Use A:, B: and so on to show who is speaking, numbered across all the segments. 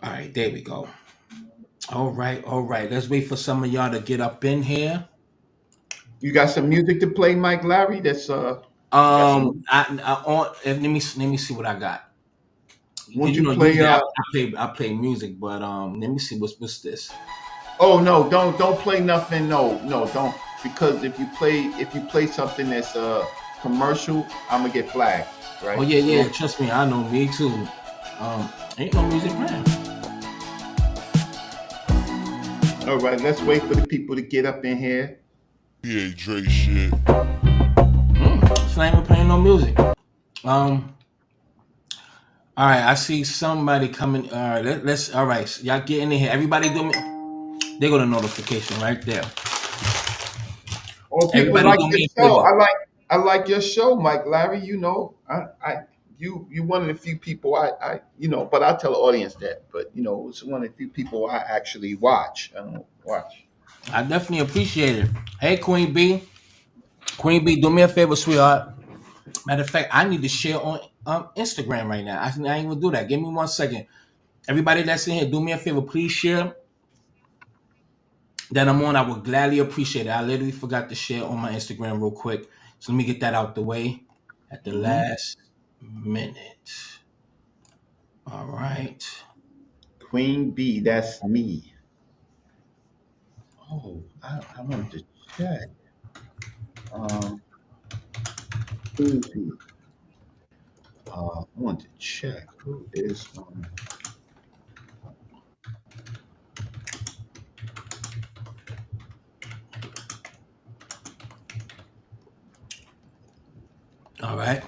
A: All right, there we go. All right, all right. Let's wait for some of y'all to get up in here.
B: You got some music to play, Mike Larry? You got some.
A: Let me see what I got.
B: Won't
A: You
B: you
A: know,
B: play?
A: usually I play music, but let me see what's this.
B: Oh no, don't play nothing. No, no, don't. Because if you play something that's commercial, I'm gonna get flagged,
A: Oh
B: right?
A: yeah,
B: So
A: yeah. Trust me, I know. Me too. Ain't no music playing.
B: all right, let's wait for the people to get up in here.
C: Yeah, Dre shit.
A: It's not even playing no music. Um. All right, I see somebody coming. All right, let's. All right, so y'all get in here. Everybody do me. They got a notification right there.
B: Oh, people
A: Everybody
B: like
A: do
B: your
A: me a
B: show.
A: favor.
B: I like your show, Mike Larry. You one of the few people but I tell the audience that. But it's one of the few people I actually watch. I don't watch.
A: I definitely appreciate it. Hey, Queen B. Queen B, do me a favor, sweetheart. Matter of fact, I need to share on Instagram right now. I ain't even do that. Give me 1 second. Everybody that's in here, do me a favor. Please share that I'm on. I would gladly appreciate it. I literally forgot to share on my Instagram real quick. So let me get that out the way at the
B: Hmm.
A: last minute. All right.
B: Queen B, that's me. Oh, I wanted to check. Um, who is he? I want to check who is.
A: All right.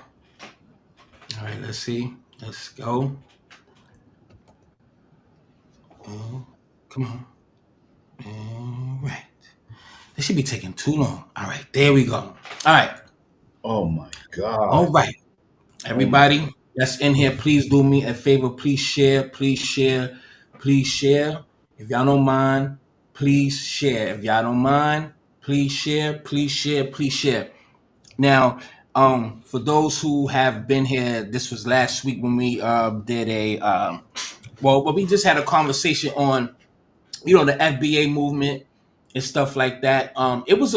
A: All right. Let's see. Let's go. Oh, come on. All right. This should be taking too long. All right. There we go. All right.
B: Oh my
A: All
B: God.
A: right.
B: Oh my.
A: Everybody that's in here, please do me a favor. Please share. Please share. Please share. If y'all don't mind, please share. If y'all don't mind, please share. Please share. Please share. Now, for those who have been here, this was last week when we did a well, we just had a conversation on the FBA movement and stuff like that. It was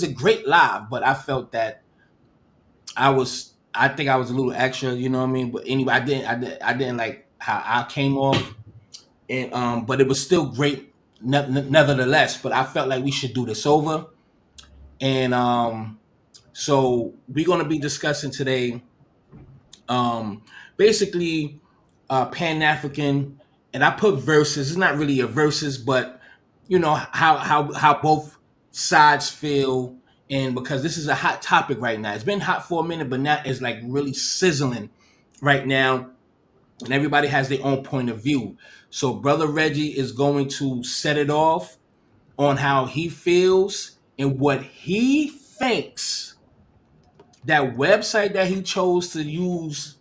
A: a great live, but I felt that I think I was a little extra, you know what I mean? But anyway, I didn't like how I came off, and but it was still great nevertheless. But I felt like we should do this over, and so we're gonna be discussing today, um, basically, Pan African, and I put verses. It's not really a verses, but how both sides feel, and because this is a hot topic right now. It's been hot for a minute, but now it's like really sizzling right now, and everybody has their own point of view. So brother Reggie is going to set it off on how he feels and what he thinks that website that he chose to use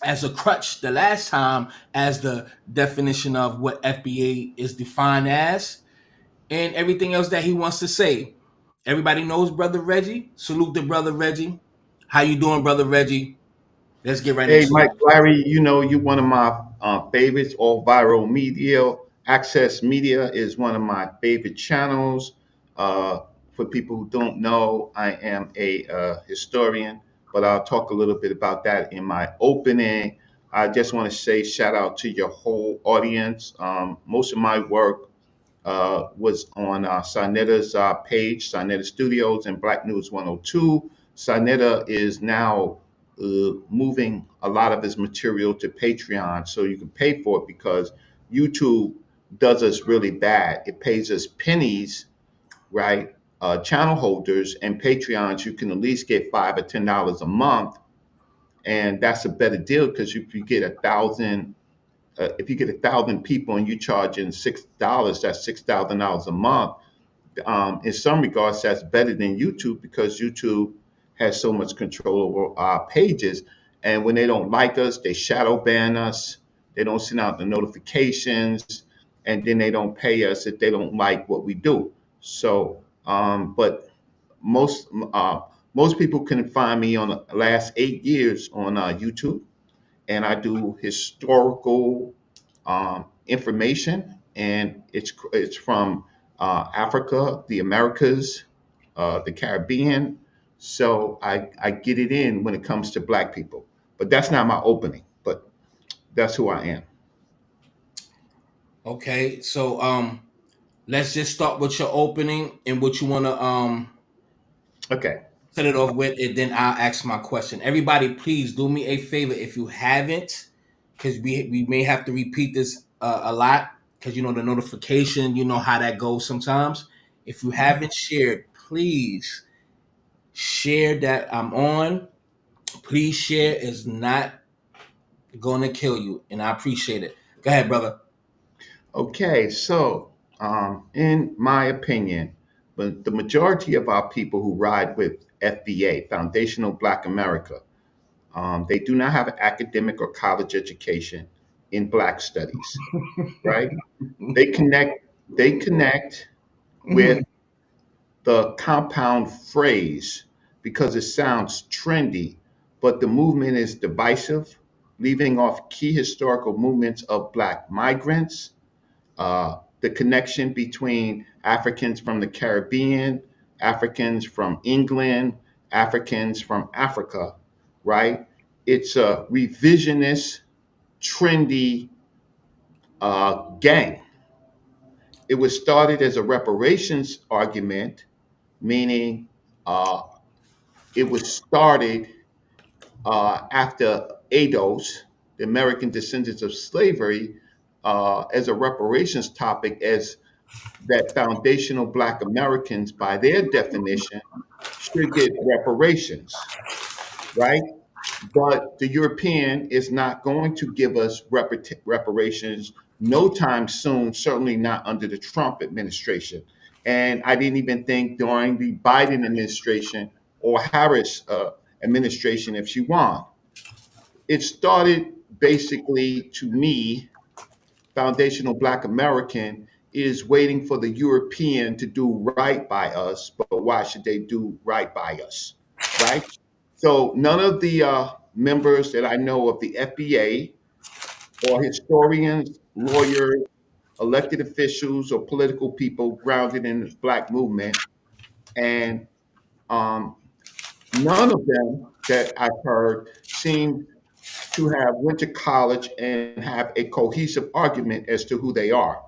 A: as a crutch the last time as the definition of what FBA is defined as, and everything else that he wants to say. Everybody knows brother Reggie. Salute to brother Reggie. How you doing, brother Reggie? Let's get right
B: Hey,
A: into
B: Mike
A: it.
B: Larry, you're one of my favorites. All Viral Media, Access Media is one of my favorite channels. For people who don't know, I am a historian, but I'll talk a little bit about that in my opening. I just want to say shout out to your whole audience. Most of my work was on Sarnetta's page, Sarnetta Studios and Black News 102. Sarnetta is now moving a lot of his material to Patreon so you can pay for it because YouTube does us really bad. It pays us pennies, right? Channel holders and Patreons, you can at least get $5 or $10 a month. And that's a better deal because if you get 1,000 people and you charging $6, that's $6,000 a month. In some regards, that's better than YouTube because YouTube has so much control over our pages. And when they don't like us, they shadow ban us. They don't send out the notifications, and then they don't pay us if they don't like what we do. So, but most uh, most people can find me on the last 8 years on YouTube, and I do historical. information, and it's from Africa, the Americas, the Caribbean. So I get it in when it comes to Black people, but that's not my opening. But that's who I am.
A: Okay, so let's just start with your opening and what you want to
B: Okay.
A: set it off with, and then I'll ask my question. Everybody, please do me a favor if you haven't, because we may have to repeat this a lot, because you know the notification, you know how that goes sometimes. If you haven't shared, please share that I'm on. Please share. Is not going to kill you, and I appreciate it. Go ahead, brother.
B: Okay. So, in my opinion, but the majority of our people who ride with FBA, Foundational Black America, they do not have an academic or college education in Black studies, right? They connect. They connect with
A: Mhm.
B: the compound phrase because it sounds trendy, but the movement is divisive, leaving off key historical movements of Black migrants, the connection between Africans from the Caribbean, Africans from England, Africans from Africa, right? It's a revisionist, trendy gang. It was started as a reparations argument, meaning uh, it was started after ADOS, the American descendants of slavery, as a reparations topic, as that foundational Black Americans, by their definition, should get reparations, right? But the European is not going to give us reparations no time soon, certainly not under the Trump administration. And I didn't even think during the Biden administration or Harris administration if she won. It started basically, to me, foundational Black American is waiting for the European to do right by us, but why should they do right by us, right? So none of the members that I know of the FBA or historians, lawyers, elected officials, or political people grounded in the Black movement, and um, none of them that I've heard seem to have went to college and have a cohesive argument as to who they are.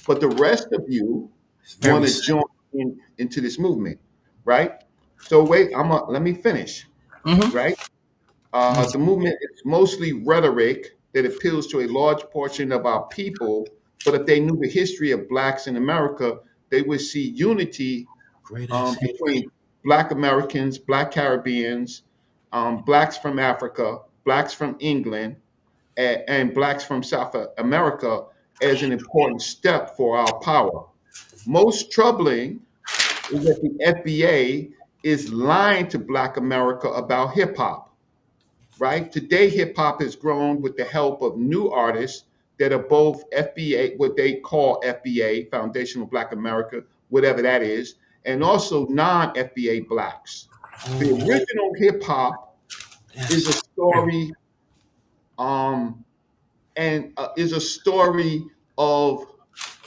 B: But the rest of you
A: It's
B: want
A: very
B: to
A: sad.
B: join into this movement, right? So wait, let me finish,
A: Mm-hmm.
B: right? The movement is mostly rhetoric that appeals to a large portion of our people. But if they knew the history of Blacks in America, they would see unity
A: Great ass history.
B: between Black Americans, Black Caribbeans, Blacks from Africa, Blacks from England, and Blacks from South America as an important step for our power. Most troubling is that the FBA is lying to Black America about hip hop, right? Today, hip hop has grown with the help of new artists that are both FBA, what they call FBA, Foundational Black America, whatever that is, and also non FBA Blacks. The
A: Oh,
B: original hip hop is a
A: yes.
B: story um, and is a story of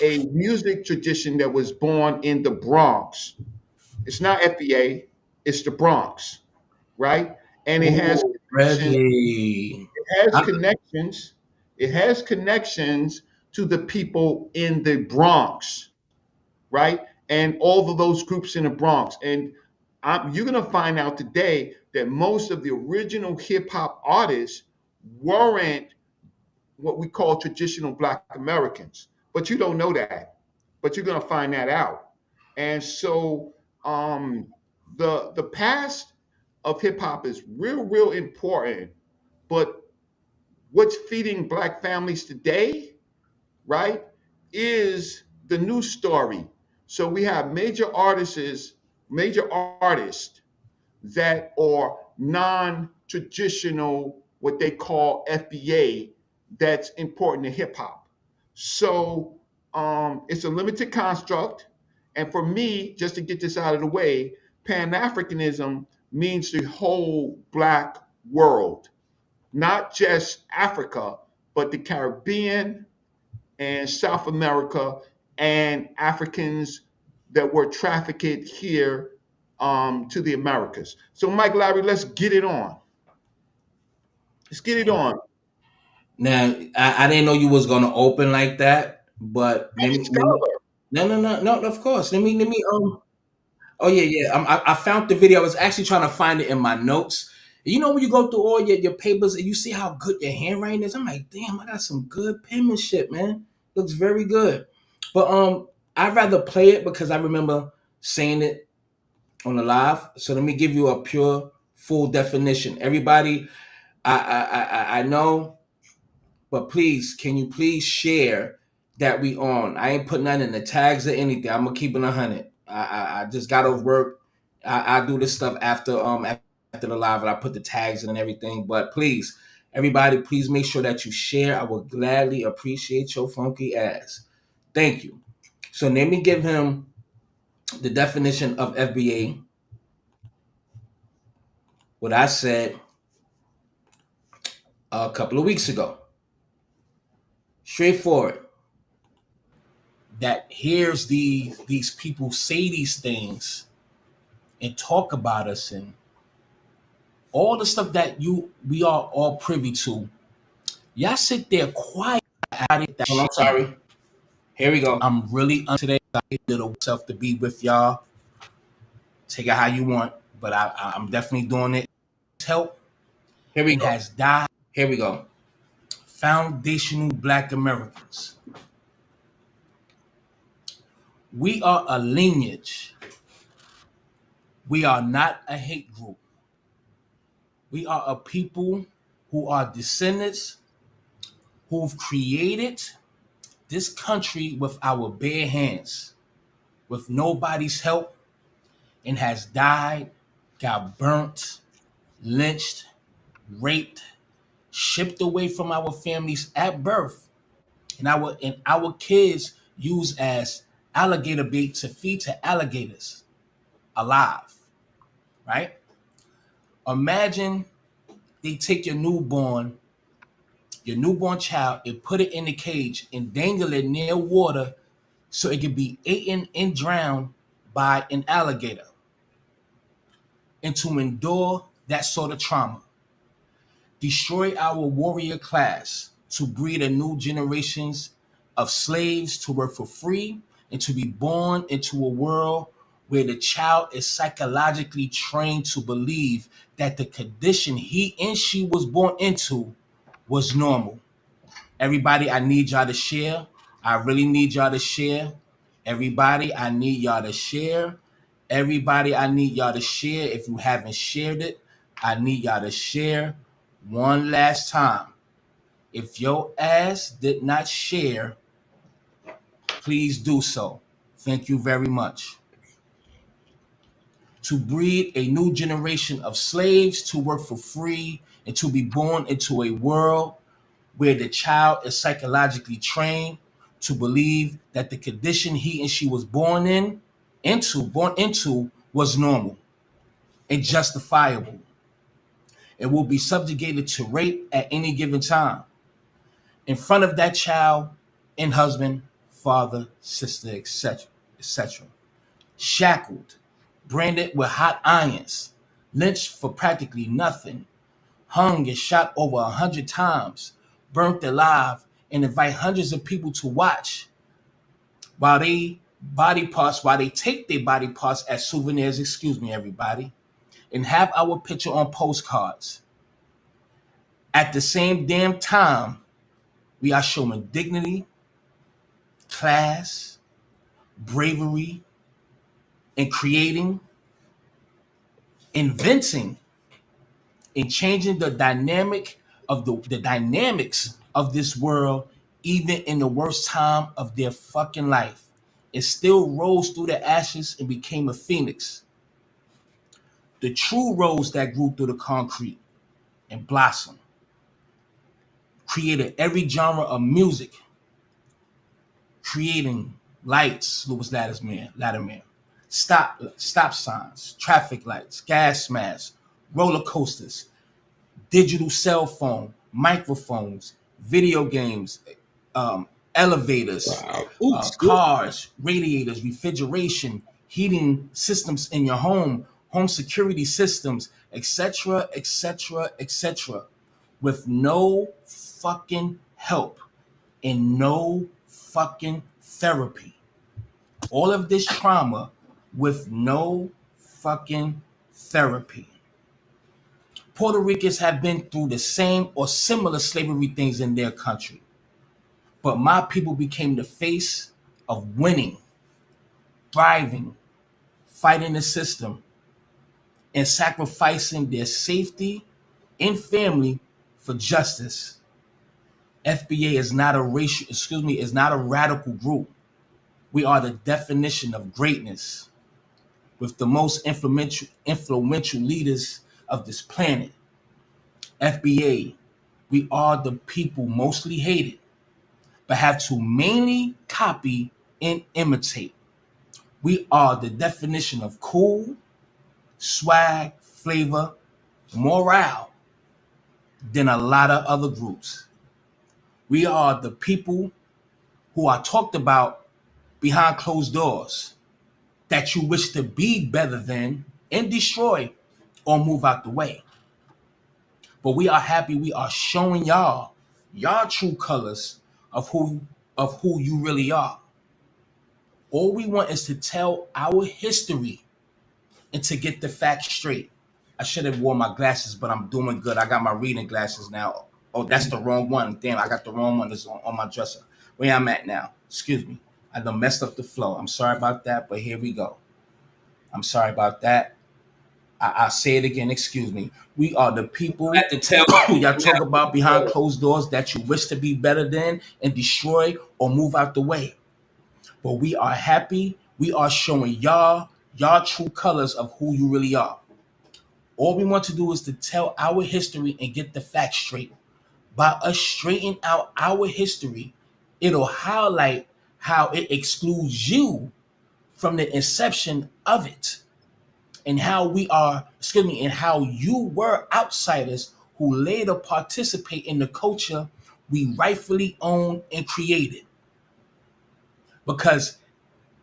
B: a music tradition that was born in the Bronx. It's not FBA, it's the Bronx, right? And it has
A: Oh,
B: connections.
A: Reggie.
B: It has
A: I,
B: connections. It has connections to the people in the Bronx, right? And all of those groups in the Bronx. And you're going to find out today that most of the original hip hop artists weren't what we call traditional Black Americans. But you don't know that. But you're going to find that out. And so the past of hip hop is real important. But what's feeding Black families today, right, is the new story. So we have major artists that are non-traditional, what they call FBA, that's important to hip hop. So it's a limited construct. And for me, just to get this out of the way, Pan Africanism means the whole Black world, not just Africa, but the Caribbean, and South America and Africans that were trafficked here to the Americas. So, Mike Larry, let's get it on. Let's get it on.
A: Now, I didn't know you was gonna open like that, but
B: I'm a
A: let me.
B: scholar.
A: No. Of course, let me. Oh yeah, yeah. I found the video. I was actually trying to find it in my notes. You know when you go through all your papers and you see how good your handwriting is, I'm like, damn, I got some good penmanship, man. Looks very good. But I'd rather play it because I remember saying it on the live. So let me give you a pure, full definition. Everybody, I know, but please, can you please share that we on? I ain't putting nothing in the tags or anything. I'm gonna keep it 100. I just got off work. I do this stuff after the live, and I put the tags in and everything. But please, everybody, please make sure that you share. I will gladly appreciate your funky ass. Thank you. So let me give him the definition of FBA. What I said a couple of weeks ago. Straightforward. That hears these people say these things and talk about us and all the stuff that we are all privy to. Y'all sit there quiet at it. Oh, I'm sorry. Here we go. I'm really today. I little self to be with y'all. Take it how you want, but I'm definitely doing it. Help. Here we go. Has died. Here we go. Foundational Black Americans. We are a lineage. We are not a hate group. We are a people who are descendants who've created this country with our bare hands, with nobody's help, and has died, got burnt, lynched, raped, shipped away from our families at birth, and our kids used as alligator bait to feed to alligators alive, right? Imagine they take your newborn child, and put it in a cage and dangle it near water so it can be eaten and drowned by an alligator, and to endure that sort of trauma. Destroy our warrior class to breed a new generations of slaves to work for free and to be born into a world where the child is psychologically trained to believe that the condition he and she was born into was normal. Everybody, I need y'all to share. I really need y'all to share. Everybody, I need y'all to share. Everybody, I need y'all to share. If you haven't shared it, I need y'all to share one last time. If your ass did not share, please do so. Thank you very much. To breed a new generation of slaves to work for free and to be born into a world where the child is psychologically trained to believe that the condition he and she was born into was normal and justifiable and will be subjugated to rape at any given time in front of that child and husband, father, sister, etc., etc. Shackled, branded with hot irons, lynched for practically nothing, hung and shot over 100 times, burnt alive, and invite hundreds of people to watch while they take their body parts as souvenirs, excuse me, everybody, and have our picture on postcards. At the same damn time, we are showing dignity, class, bravery, and creating, inventing, and changing the dynamics of this world, even in the worst time of their fucking life. It still rose through the ashes and became a phoenix. The true rose that grew through the concrete and blossomed, created every genre of music, creating lights, Lewis Latterman, stop signs, traffic lights, gas masks, roller coasters, digital cell phone, microphones, video games, elevators,
D: Wow. Ooh, skip.
A: cars, radiators, refrigeration, heating systems in your home security systems, etc., etc., etc., with no fucking help and no fucking therapy. All of this trauma with no fucking therapy. Puerto Ricans have been through the same or similar slavery things in their country. But my people became the face of winning, thriving, fighting the system, and sacrificing their safety and family for justice. FBA is not a is not a radical group. We are the definition of greatness with the most influential leaders of this planet. FBA, we are the people mostly hated, but have to mainly copy and imitate. We are the definition of cool, swag, flavor, morale than a lot of other groups. We are the people who are talked about behind closed doors that you wish to be better than and destroy or move out the way. But we are happy we are showing y'all true colors of who you really are. All we want is to tell our history and to get the facts straight. I should have worn my glasses, but I'm doing good. I got my reading glasses now. Oh, that's the wrong one. Damn, I got the wrong one. It's on my dresser. Where I'm at now. Excuse me. I done messed up the flow. I'm sorry about that, but here we go. I'm sorry about that. I'll say it again. Excuse me. We are the people at the tell y'all talk about behind closed doors that you wish to be better than and destroy or move out the way. But we are happy. We are showing y'all true colors of who you really are. All we want to do is to tell our history and get the facts straight. By us straightening out our history, it'll highlight how it excludes you from the inception of it and how and how you were outsiders who later participate in the culture we rightfully own and created. Because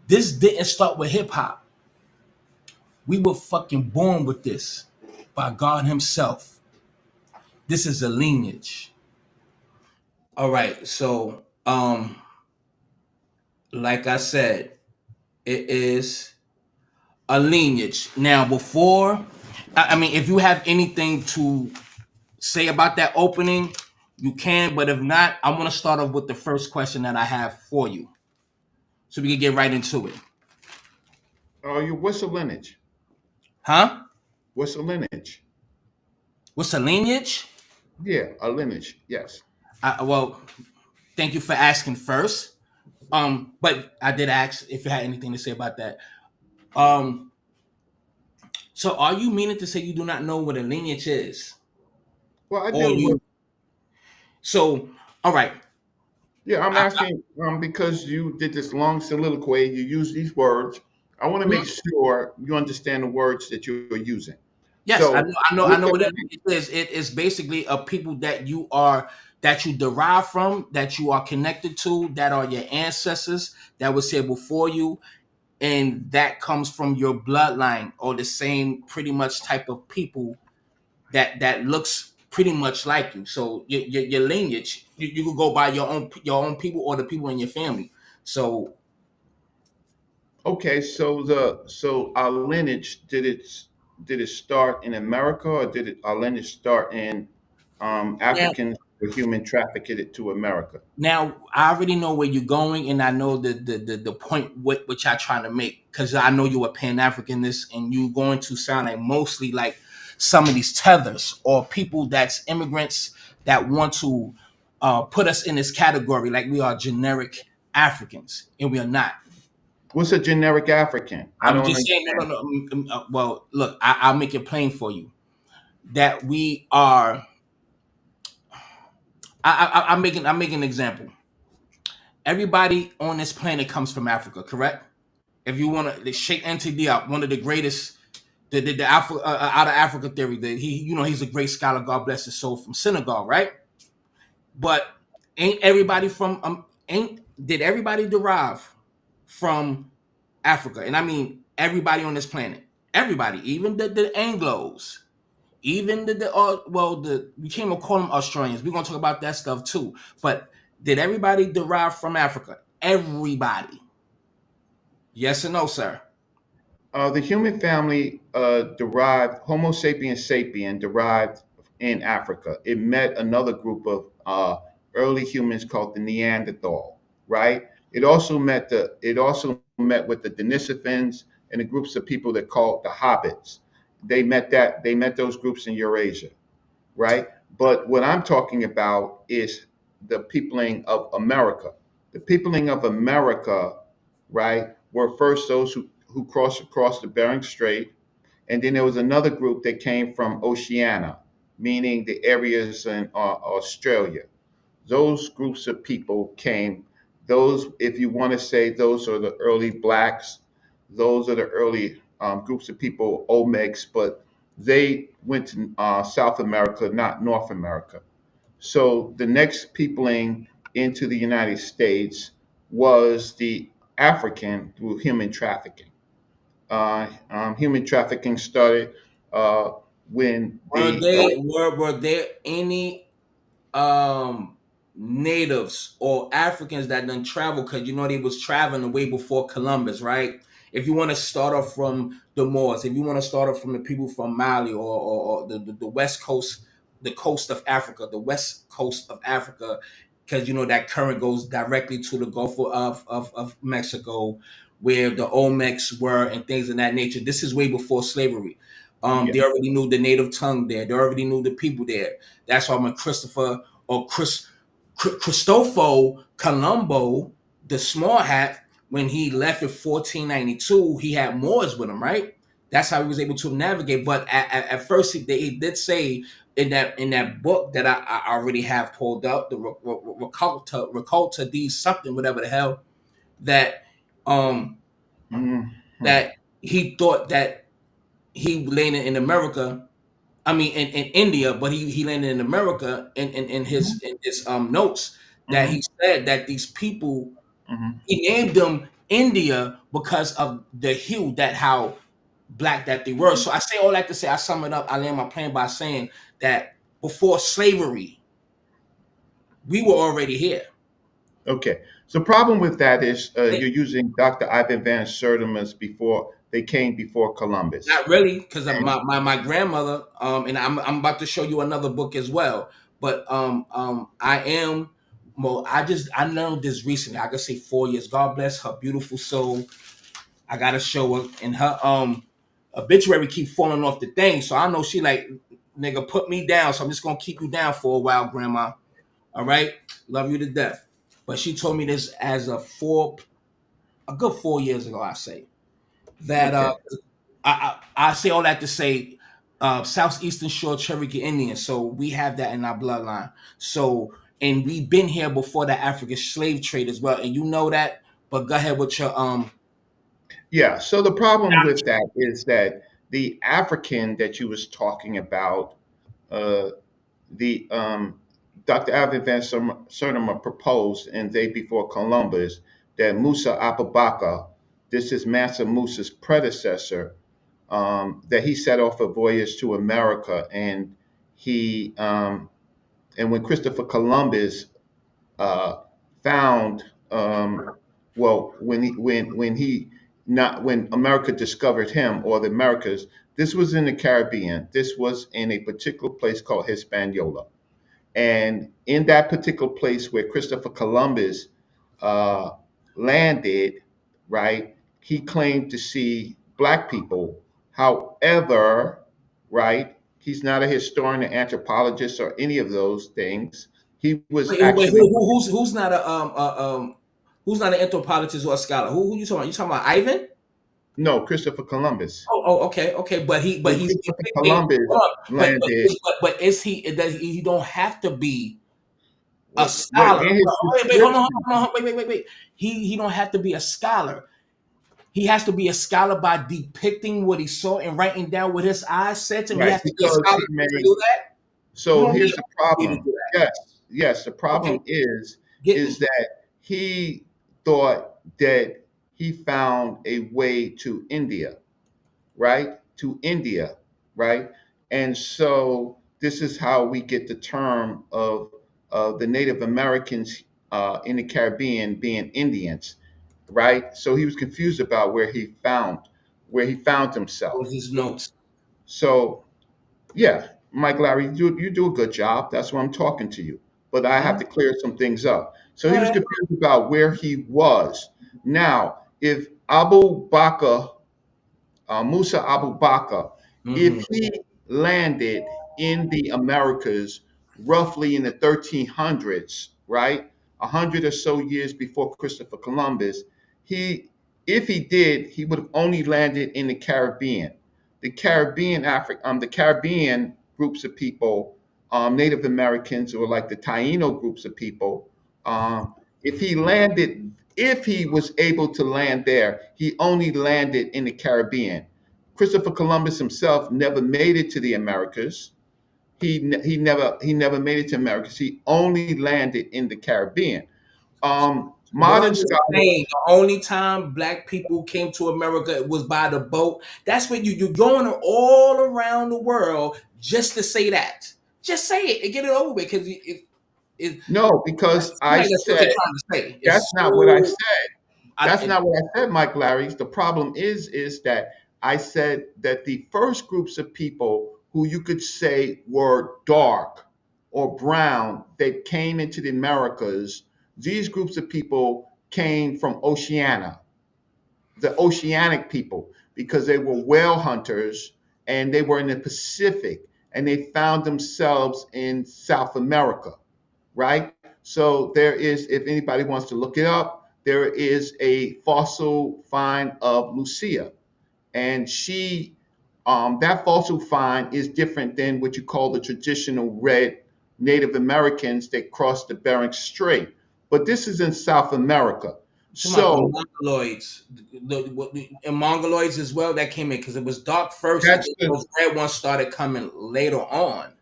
A: this didn't start with hip hop. We were fucking born with this by God Himself. This is a lineage. All right, so like I said, it is a lineage. Now, before, I mean, if you have anything to say about that opening, you can. But if not, I want to start off with the first question that I have for you, so we can get right into it.
B: What's a lineage?
A: Huh?
B: What's a lineage?
A: What's a lineage?
B: Yeah, a lineage. Yes.
A: Well, thank you for asking first. But I did ask if you had anything to say about that. Um, so are you meaning to say you do not know what a lineage is?
B: Well, I
A: Or
B: deal with.
A: you so all right.
B: Yeah, I'm
A: I,
B: asking because you did this long soliloquy. You use these words. I want to make sure you understand the words that you're using.
A: yes, I
B: So,
A: know, I know, I
B: with
A: know
B: the
A: what it is. It is basically a people that you derive from, that you are connected to, that are your ancestors that was here before you, and that comes from your bloodline or the same pretty much type of people that looks pretty much like you. So your lineage, you could go by your own people or the people in your family. So
B: okay, so our lineage did it start in America or did it our lineage start in
A: now,
B: Africans or human trafficked it to America?
A: now I already know where you're going, and I know the point which I trying to make because I know you are Pan Africanist, and you going to sound like mostly like some of these tethers or people that's immigrants that want to put us in this category like we are generic Africans, and we are not.
B: What's a generic African? I
A: I'm
B: don't
A: just saying, no,
B: understand.
A: no, no. Well, look, I'll make it plain for you that we are. I'm making an example. Everybody on this planet comes from Africa, correct? If you want to, Sheikh Ntd, one of the greatest, the out of Africa theory, that he's a great scholar. God bless his soul, from Senegal, right? But ain't everybody from Ain't did everybody derive from Africa? And I mean everybody on this planet. Everybody, even the Anglos, even the we can't even call them Australians. We're gonna talk about that stuff too. But did everybody derive from Africa? Everybody. Yes or no, sir?
B: The human family derived, Homo sapiens sapien derived in Africa. It met another group of early humans called the Neanderthal, right? It also met with the Denisovans and the groups of people that called the Hobbits. They met those groups in Eurasia, right? But what I'm talking about is the peopling of America. The peopling of America, right, were first those who crossed across the Bering Strait, and then there was another group that came from Oceania, meaning the areas in Australia. Those groups of people came. Those, if you want to say, those are the early blacks. Those are the early groups of people, Olmecs, but they went to South America, not North America. So the next peopling into the United States was the African through human trafficking. Human trafficking started uh, when the
A: Were there any um natives or Africans that done travel? Because you know they was traveling way before Columbus, right? If you want to start off from the Moors, if you want to start off from the people from Mali or the west coast, the coast of Africa, the west coast of Africa, because you know that current goes directly to the Gulf of Mexico, where the Olmecs were and things of that nature. This is way before slavery.
B: yeah,
A: They already knew the native tongue there. They already knew the people there. That's why when Christopher or Cristoforo Colombo, the small hat, when he left in 1492, he had Moors with him, right? That's how he was able to navigate. But at first, he did say in that book that I already have pulled up, the Recolta D something, whatever the hell, that um
B: mhm,
A: that he thought that he landed in America, I mean, in India, but he landed in America in his notes that he
B: mhm,
A: said that these people,
B: mhm.
A: he named them India because of the hue, that how black that they were. So I say all that to say, I sum it up. I land my plane by saying that before slavery, we were already here.
B: Okay. So problem with that is
A: It-
B: you're using Dr. Ivan Van Sertima's before they came before Columbus.
A: Not really, because of
B: And
A: my grandmother, and I'm about to show you another book as well. But I am, well, I learned this recently. I could say 4 years. God bless her beautiful soul. I gotta show her, and her obituary keep falling off the thing. So I know she like, nigga, put me down. So I'm just gonna keep you down for a while, grandma. All right, love you to death. But she told me this as a good 4 years ago. I say that
B: okay.
A: I say all that to say Southeastern Shore Cherokee Indian. So we have that in our bloodline. So, and we've been here before the African slave trade as well. And you know that. But go ahead with your
B: Yeah. So the problem with that is that the African that you was talking about, uh, the Dr. Alvin Van Sertima proposed in Day Before Columbus that Musa Apabaka, this is Mansa Musa's predecessor, that he set off a voyage to America, and he and when Christopher Columbus uh, found, well, when he not when America discovered him or the Americas, this was in the Caribbean. This was in a particular place called Hispaniola, and in that particular place where Christopher Columbus uh, landed, right, he claimed to see black people. However, right, he's not a historian, an anthropologist, or any of those things. He was
A: wait,
B: actually
A: who's not who's not an anthropologist or a scholar? Who you talking about? You talking about Ivan?
B: no Christopher Columbus.
A: Okay, okay, but
B: When
A: he's
B: Christopher
A: wait,
B: Columbus
A: hold on.
B: landed,
A: But is he? Does he don't have to be a
B: what
A: scholar?
B: in his
A: Wait, hold on,
B: description,
A: hold on, wait. He don't have to be a scholar. He has to be a scholar by depicting what he saw and writing down what his eyes said to him. He
B: right?
A: has to be a
B: Because
A: scholar
B: he
A: to
B: made.
A: do that. You
B: So
A: don't need
B: here's the
A: me to
B: problem.
A: do that.
B: Yes, yes. The
A: Okay,
B: problem
A: get
B: is
A: me.
B: that he thought that he found a way to India, right? To India, right? And so this is how we get the term of the Native Americans in the Caribbean being Indians, right? So he was confused about where he found himself.
A: Was his notes?
B: So yeah, Mike Larry, you do a good job. That's why I'm talking to you. But I have to clear some things up. So
A: Go
B: he was
A: ahead.
B: confused about where he was. Now, if Abu Bakr Musa Abu Bakr,
A: Hmm.
B: if he landed in the Americas roughly in the 1300s, right, 100 or so years before Christopher Columbus, he, if he did, he would have only landed in the Caribbean. The Caribbean groups of people, Native Americans or like the Taino groups of people, um, if he landed if he was able to land there, he only landed in the Caribbean. Christopher Columbus himself never made it to the Americas. He never made it to Americas. He only landed in the Caribbean.
A: What I'm
B: Modern
A: just
B: scholars.
A: saying, the only time black people came to America was by the boat. That's when you're going all around the world just to say that. Just say it and get it over with, because it
B: No,
A: I
B: because
A: feel
B: I
A: like that's what they're
B: said
A: trying to say.
B: that's
A: It's
B: not what I
A: so
B: said. That's
A: I,
B: not what I said, Mike Larry. The problem is that I said that the first groups of people who you could say were dark or brown that came into the Americas, these groups of people came from Oceania, the oceanic people, because they were whale hunters and they were in the Pacific and they found themselves in South America, right? So there is, if anybody wants to look it up, there is a fossil find of Lucia, and that fossil find is different than what you call the traditional red Native Americans that crossed the Bering Strait. But this is in South America.
A: talking about the
B: So
A: mongoloids, and mongoloids as well that came in because it was dark first, and
B: that's
A: then
B: the
A: those red ones started coming later on.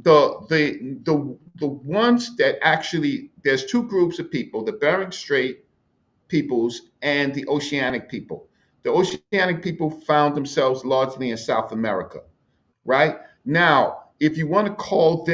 B: the ones that actually, there's two groups of people: the Bering Strait peoples and the oceanic people. The oceanic people found themselves largely in South America, right? Now, if you want to call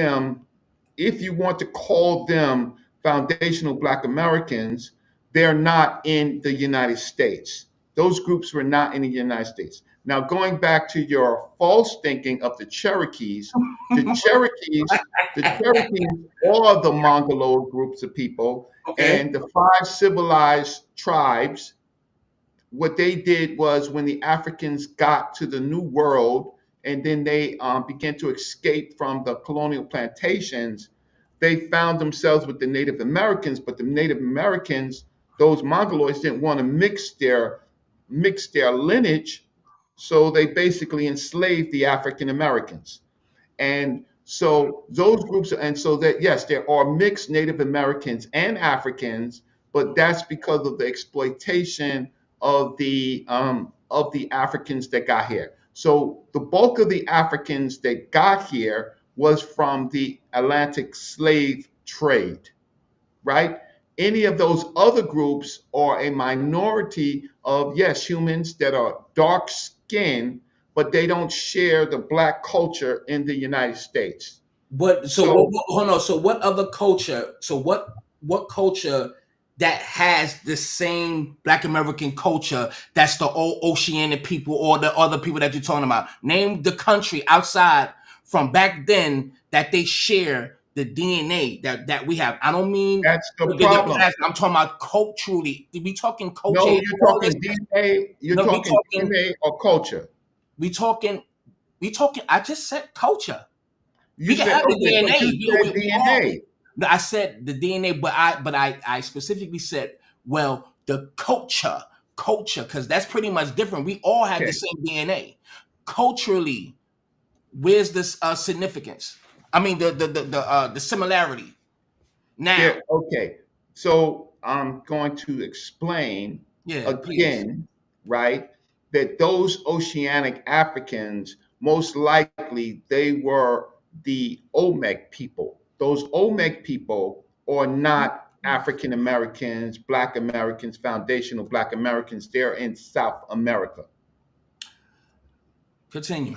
B: them foundational Black Americans, they're not in the United States. Those groups were not in the United States. Now, going back to your false thinking of the Cherokees, the Cherokees, the Cherokees are the Mongoloid groups of people,
A: Okay.
B: and the five civilized tribes. What they did was, when the Africans got to the New World and then they began to escape from the colonial plantations, they found themselves with the Native Americans. But the Native Americans, those Mongoloids, didn't want to mix their lineage, so they basically enslaved the African Americans. And so those groups, and so that, yes, there are mixed Native Americans and Africans, but that's because of the exploitation of the Africans that got here. So the bulk of the Africans that got here was from the Atlantic slave trade, right? Any of those other groups are a minority of, yes, humans that are dark skinned, but they don't share the Black culture in the United States.
A: But so
B: So
A: hold on. So what other culture? So what culture that has the same Black American culture that's the old Oceanic people or the other people that you're talking about? Name the country outside from back then that they share the DNA that we have. I don't mean
B: that's the
A: the
B: problem.
A: plastic. I'm talking about culturally. We talking culture.
B: No, you're
A: All this.
B: talking DNA, you're
A: No,
B: talking DNA or culture.
A: we talking we talking. I just said culture.
B: You
A: We can
B: said,
A: have the
B: okay, but
A: DNA.
B: you said
A: We all.
B: DNA.
A: No, I said the DNA, but I specifically said, well, the culture, because that's pretty much different. We all have the
B: Okay.
A: same DNA. Culturally, where's this significance? I mean, the similarity. Now,
B: Okay. So I'm going to explain
A: yeah, please.
B: again, right, that those oceanic Africans, most likely they were the Olmec people. Those Olmec people are not African Americans, Black Americans, foundational Black Americans. They're in South America.
A: Continue.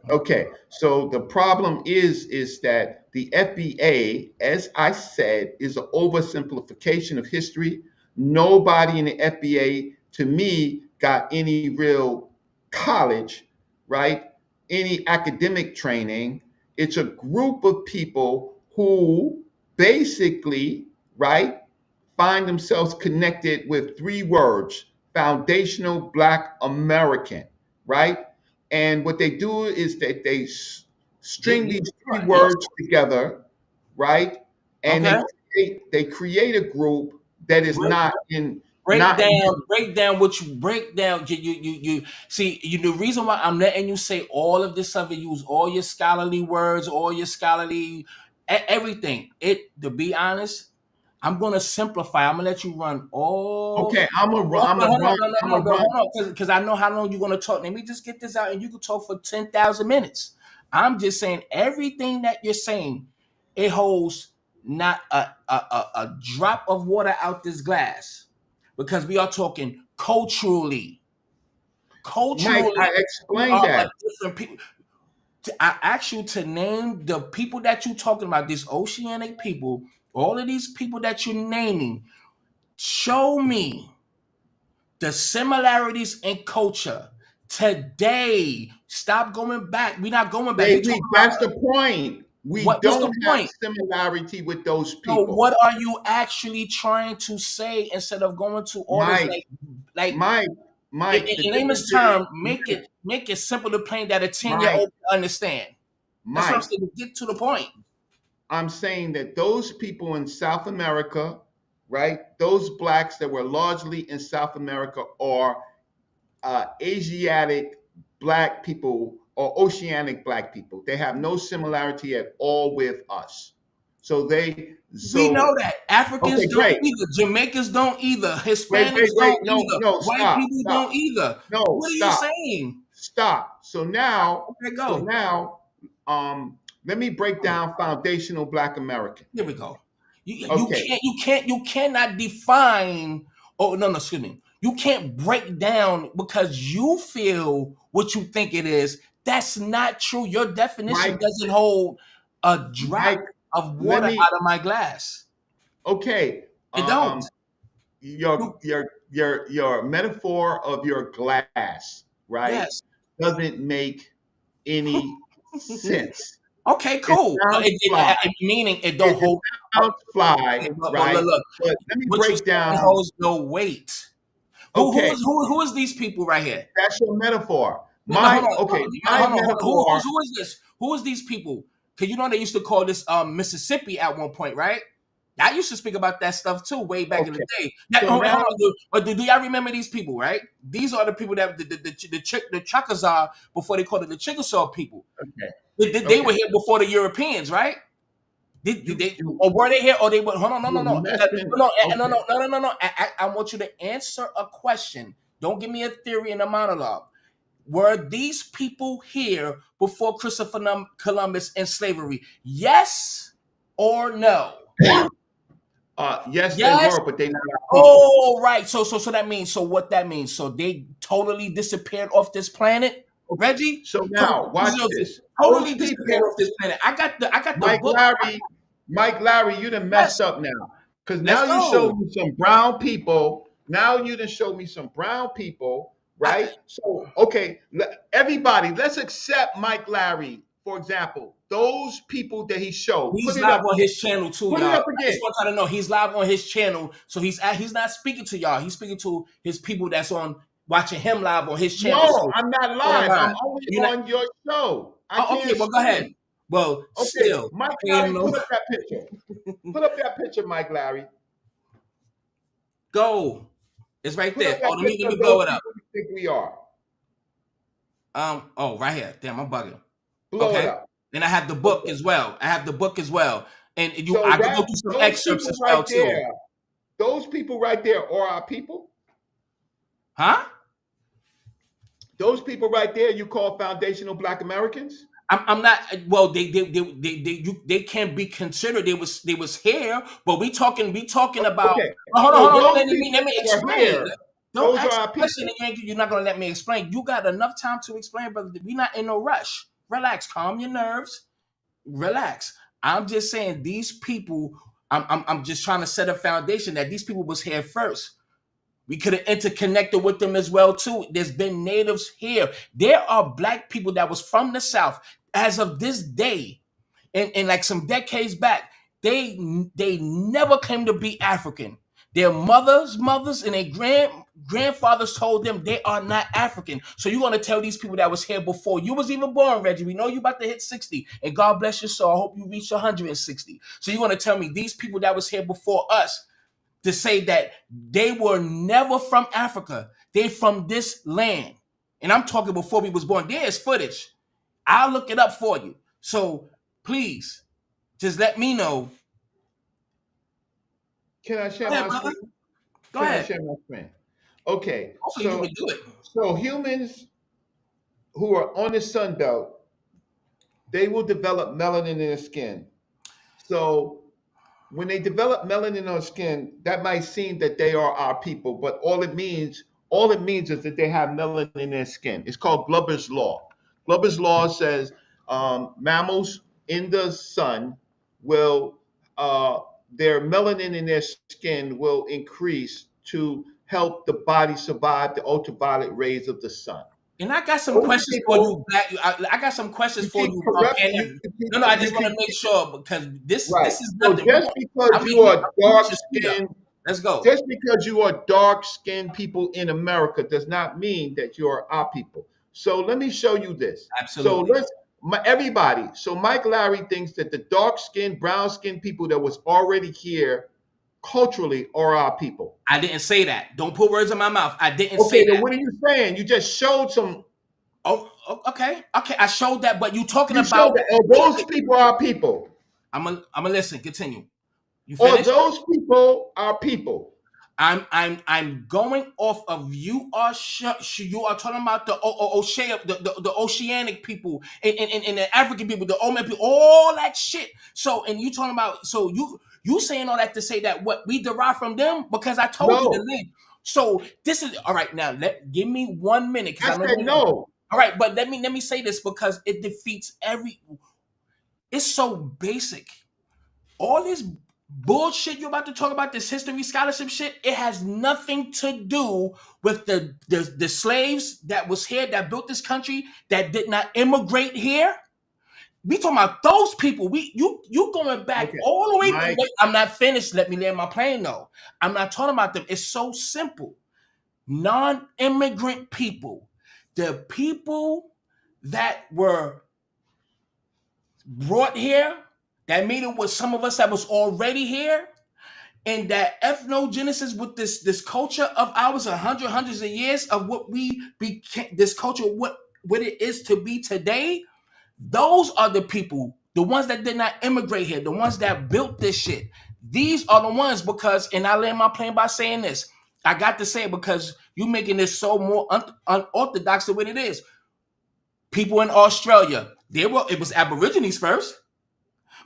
B: Okay, so the problem is that the FBA, as I said, is an oversimplification of history. Nobody in the FBA, to me, got any real college, right? Any academic training. It's a group of people who basically, right, find themselves connected with three words: foundational Black American, right? And what they do is that they
A: Yeah,
B: string
A: yeah,
B: these three
A: yes.
B: words together, right? And
A: Okay.
B: they create a group that is
A: Break, break
B: not in
A: down, break down what you break down. You see, the reason why I'm letting you say all of this stuff and use all your scholarly words, all your scholarly everything. To be honest, I'm gonna simplify. I'm gonna let you run all.
B: okay. I'm a run. I'm a
A: Hold on,
B: run.
A: no,
B: I'm
A: no,
B: a
A: no, no,
B: run.
A: hold on, because I know how long you're gonna talk. Let me just get this out, and you can talk for 10,000 minutes. I'm just saying everything that you're saying, it holds not a drop of water out this glass, because we are talking culturally.
B: Mike, I
A: Culturally, we
B: explained
A: are a
B: that.
A: different people. I asked you to name the people that you're talking about, these oceanic people, all of these people that you're naming. Show me the similarities in culture today. Stop going back. We're not going back. We talking about
B: That's the point. We
A: what's the
B: don't have
A: point?
B: similarity with those
A: So
B: people.
A: what are you actually trying to say instead of going to all this
B: Mike,
A: like
B: Mike, Mike, the
A: in
B: difference
A: layman's
B: is,
A: term, make it simple to plain that a 10-year
B: Mike,
A: old can understand. That's what I'm
B: Mike,
A: saying. Get to the point.
B: I'm saying that those people in South America, right? Those blacks that were largely in South America are Asiatic black people or oceanic black people. They have no similarity at all with us. So
A: We know that
B: okay,
A: Africans don't
B: great.
A: either. Jamaicans don't either.
B: Wait,
A: Hispanics
B: wait.
A: don't
B: No,
A: either.
B: no,
A: White
B: stop,
A: people
B: stop.
A: don't either.
B: No,
A: What are you
B: stop,
A: saying?
B: stop.
A: Okay,
B: So
A: go.
B: now, let me break down foundational Black American.
A: Here we go.
B: Okay,
A: You cannot define. Oh no, no, excuse me. You can't break down because you feel what you think it is. That's not true. Your definition
B: Mike,
A: doesn't hold a drop
B: Mike,
A: of
B: let
A: water
B: me.
A: out of my glass.
B: Okay,
A: It don't.
B: your
A: You-
B: your metaphor of your glass, right,
A: yes.
B: doesn't make any sense.
A: Okay,
B: It
A: cool.
B: sounds fly.
A: Meaning it don't
B: It
A: hold.
B: sounds fly,
A: Okay, but
B: right?
A: look,
B: But let me
A: what you
B: break
A: saying
B: down.
A: holds no weight.
B: Okay,
A: Who is these people right here?
B: that's your metaphor.
A: No, no, hold on,
B: My
A: hold on.
B: metaphor.
A: Who is this? Who is these people? Because they used to call this Mississippi at one point, right? I used to speak about that stuff too, way back in the
B: Okay,
A: day.
B: so now,
A: Hold on, do y'all remember these people, right? These are the people that the Chuckers are before they called it the Chickasaw people.
B: okay,
A: They
B: okay,
A: were here before the Europeans, right? Did they
B: you
A: or were they here or they were? Hold on, no, no,
B: you're
A: no,
B: messing. Okay,
A: no. I want you to answer a question. Don't give me a theory and a monologue. Were these people here before Christopher Columbus and slavery? Yes or no?
B: yes, they
A: Yes.
B: were, but they're not our people.
A: Oh, right. So that means what that means. So they totally disappeared off this planet,
B: Okay,
A: Reggie.
B: so now watch this. Those
A: Totally disappeared
B: people,
A: off this planet. I got the
B: Mike
A: book.
B: Larry, Mike Larry, you done
A: Yes.
B: messed up now. Because
A: Let's
B: now you showed
A: go.
B: me some brown people. Now you done showed me some brown people,
A: I,
B: right? So, okay, everybody, let's accept Mike Larry, for example. Those people that he showed.
A: He's live on his channel too,
B: Put it
A: y'all.
B: up
A: I
B: again.
A: just want y'all to know he's live on his channel, so he's not speaking to y'all. He's speaking to his people that's on watching him live on his channel.
B: No,
A: So
B: I'm not
A: keep that in
B: live.
A: mind.
B: I'm only
A: You're not.
B: on your show. I
A: Oh, okay,
B: can't
A: well go ahead.
B: stream.
A: Well,
B: Okay,
A: still,
B: Mike
A: ain't
B: Larry,
A: no
B: put up that picture. Put up that picture, Mike Larry.
A: go. It's right
B: Put up
A: there.
B: that
A: Oh, let
B: picture
A: me
B: of those
A: blow it up.
B: people we think we are.
A: Oh, right here. Damn, I'm bugging.
B: Blow it
A: Okay,
B: up.
A: and I have the book
B: Okay.
A: as well. And
B: So
A: I could go
B: that
A: through some
B: those
A: excerpts
B: people
A: as well
B: right
A: too.
B: there, those people right there are our people.
A: Huh?
B: Those people right there you call foundational Black Americans.
A: I'm not. Well, they can't be considered. They was here, but we talking about.
B: Okay,
A: Oh, hold on,
B: so
A: hold on.
B: those
A: Let me
B: people who are
A: explain.
B: here,
A: Don't
B: those are
A: ask
B: our
A: a question
B: people.
A: and you're not gonna let me explain. You got enough time to explain, brother. We're not in no rush. Relax, calm your nerves. Relax. I'm just saying these people. I'm just trying to set a foundation that these people was here first. We could have interconnected with them as well too. There's been natives here. There are black people that was from the South as of this day, and like some decades back, they never claimed to be African. Their mothers, and their grandfathers told them they are not African. So you're gonna tell these people that was here before you was even born, Reggie? We know you about to hit 60, and God bless your soul. I hope you reach 160. So you're gonna tell me these people that was here before us to say that they were never from Africa. They from this land. And I'm talking before we was born. There's footage. I'll look it up for you. So please, just let me know.
B: Can I share
A: Go ahead,
B: my
A: brother.
B: screen?
A: Go
B: Can I
A: ahead.
B: share my screen? Okay,
A: Hopefully you can do it.
B: so humans who are on the sun belt, they will develop melanin in their skin. So when they develop melanin on skin, that might seem that they are our people, but all it means is that they have melanin in their skin. It's called Glover's law. Glover's law says mammals in the sun will their melanin in their skin will increase to help the body survive the ultraviolet rays of the sun.
A: And I got some
B: Those
A: questions for
B: people,
A: you, Black. I got some questions
B: you
A: for
B: keep
A: you,
B: corrupt,
A: Panda. No, no, I
B: you
A: just want to
B: keep
A: make sure because
B: right.
A: this is
B: So
A: nothing. I mean, you need to speed up. Let's go.
B: just because you are dark skinned people in America does not mean that you are our people. So let me show you this. So
A: Absolutely.
B: everybody. So Mike Larry thinks that the dark skinned, brown skinned people that was already here culturally are our people.
A: I didn't say that. Don't put words in my mouth. I didn't say
B: Okay, then
A: that.
B: what are you saying? You just showed some.
A: Okay, okay. I showed that, but you talking
B: You showed
A: about.
B: that those people are our people,
A: I'm gonna listen. Continue. You
B: or
A: finished?
B: those people are people.
A: I'm going off of you are talking about the oceanic people and the African people, the Oman people, all that shit. So and you talking about you saying all that to say that what we derive from them because I told you the
B: No,
A: link. So this is all right now. Give me 1 minute because
B: I
A: I know
B: said
A: you're gonna.
B: no.
A: All right, but let me say this because it defeats every. It's so basic. All this bullshit you're about to talk about, this history scholarship shit, it has nothing to do with the slaves that was here that built this country that did not immigrate here. We talking about those people. You going back
B: Okay,
A: all the way.
B: Mike.
A: Wait, I'm not finished. Let me land my plane though. I'm not talking about them. It's so simple. Non-immigrant people, the people that were brought here, that made it with some of us that was already here, and that ethnogenesis with this culture of ours, hundreds of years of what we became, this culture, what it is to be today. Those are the people, the ones that did not immigrate here, the ones that built this shit. These are the ones because, and I land my plane by saying this. I got to say it because you making this so more unorthodox than what it is. People in Australia, it was Aborigines first.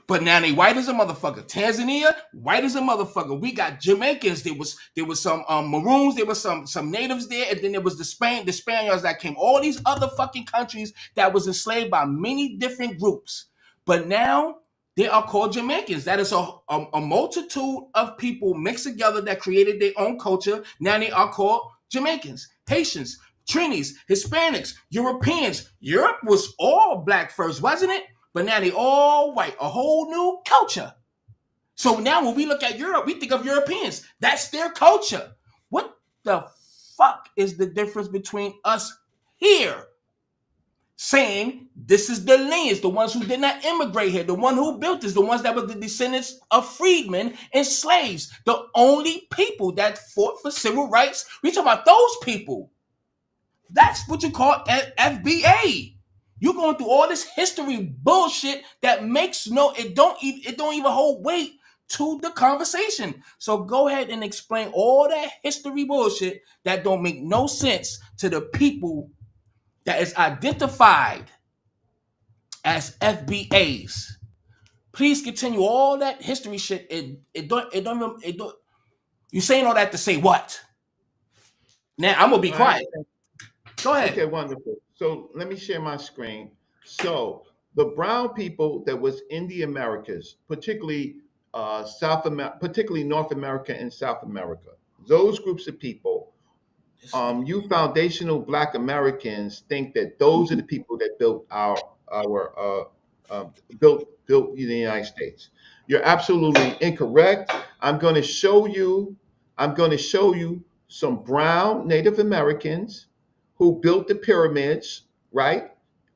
A: But now they white as a motherfucker. Tanzania, white as a motherfucker. We got Jamaicans. There was some Maroons. There was some natives there, and then there was the Spaniards that came. All these other fucking countries that was enslaved by many different groups. But now they are called Jamaicans. That is a multitude of people mixed together that created their own culture. Now they are called Jamaicans, Haitians, Trinis, Hispanics, Europeans. Europe was all black first, wasn't it? But now they all white, a whole new culture. So now when we look at Europe, we think of Europeans. That's their culture. What the fuck is the difference between us here saying this is the lineage, the ones who did not immigrate here, the one who built this, the ones that were the descendants of freedmen and slaves, the only people that fought for civil rights? We talking about those people. That's what you call FBA. You're going through all this history bullshit that makes it don't even hold weight to the conversation. So go ahead and explain all that history bullshit that don't make no sense to the people that is identified as FBA'S. Please continue all that history shit. It don't. You saying all that to say what? Now I'm gonna be
B: I
A: quiet. Go
B: Okay,
A: ahead.
B: wonderful. So let me share my screen. So the brown people that was in the Americas, particularly particularly North America and South America, those groups of people,
A: This nigga.
B: you foundational Black Americans think that those are the people that built our built the United States. You're absolutely incorrect. I'm going to show you. I'm going to show you some brown Native Americans who built the pyramids. Right?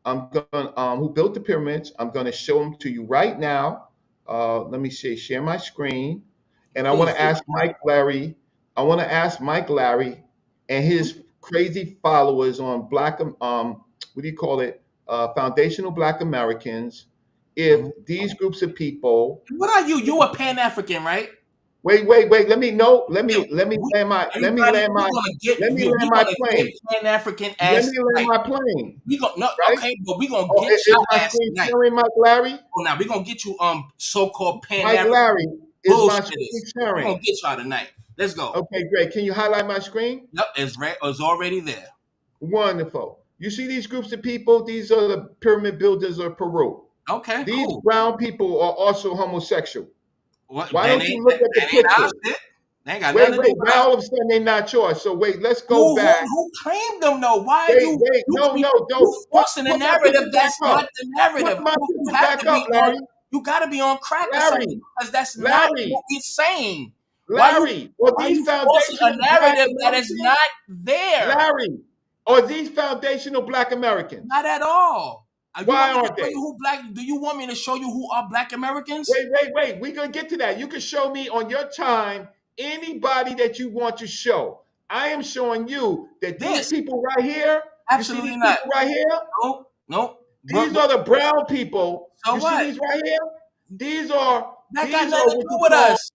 B: I'm going who built the pyramids. I'm going to show them to you right now. Let me see. Share my screen, and I want
A: Please
B: to
A: do.
B: ask Mike Larry. I want to ask Mike Larry and his crazy followers on what do you call it, foundational Black Americans, if
A: Mhm.
B: these groups of people,
A: What are you? You a Pan African, right?
B: wait, let me know,
A: Yeah. We, everybody,
B: let me land
A: we
B: my
A: gonna get
B: plane,
A: Pan African
B: let
A: as
B: me land
A: like
B: my plane,
A: we gonna no
B: right?
A: okay, but we gonna
B: Oh,
A: get
B: is
A: your
B: my
A: ass
B: screen
A: tonight.
B: sharing, Mike Larry?
A: Oh, now we gonna get you so-called Pan
B: Mike
A: African
B: Larry, is my screen
A: bullshitters. We
B: sharing?
A: gonna get y'all tonight. Let's go.
B: Okay, great. Can you highlight my screen?
A: Yep, it's already there.
B: Wonderful. You see these groups of people? These are the pyramid builders of Peru.
A: Okay,
B: These
A: cool.
B: brown people are also homosexual.
A: What
B: Why don't you look at the
A: that ain't our
B: picture?
A: shit. They ain't got nothing to do with
B: Now
A: us.
B: all of a sudden they're not yours. So wait, let's
A: Who
B: go
A: who
B: back.
A: who claimed them though? Why are you you
B: No,
A: you
B: no,
A: you
B: no.
A: forcing a
B: Put my
A: narrative
B: picture back
A: that's
B: up.
A: not the
B: Put
A: narrative?
B: my
A: You
B: picture
A: have
B: back
A: to
B: up,
A: be on.
B: Larry.
A: You got to be on crack or
B: Larry,
A: something because that's not what
B: Larry,
A: we're saying.
B: Larry. Are
A: Why
B: these
A: you forcing a
B: foundational Black
A: narrative that is
B: Americans?
A: not there?
B: Larry, are these foundational Black Americans?
A: Not at all. You
B: Why
A: want me to
B: aren't
A: show
B: they?
A: you who black? Do you want me to show you who are Black Americans?
B: Wait. We're gonna get to that. You can show me on your time anybody that you want to show. I am showing you that these
A: This
B: people right here, you see
A: absolutely
B: these
A: not.
B: people right here?
A: No, no.
B: These are the brown people.
A: So
B: You see
A: what?
B: these right here? These are
A: That got
B: these
A: nothing
B: are
A: to
B: what
A: do
B: you
A: with
B: call
A: us.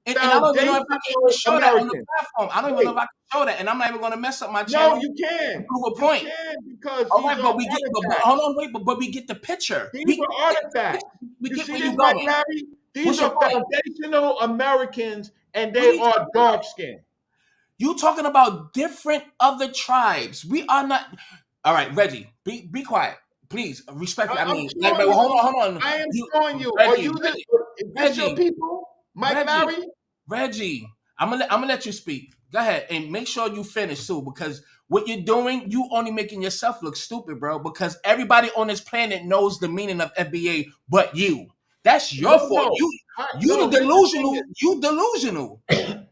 A: And I don't even know if I can even
B: foundational
A: show that on the
B: Americans.
A: platform. I don't even know
B: Wait,
A: if I can show that, and I'm not even going to mess up my
B: no,
A: channel
B: you
A: to
B: can.
A: prove a
B: You
A: point.
B: can because
A: All
B: these
A: right,
B: are
A: but we get, but hold
B: artifacts.
A: on, wait, but we get the picture.
B: These are artifacts.
A: We
B: You
A: get
B: see
A: where
B: this,
A: you
B: Mike
A: going.
B: Larry? These
A: What's your
B: are
A: point?
B: foundational Americans and
A: What are
B: they
A: you
B: are
A: talking about?
B: dark skinned.
A: You talking about different other tribes? We are not. All right, Reggie, be quiet, please. Respectfully, I
B: I'm
A: mean, like,
B: showing
A: hold
B: you.
A: on, hold on.
B: I am
A: You,
B: showing you. Are
A: Reggie,
B: you the?
A: Reggie,
B: Is this your
A: Reggie,
B: people, Mike
A: Reggie.
B: Larry?
A: Reggie, I'm gonna let you speak. Go ahead and make sure you finish too, because what you're doing, you only making yourself look stupid, bro. Because everybody on this planet knows the meaning of FBA, but you. That's your fault.
B: No.
A: You
B: No.
A: the
B: Here's the thing.
A: delusional. You delusional.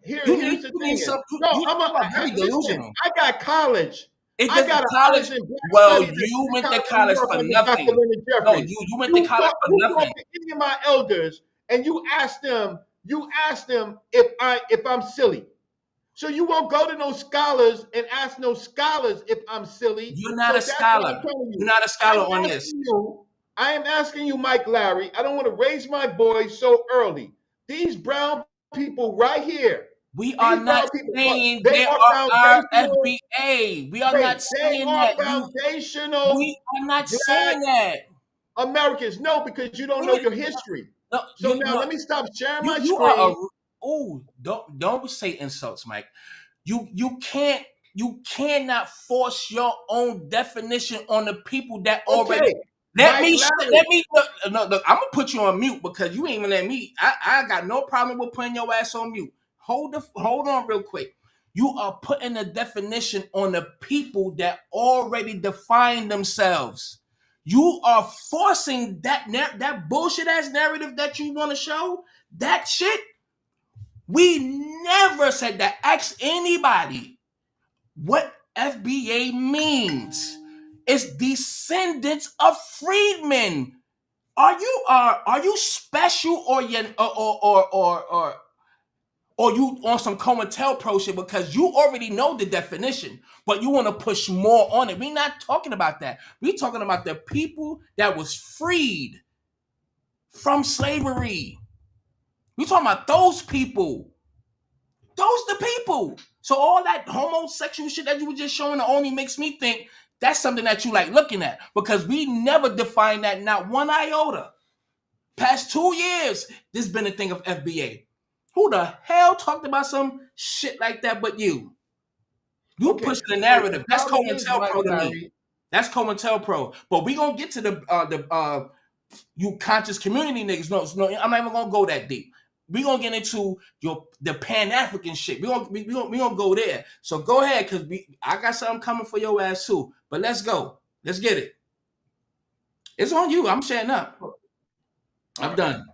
B: Here's the
A: You need
B: thing is.
A: some.
B: No.
A: You are very
B: Listen.
A: delusional.
B: I got college.
A: It
B: I
A: doesn't
B: got an
A: college.
B: honors in Black
A: Well,
B: Studies at
A: you
B: City
A: went to
B: College of New
A: college
B: York
A: for
B: under Dr.
A: nothing.
B: Leonard
A: No,
B: Jeffries.
A: you went to college for
B: You talk
A: nothing.
B: to any of my elders and you ask them. If I'm silly. So you won't go to no scholars and ask no scholars if I'm silly.
A: You're not a
B: So that's what I'm
A: scholar.
B: telling
A: You're
B: you.
A: not a
B: I'm
A: scholar on this.
B: asking you. I am asking you, Mike Larry. I don't want to raise my voice so early. These brown people right here.
A: We are
B: These
A: not
B: brown people.
A: saying
B: They
A: they
B: are
A: are our
B: foundational.
A: FBA. We are
B: Wait,
A: not
B: they
A: saying
B: are
A: that. We
B: foundational
A: are not
B: Black
A: saying that.
B: Americans. No, because you don't know
A: Even
B: your history.
A: no,
B: So now let me stop sharing my
A: you are a
B: screen.
A: don't say insults, Mike. You can't you cannot force your own definition on the people that already.
B: Okay, Mike Larry.
A: Let me no, look, I'm gonna put you on mute because you ain't even let me. I got no problem with putting your ass on mute. Hold on real quick. You are putting a definition on the people that already define themselves. You are forcing that bullshit ass narrative that you want to show. That shit. We never said that. Ask anybody what FBA means. It's descendants of freedmen. Are you special or you or you on some COINTELPRO shit because you already know the definition, but you want to push more on it? We're not talking about that. We're talking about the people that was freed from slavery. We're talking about those people. Those the people. So all that homosexual shit that you were just showing only makes me think That's something that you like looking at because we never defined that, not one iota. Past 2 years, this has been a thing of FBA. Who the hell talked about some shit like that but you? You
B: Okay,
A: push the
B: so the
A: narrative. That's
B: problem is, Mike
A: COINTELPRO to me.
B: Larry.
A: That's COINTELPRO. But we gonna get to the you conscious community niggas. No, I'm not even gonna go that deep. We gonna get into the Pan African shit. We gonna go there. So go ahead, cause I got something coming for your ass too. But let's go. Let's get it. It's on you. I'm shutting up.
B: All
A: I'm
B: right.
A: done.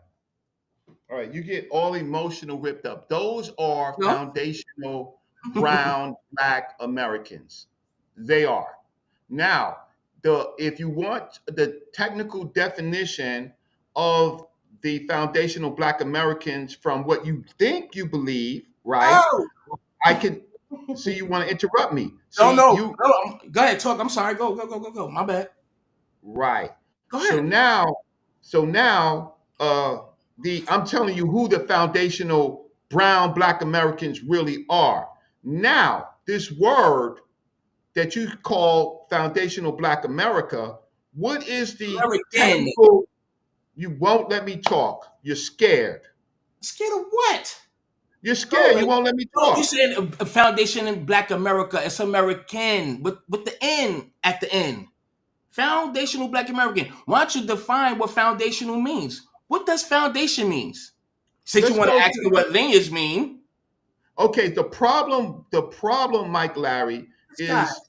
B: All right, you get all emotional ripped up. Those are
A: No?
B: foundational brown, black Americans. They are. Now, if you want the technical definition of the foundational black Americans from what you think you believe, right?
A: Oh
B: I can see you want to interrupt me.
A: no,
B: See,
A: no,
B: you
A: no. Go ahead, talk. I'm sorry. Go. My bad.
B: right.
A: Go
B: So
A: ahead.
B: now, so now, I'm telling you who the foundational brown black Americans really are. Now, this word that you call foundational black America, what is the
A: American.
B: technical? You won't let me talk. You're scared.
A: Scared of what?
B: You're
A: No,
B: scared. You won't let me
A: no, you
B: talk.
A: saying a foundation in Black America. It's American with the N at the end. Foundational Black American. Why don't you define what foundational means? What does foundation means? Since you
B: Let's
A: want
B: go
A: to ask
B: to
A: me what lineage mean,
B: okay. The problem, Mike Larry,
A: this guy,
B: is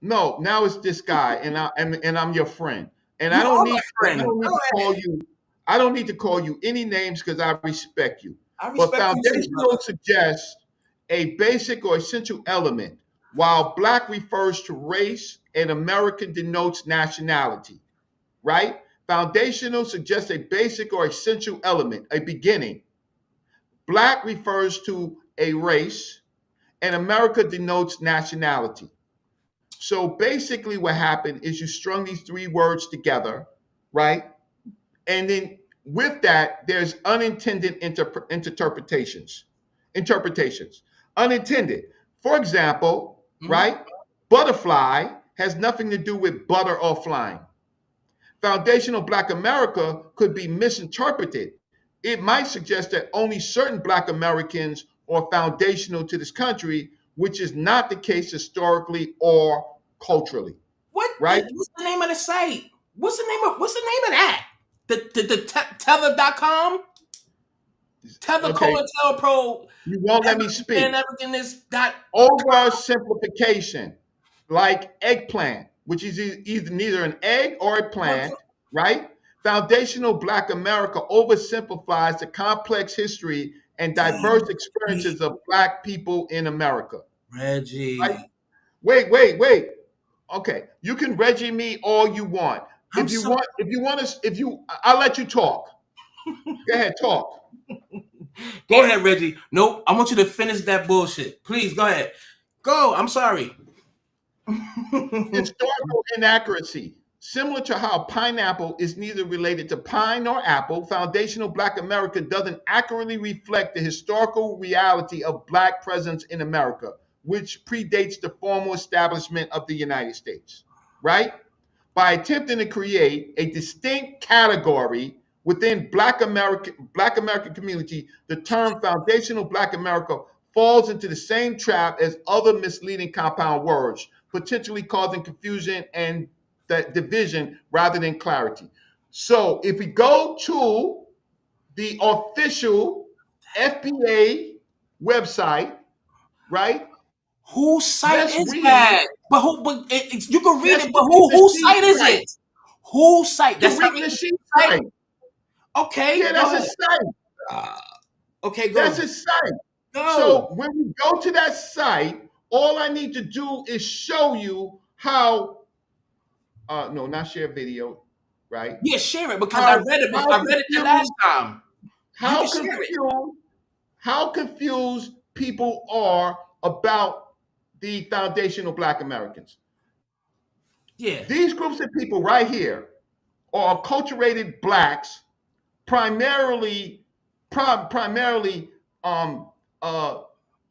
B: no. Now it's this guy, and I'm your friend, and
A: you are my
B: I
A: friend.
B: don't need
A: Go
B: to call
A: ahead.
B: you. I don't need to call you any names because I respect you.
A: I
B: But
A: respect you too,
B: foundational
A: brother.
B: suggests a basic or essential element, while black refers to race and American denotes nationality, right? Foundational suggests a basic or essential element, a beginning. Black refers to a race, and America denotes nationality. So basically, what happened is you strung these three words together, right? And then with that, there's unintended interpretations. Interpretations. Unintended. For example,
A: Mhm.
B: right? Butterfly has nothing to do with butter or flying. Foundational Black America could be misinterpreted. It might suggest that only certain Black Americans are foundational to this country, which is not the case historically or culturally, right?
A: What's the name of the site? What's the name of that? The tether.com? Tether
B: Okay,
A: COINTELPRO
B: you won't let me
A: Everything
B: speak.
A: and everything is dot.
B: Oversimplification, like eggplant, which is either neither an egg or a plant, right? Foundational Black America oversimplifies the complex history and diverse
A: Damn,
B: experiences of Black people in America, right?
A: Reggie.
B: Wait. Okay, you can Reggie me all you want.
A: I'm so
B: I'll let you talk. Go ahead, talk.
A: go ahead, Reggie. Nope. I want you to finish that bullshit. Please go ahead. Go. I'm sorry.
B: Historical inaccuracy. Similar to how pineapple is neither related to pine nor apple, foundational Black America doesn't accurately reflect the historical reality of Black presence in America, which predates the formal establishment of the United States, right? By attempting to create a distinct category within Black American community, the term foundational Black America falls into the same trap as other misleading compound words, potentially causing confusion and that division rather than clarity. So if we go to the official FBA website, right?
A: Whose site
B: Let's
A: is
B: read.
A: that? But you can read
B: Let's
A: it, but
B: read the
A: whose
B: sheet
A: site is
B: site.
A: it? Whose site?
B: You're
A: That's not
B: reading the sheet
A: the site.
B: site.
A: Okay,
B: Yeah,
A: go
B: that's a
A: ahead.
B: site.
A: Uh, okay,
B: That's
A: go.
B: a site.
A: Go.
B: So when we go to that site, all I need to do is show you how, no, not share video, right?
A: Yeah, share it because I
B: How
A: read it
B: how
A: before. I read it the last
B: confused,
A: time. You can
B: how
A: share it.
B: confused, how confused people are about the foundational Black Americans.
A: Yeah.
B: These groups of people right here are acculturated blacks, primarily, primarily, um, uh,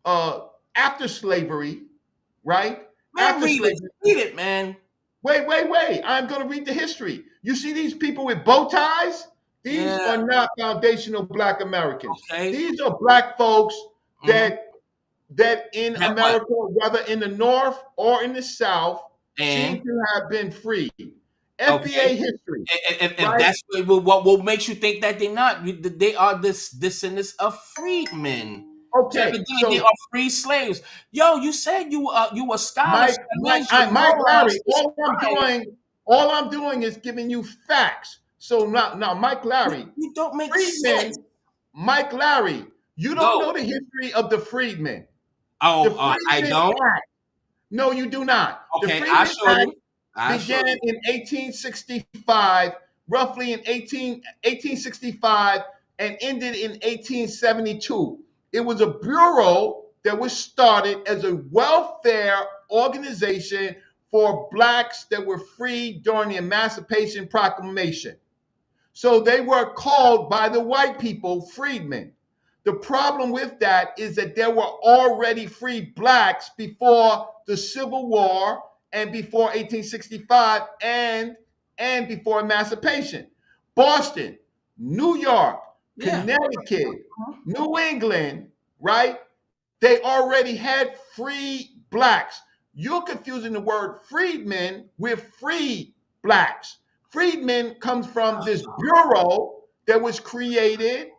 B: uh, after slavery, right?
A: Man,
B: After
A: read it.
B: slavery,
A: Read it, man.
B: Wait. I'm going to read the history. You see these people with bow ties? These
A: Yeah.
B: are not foundational Black Americans.
A: Okay.
B: These are Black folks
A: Mm-hmm.
B: that in
A: That what?
B: America, whether in the North or in the South, seem
A: And
B: to have been freed.
A: okay.
B: FBA history,
A: If
B: right?
A: that's what makes you think that they're not, they are descendants of freedmen. So
B: Okay,
A: evidently they
B: so
A: are free slaves. Yo, you said you a scholar, so that means you
B: Mike
A: know about
B: Larry,
A: this time.
B: all I'm doing is giving you facts. So now, Mike Larry,
A: You don't make sense.
B: freedmen, Mike Larry, you don't know
A: Go.
B: the history of the freedmen. The
A: Oh, I
B: Freedmen
A: don't.
B: Act. No, you do not. The
A: Okay, I
B: Freedmen
A: show
B: Act
A: you. I show
B: began
A: you.
B: in 1865, roughly in 1865, and ended in 1872. It was a bureau that was started as a welfare organization for blacks that were freed during the Emancipation Proclamation. So they were called by the white people freedmen. The problem with that is that there were already free blacks before the Civil War and before 1865 and before emancipation. Boston, New York,
A: Yeah.
B: Connecticut, New England, right? They already had free blacks. You're confusing the word freedmen with free blacks. Freedmen comes from this bureau that was created,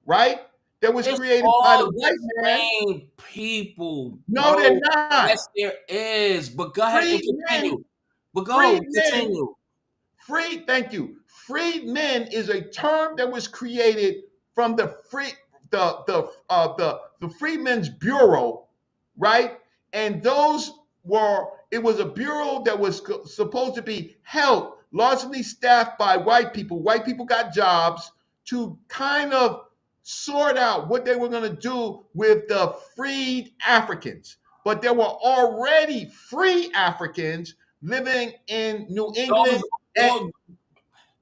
B: right? That was
A: It's
B: created by the
A: all the
B: white man.
A: same people,
B: No, they're
A: bro.
B: not.
A: Yes, there is. But go ahead and
B: Freedmen,
A: continue. But go,
B: freedmen,
A: continue.
B: thank you. Freedmen is a term that was created from the Freedmen's Bureau, right? And those were it was a bureau that was supposed to be held largely staffed by white people. White people got jobs to kind of sort out what they were going to do with the freed Africans. But there were already free Africans living in New
A: Those,
B: England. And
A: those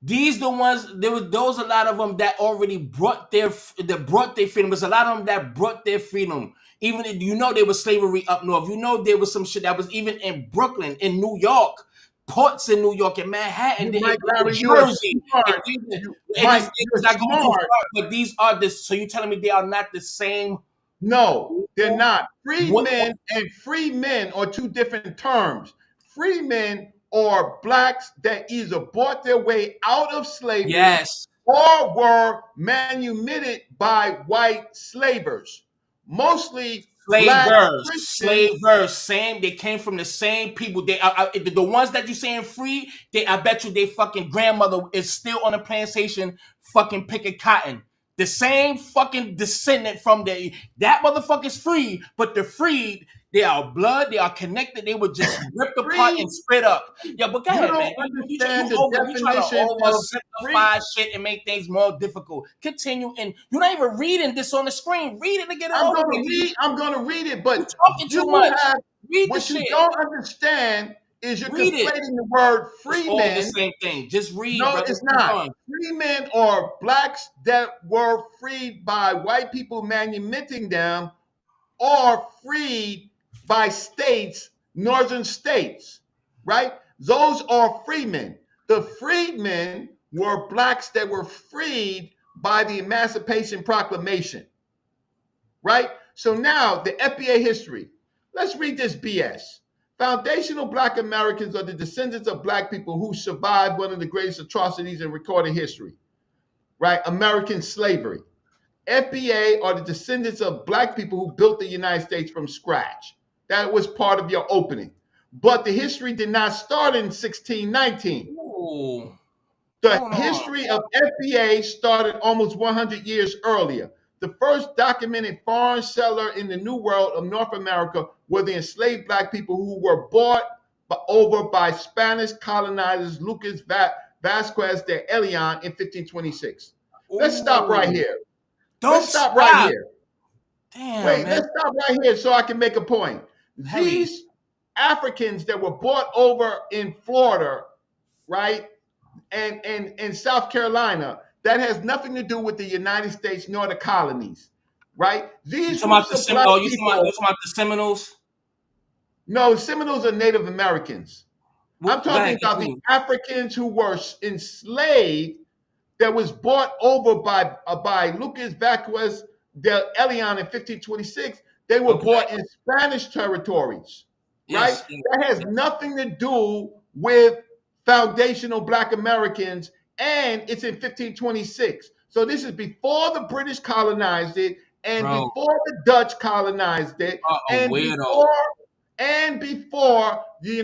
A: these the ones. There was those a lot of them that already brought their freedom. There's a lot of them that brought their freedom. Even if you know there was slavery up north. You know there was some shit that was even in Brooklyn, in New York, ports in New York, in Manhattan, in
B: Mike Larry, you are
A: Jersey, and
B: smart. Mike,
A: it's
B: you're
A: not going too
B: smart.
A: far. But these are this. So you telling me they are not the same
B: No, they're
A: people?
B: not.
A: What?
B: Freedmen and free men are two different terms. Free men are blacks that either bought their way out of slavery
A: Yes.
B: or were manumitted by white slavers, mostly black Christians.
A: Same. They came from the same people. They are the ones that you saying free. I bet you, they fucking grandmother is still on a plantation, fucking picking cotton. The same fucking descendant from that motherfucker's free, but the freed, they are blood. They are connected. They were just ripped apart
B: Free,
A: and split up. Yeah, but go
B: you
A: ahead,
B: don't
A: man.
B: understand the
A: You try to
B: definition of free.
A: oversimplify shit and make things more difficult. Continue, and you're not even reading this on the screen. Read it and get it over with.
B: I'm gonna read it,
A: You
B: but
A: talking too much.
B: have
A: Read the
B: what you
A: shit.
B: don't understand is you're
A: Read it.
B: conflating the word
A: It's
B: free
A: all the
B: men.
A: same thing. Just read,
B: No,
A: brother.
B: it's
A: Keep
B: not.
A: going.
B: Free men are blacks that were freed by white people manumitting them or freed by states, northern states, right? Those are freemen. The freedmen were blacks that were freed by the Emancipation Proclamation, right? So now the FBA history. Let's read this BS. Foundational Black Americans are the descendants of Black people who survived one of the greatest atrocities in recorded history, right? American slavery. FBA are the descendants of Black people who built the United States from scratch. That was part of your opening. But the history did not start in 1619.
A: Ooh.
B: The
A: Hold on.
B: history of FBA started almost 100 years earlier. The first documented foreign settler in the New World of North America were the enslaved Black people who were brought over by Spanish colonizers Lucas Vasquez de Leon in 1526. Let's stop right
A: Ooh.
B: here.
A: Don't
B: Let's stop right here.
A: Damn,
B: Wait,
A: man.
B: let's stop right here so I can make a point.
A: Heavy.
B: These Africans that were brought over in Florida, right, and South Carolina, that has nothing to do with the United States nor the colonies, right?
A: You
B: These
A: talking about
B: groups
A: the
B: of Black
A: You
B: people,
A: talking about the Seminoles?
B: no, Seminoles are Native Americans. I'm
A: Go
B: talking
A: ahead,
B: about the
A: continue.
B: Africans who were enslaved that was brought over by Lucas Vasquez de Leon in 1526. They were
A: Okay.
B: brought in Spanish territories, right?
A: Yes. Yes.
B: That has nothing to do with foundational Black Americans, and it's in 1526. So this is before the British colonized it, and
A: Bro.
B: before the Dutch colonized it,
A: A
B: and
A: weirdo.
B: before the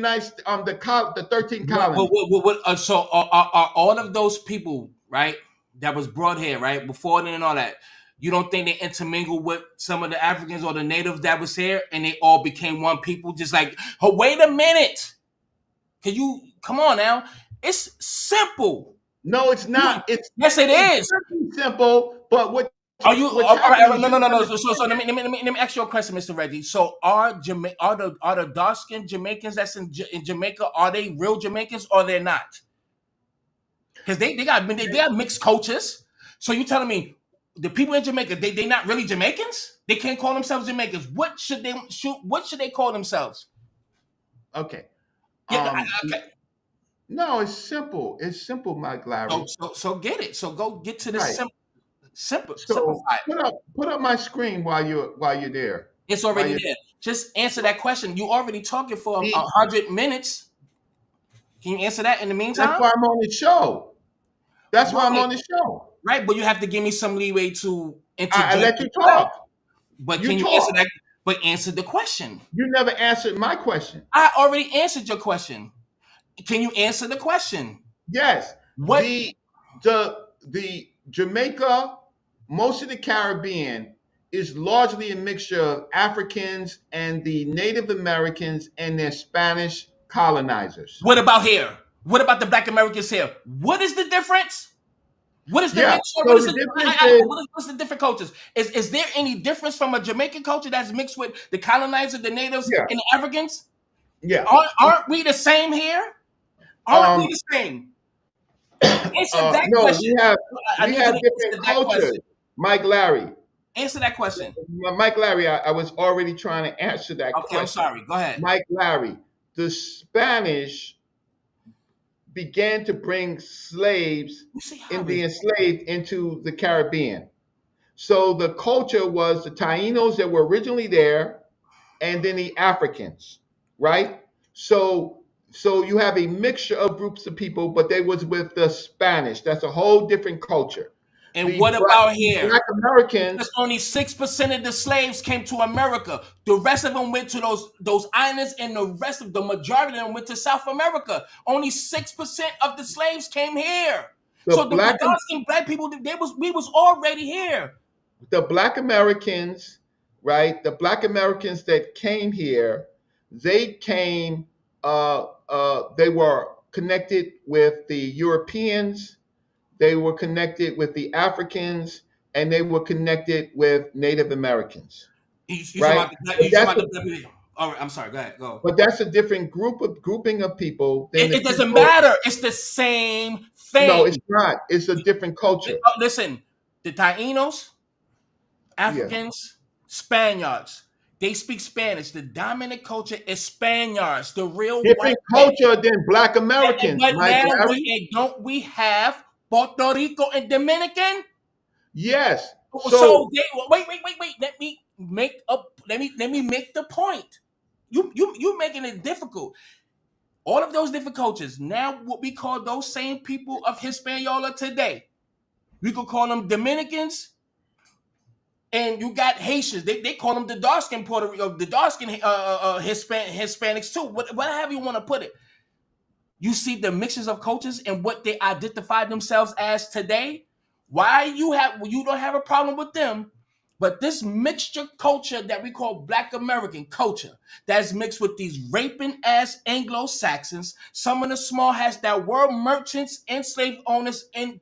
B: the 13 colonies.
A: So are all of those people, right, that was brought here, right, before then and all that, you don't think they intermingled with some of the Africans or the natives that was here and they all became one people? Just like, oh, wait a minute. Can you come on now? It's simple.
B: No, it's not.
A: Yes, it
B: It's
A: is.
B: pretty simple, but
A: Are you
B: what's
A: all right?
B: happening?
A: No,
B: You
A: no, no,
B: don't
A: no. So
B: understand.
A: let me ask you a question, Mr. Reggie. So are the dark skinned Jamaicans that's in Jamaica, are they real Jamaicans or they're not? Because they got mixed cultures. So you telling me the people in Jamaica they not really Jamaicans? They can't call themselves Jamaicans. What should they call themselves?
B: Okay.
A: Yeah,
B: Um.
A: okay.
B: No, it's simple. It's simple, Mike
A: So,
B: Larry.
A: so so get it. So go get to the
B: Right. So
A: simplify it.
B: put up my screen while you're there.
A: It's
B: While
A: already
B: you
A: there. Just answer that question. You already talking for
B: the
A: 100 minutes. Can you answer that in the
B: That's
A: meantime?
B: why I'm on the show. That's why I'm
A: Right,
B: on the show.
A: right. But you have to give me some leeway to
B: I
A: interject
B: let
A: as
B: you
A: well.
B: talk.
A: But
B: You
A: can you answer
B: talk.
A: that? But answer the question.
B: You never answered my question.
A: I already answered your question. Can you answer the question?
B: Yes,
A: What?
B: the Jamaica, most of the Caribbean is largely a mixture of Africans and the Native Americans and their Spanish colonizers.
A: What about here? What about the Black Americans here? What is the difference? What is the
B: Yeah.
A: mixture? What
B: So
A: is
B: the
A: the
B: difference is
A: what's the different cultures? Is there any difference from a Jamaican culture that's mixed with the colonizer, the natives,
B: yeah,
A: and the Africans?
B: yeah.
A: Aren't we the same here? Aren't we
B: Um,
A: the same? Answer that
B: no,
A: question. I
B: we
A: need you
B: have
A: to
B: different
A: answer that
B: cultures.
A: question.
B: Mike Larry,
A: Answer that question.
B: Mike Larry, I was already trying to answer that
A: Okay, I'm
B: question.
A: sorry. Go ahead.
B: Mike Larry, the Spanish began to bring slaves
A: You see how
B: and
A: it
B: be
A: is.
B: enslaved into the Caribbean. So the culture was the Tainos that were originally there, and then the Africans, right? So you have a mixture of groups of people, but they was with the Spanish. That's a whole different culture.
A: And what about here?
B: Black
A: Because
B: Americans,
A: only 6% of the slaves came to America. The rest of them went to those islands, and the majority of them went to South America. Only 6% of the slaves came here.
B: the
A: So the
B: black
A: dark-skinned black people, we was already here.
B: the black Americans, right? The black Americans that came here, they came. They were connected with the Europeans. They were connected with the Africans, and they were connected with Native Americans,
A: You talking
B: right?
A: about
B: But
A: you talking
B: that's
A: about
B: a,
A: the people. All right, I'm sorry. Go ahead. Go.
B: but that's a different grouping of people than the
A: It doesn't
B: people.
A: matter. It's the same
B: No,
A: thing.
B: it's not. It's a different culture.
A: Listen, the Tainos,
B: Yeah,
A: Africans, Spaniards. They speak Spanish. The dominant culture is Spaniards, the real white
B: different
A: man.
B: culture than Black Americans,
A: But
B: Mike
A: now
B: Larry.
A: don't we have Puerto Rico and Dominican?
B: Yes. So
A: So wait. Let me make the point. You making it difficult. All of those different cultures. Now what we call those same people of Hispaniola today. We could call them Dominicans, and you got Haitians. They call them the dark skin Puerto Rico, the dark skin Hispanics too. Whatever you want to put it. You see the mixtures of cultures and what they identify themselves as today. Why you don't have a problem with them, but this mixture culture that we call Black American culture that's mixed with these raping ass Anglo Saxons, some of the small hats that were merchants and slave owners and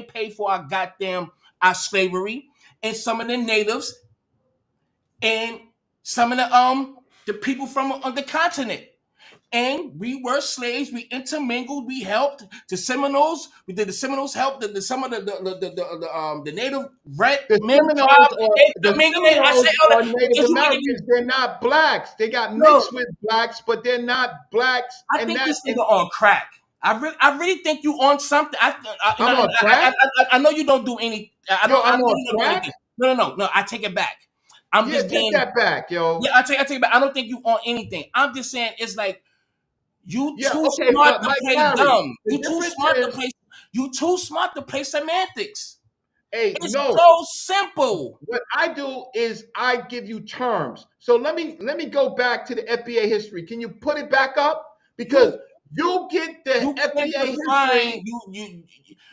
A: paid for our slavery, and some of the natives and some of the people from on the continent. and we were slaves. We intermingled. We helped the Seminoles. We did the Seminoles help some of the native red
B: The
A: men
B: Seminoles
A: tribe.
B: or
A: They,
B: the
A: I mean, I say
B: Seminoles
A: all that
B: are Native
A: because you making
B: Americans. They're not blacks. They got
A: no.
B: mixed with blacks, but they're not blacks.
A: I
B: And
A: think
B: that
A: this
B: and
A: nigga on crack. I really think you on something.
B: I'm on crack.
A: I know you don't do any.
B: Yo,
A: I
B: I'm
A: know
B: on
A: you don't do
B: crack.
A: anything. No. I take it back. I'm
B: Yeah,
A: just
B: take
A: being.
B: that back,
A: Yeah,
B: yo.
A: I take it back. I don't think you on anything. I'm just saying it's like you
B: Yeah,
A: too
B: okay,
A: smart
B: but
A: to
B: Mike
A: play
B: Larry,
A: dumb.
B: the
A: You too
B: difference
A: smart to
B: is,
A: play. You too smart to play semantics.
B: hey,
A: It's
B: no,
A: so simple.
B: what I do is I give you terms. So let me go back to the FBA history. Can you put it back up? Because
A: You
B: you get the
A: you can't
B: FBA
A: define
B: history,
A: you.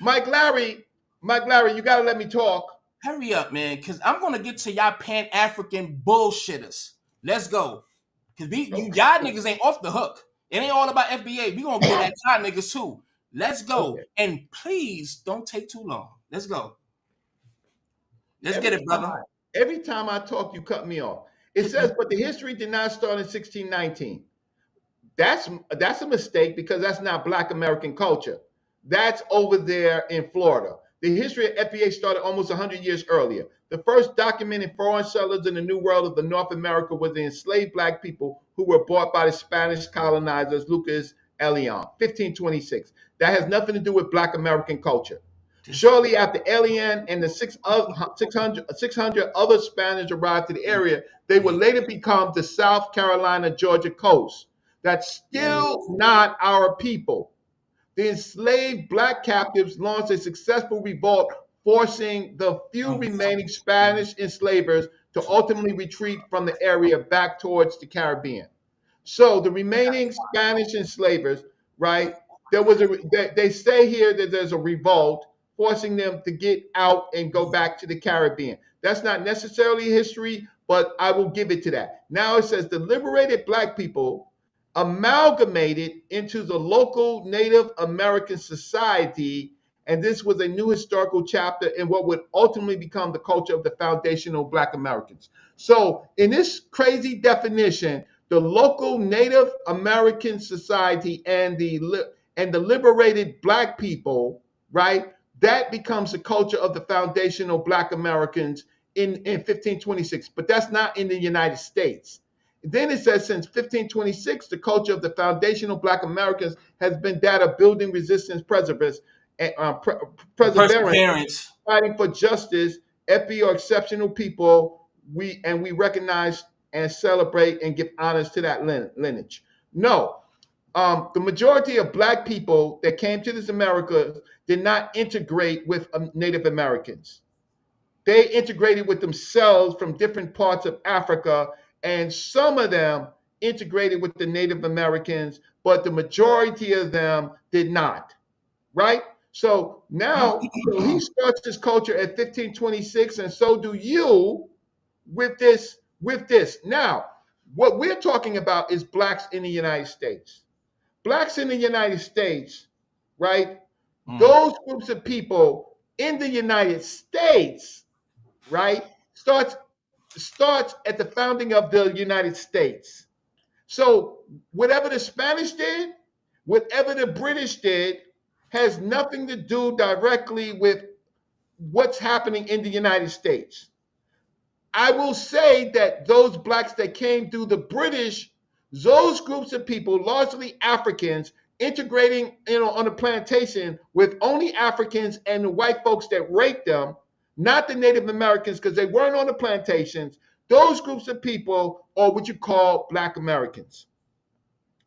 B: Mike Larry. Mike Larry, you gotta let me talk.
A: Hurry up, man, because I'm gonna get to y'all Pan African bullshitters. Let's go, because y'all
B: Okay.
A: niggas ain't off the hook. It ain't all about FBA. We gonna get at y'all niggas too. Let's go,
B: Okay.
A: and please don't take too long. Let's go. Let's get
B: Every
A: it, brother.
B: time, every time I talk, you cut me off. It says, but the history did not start in 1619. That's a mistake because that's not Black American culture. That's over there in Florida. The history of FBA started almost 100 years earlier. The first documented foreign settlers in the New World of the North America were the enslaved Black people who were brought by the Spanish colonizers Lucas Elian, 1526. That has nothing to do with Black American culture.
A: This
B: Shortly after Elian and the 600 other Spanish arrived to the area, they would later become the South Carolina, Georgia coast. That's still not our people. The enslaved Black captives launched a successful revolt, forcing the few remaining Spanish enslavers to ultimately retreat from the area back towards the Caribbean. So the remaining Spanish enslavers, right? They say here that there's a revolt forcing them to get out and go back to the Caribbean. That's not necessarily history, but I will give it to that. Now it says the liberated Black people amalgamated into the local Native American society, and this was a new historical chapter in what would ultimately become the culture of the foundational Black Americans. So, in this crazy definition, the local Native American society and the liberated Black people, right? That becomes the culture of the foundational Black Americans in 1526. But that's not in the United States. Then it says since 1526, the culture of the foundational Black Americans has been that of building resistance, perseverance,
A: perseverance.
B: fighting for justice. FB are exceptional people. We recognize and celebrate and give honors to that lineage. No, the majority of Black people that came to this America did not integrate with Native Americans. They integrated with themselves from different parts of Africa, and some of them integrated with the Native Americans, but the majority of them did not, right? So now, so he starts his culture at 1526, and so do you with this. Now, what we're talking about is blacks in the United States. Blacks in the United States, right?
A: Mm.
B: Those groups of people in the United States, right, starts at the founding of the United States. So whatever the Spanish did, whatever the British did, has nothing to do directly with what's happening in the United States. I will say that those blacks that came through the British, those groups of people, largely Africans, integrating on a plantation with only Africans and the white folks that raped them, not the Native Americans because they weren't on the plantations. Those groups of people are what you call Black Americans,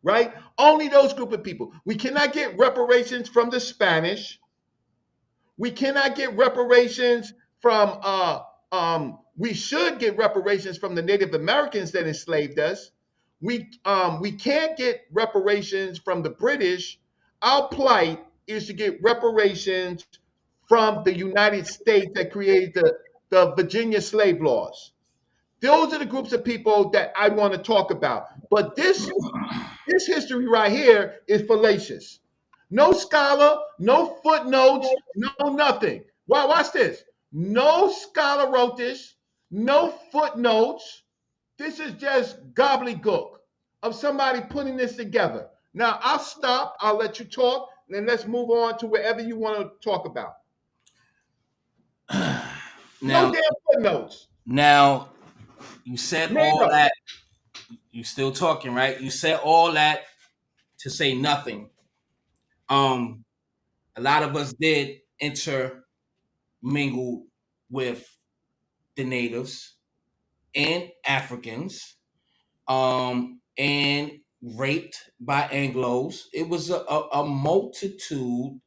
B: right? Only those group of people. We cannot get reparations from the Spanish. We cannot get reparations from we should get reparations from the Native Americans that enslaved us. We can't get reparations from the British. Our plight is to get reparations from the United States that created the Virginia slave laws. Those are the groups of people that I want to talk about. But this history right here is fallacious. No scholar, no footnotes, no nothing. Well, watch this. No scholar wrote this, no footnotes. This is just gobbledygook. of somebody putting this together. Now, I'll stop. I'll let you talk. And then let's move on to wherever you want to talk about. No
A: Now,
B: damn footnotes.
A: now you said
B: Made
A: all
B: up.
A: that. You still talking, right? You said all that to say nothing. Um, a lot of us did intermingle with the natives and Africans, and raped by Anglos. It was a multitude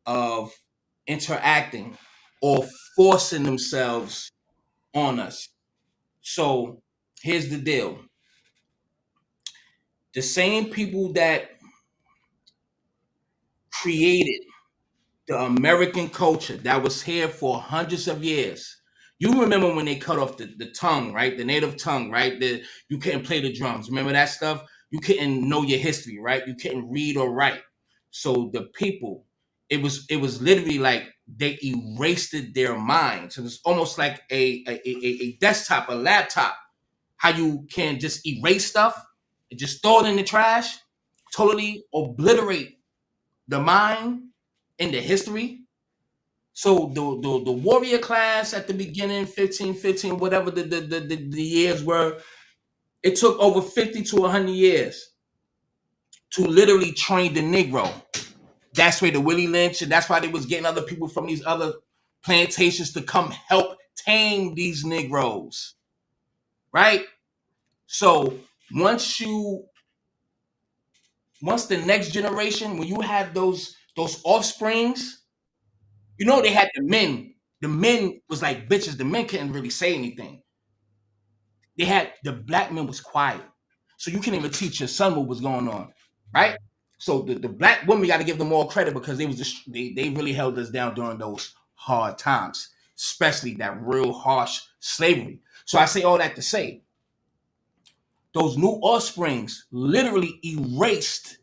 A: of interacting or forcing themselves on us. So here's the deal. The same people that created the American culture that was here for hundreds of years. You remember when they cut off the tongue, right? The native tongue, right? You couldn't play the drums. Remember that stuff? You couldn't know your history, right? You couldn't read or write. So the people, it was literally like they erased their minds. It was almost like a desktop, a laptop. How you can just erase stuff and just throw it in the trash, totally obliterate the mind and the history. So the warrior class at the beginning, 15, whatever the years were, it took over 50 to 100 years to literally train the Negro. That's where the Willie Lynch, and that's why they was getting other people from these other plantations to come help tame these Negroes, right? So once the next generation, when you have those offsprings, they had the men. The men was like bitches. The men couldn't really say anything. They had the black men was quiet, so you can't even teach your son what was going on, right? So the black women got to give them all credit because they really held us down during those hard times, especially that real harsh slavery. So I say all that to say those new offsprings literally erased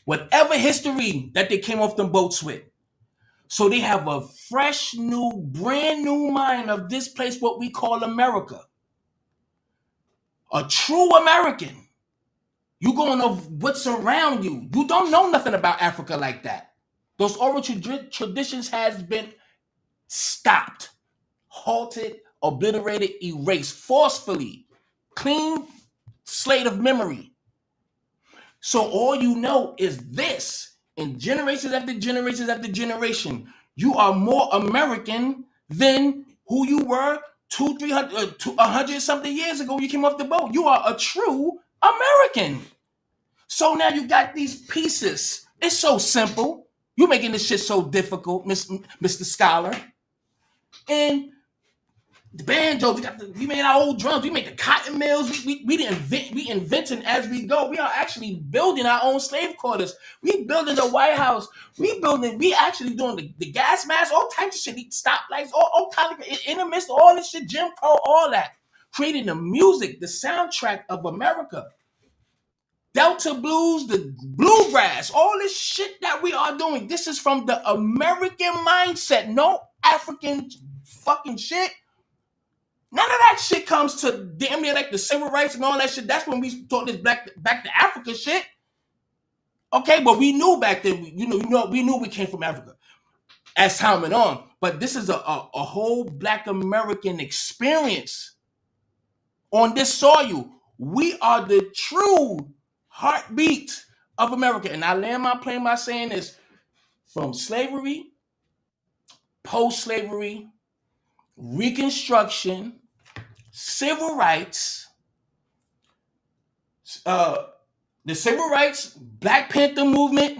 A: whatever history that they came off them boats with. So they have a fresh, new, brand new mind of this place, what we call America. A true American. You going to what's around you. You don't know nothing about Africa like that. Those oral traditions has been stopped, halted, obliterated, erased, forcefully. Clean slate of memory. So all you know is this. And generations after generations after generation, you are more American than who you were 100 something years ago when you came off the boat. You are a true American. So now you got these pieces. It's so simple. You're making this shit so difficult, Mr. Scholar. And the banjos, we made our old drums, we made the cotton mills, we inventing as we go. We are actually building our own slave quarters. We building the White House. We actually doing the gas masks, all types of shit, stoplights, all kind of in the midst of all this shit, Jim Crow, all that. Creating the music, the soundtrack of America. Delta blues, the bluegrass, all this shit that we are doing. This is from the American mindset. No African fucking shit. None of that shit comes to damn near like the civil rights and all that shit. That's when we taught this back to Africa shit. Okay, but we knew back then, we knew we came from Africa as time went on. But this is a whole Black American experience on this soil. We are the true heartbeat of America. And I land my plane by saying this: from slavery, post-slavery, Reconstruction, civil rights, the civil rights, Black Panther movement,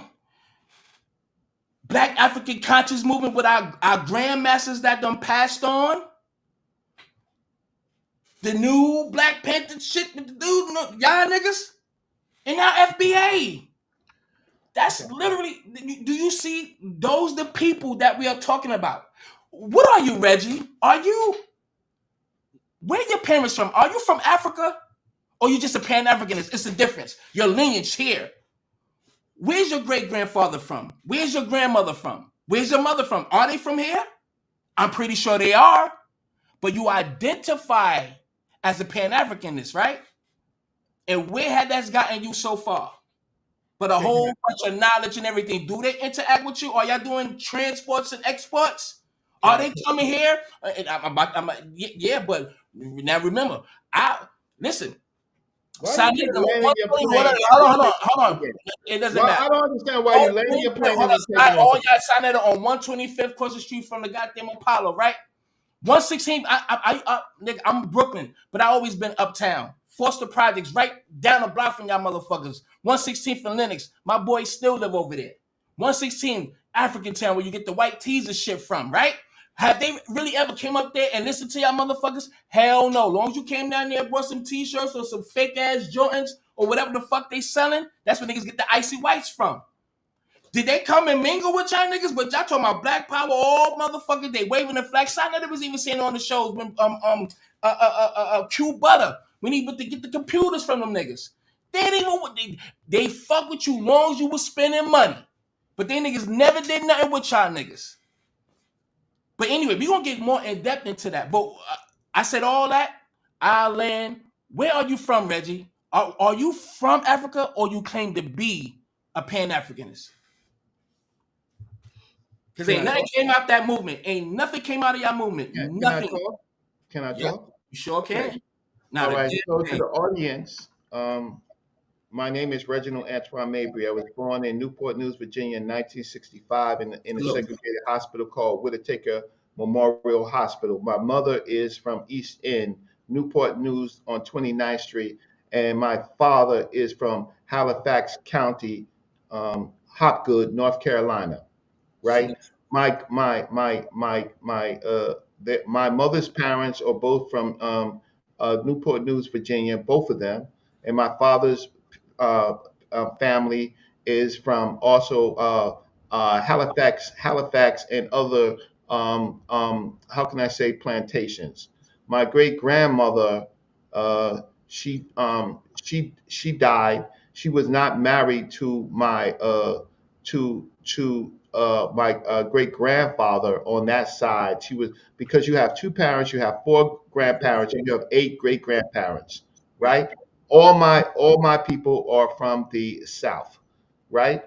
A: Black African conscious movement with our grandmasters that done passed on. The new Black Panther shit with the dude, y'all niggas. And now FBA. That's literally, do you see those the people that we are talking about? What are you, Reggie? Where are your parents from? Are you from Africa? Or you just a Pan-Africanist? It's a difference. Your lineage here. Where's your great-grandfather from? Where's your grandmother from? Where's your mother from? Are they from here? I'm pretty sure they are. But you identify as a Pan-Africanist, right? And where had that gotten you so far? But a whole
B: Exactly.
A: bunch of knowledge and everything. Do they interact with you? Are y'all doing transports and exports? Are they
B: Right.
A: coming here? And yeah, but now remember, I listen.
B: Why you keep
A: Signing on
B: landing
A: one
B: your
A: twenty.
B: plane
A: Hold on,
B: and
A: hold on.
B: taking?
A: It doesn't
B: Well,
A: matter.
B: I don't understand why
A: All
B: you landing your plane
A: hold
B: and
A: on,
B: then taking off
A: all
B: again.
A: y'all signed it on 125th across the street from the goddamn Apollo, right? 116. Nigga, I'm Brooklyn, but I always been uptown. Foster Projects, right down the block from y'all motherfuckers. 116th and Lennox. My boys still live over there. 116 African Town, where you get the white tees and shit from, right? Have they really ever came up there and listened to y'all motherfuckers? Hell no. Long as you came down there and bought some t-shirts or some fake ass Jordans or whatever the fuck they selling, that's where niggas get the icy whites from. Did they come and mingle with y'all niggas? But y'all talking about black power all motherfucking day, waving the flag. So I know they was even saying on the shows when Q Butter. We need to get the computers from them niggas. They didn't even they fuck with you long as you was spending money. But they niggas never did nothing with y'all niggas. But anyway, we gonna get more in depth into that. But I said all that. I land. Where are you from, Reggie? Are you from Africa or you claim to be a Pan Africanist? Because
B: Can
A: ain't
B: I
A: nothing
B: talk?
A: came out that movement. Ain't nothing came out of y'all movement.
B: Can I
A: Nothing.
B: talk? Can I
A: Yep.
B: talk?
A: You sure
B: Okay.
A: can. Not
B: All
A: a
B: right. So
A: damn
B: to the
A: thing.
B: audience, my name is Reginald Antoine Mabry. I was born in Newport News, Virginia in 1965 in a
A: Look.
B: segregated hospital called Whittaker Memorial Hospital. My mother is from East End, Newport News on 29th Street, and my father is from Halifax County, Hopgood, North Carolina,
A: See.
B: right? My mother's parents are both from Newport News, Virginia, both of them, and my father's uh, family is from also Halifax, and other how can I say plantations. My great grandmother, she died. She was not married to my great grandfather on that side. She was, because you have two parents, you have four grandparents, and you have eight great grandparents,
A: Right.
B: right? All my people are from the South, right?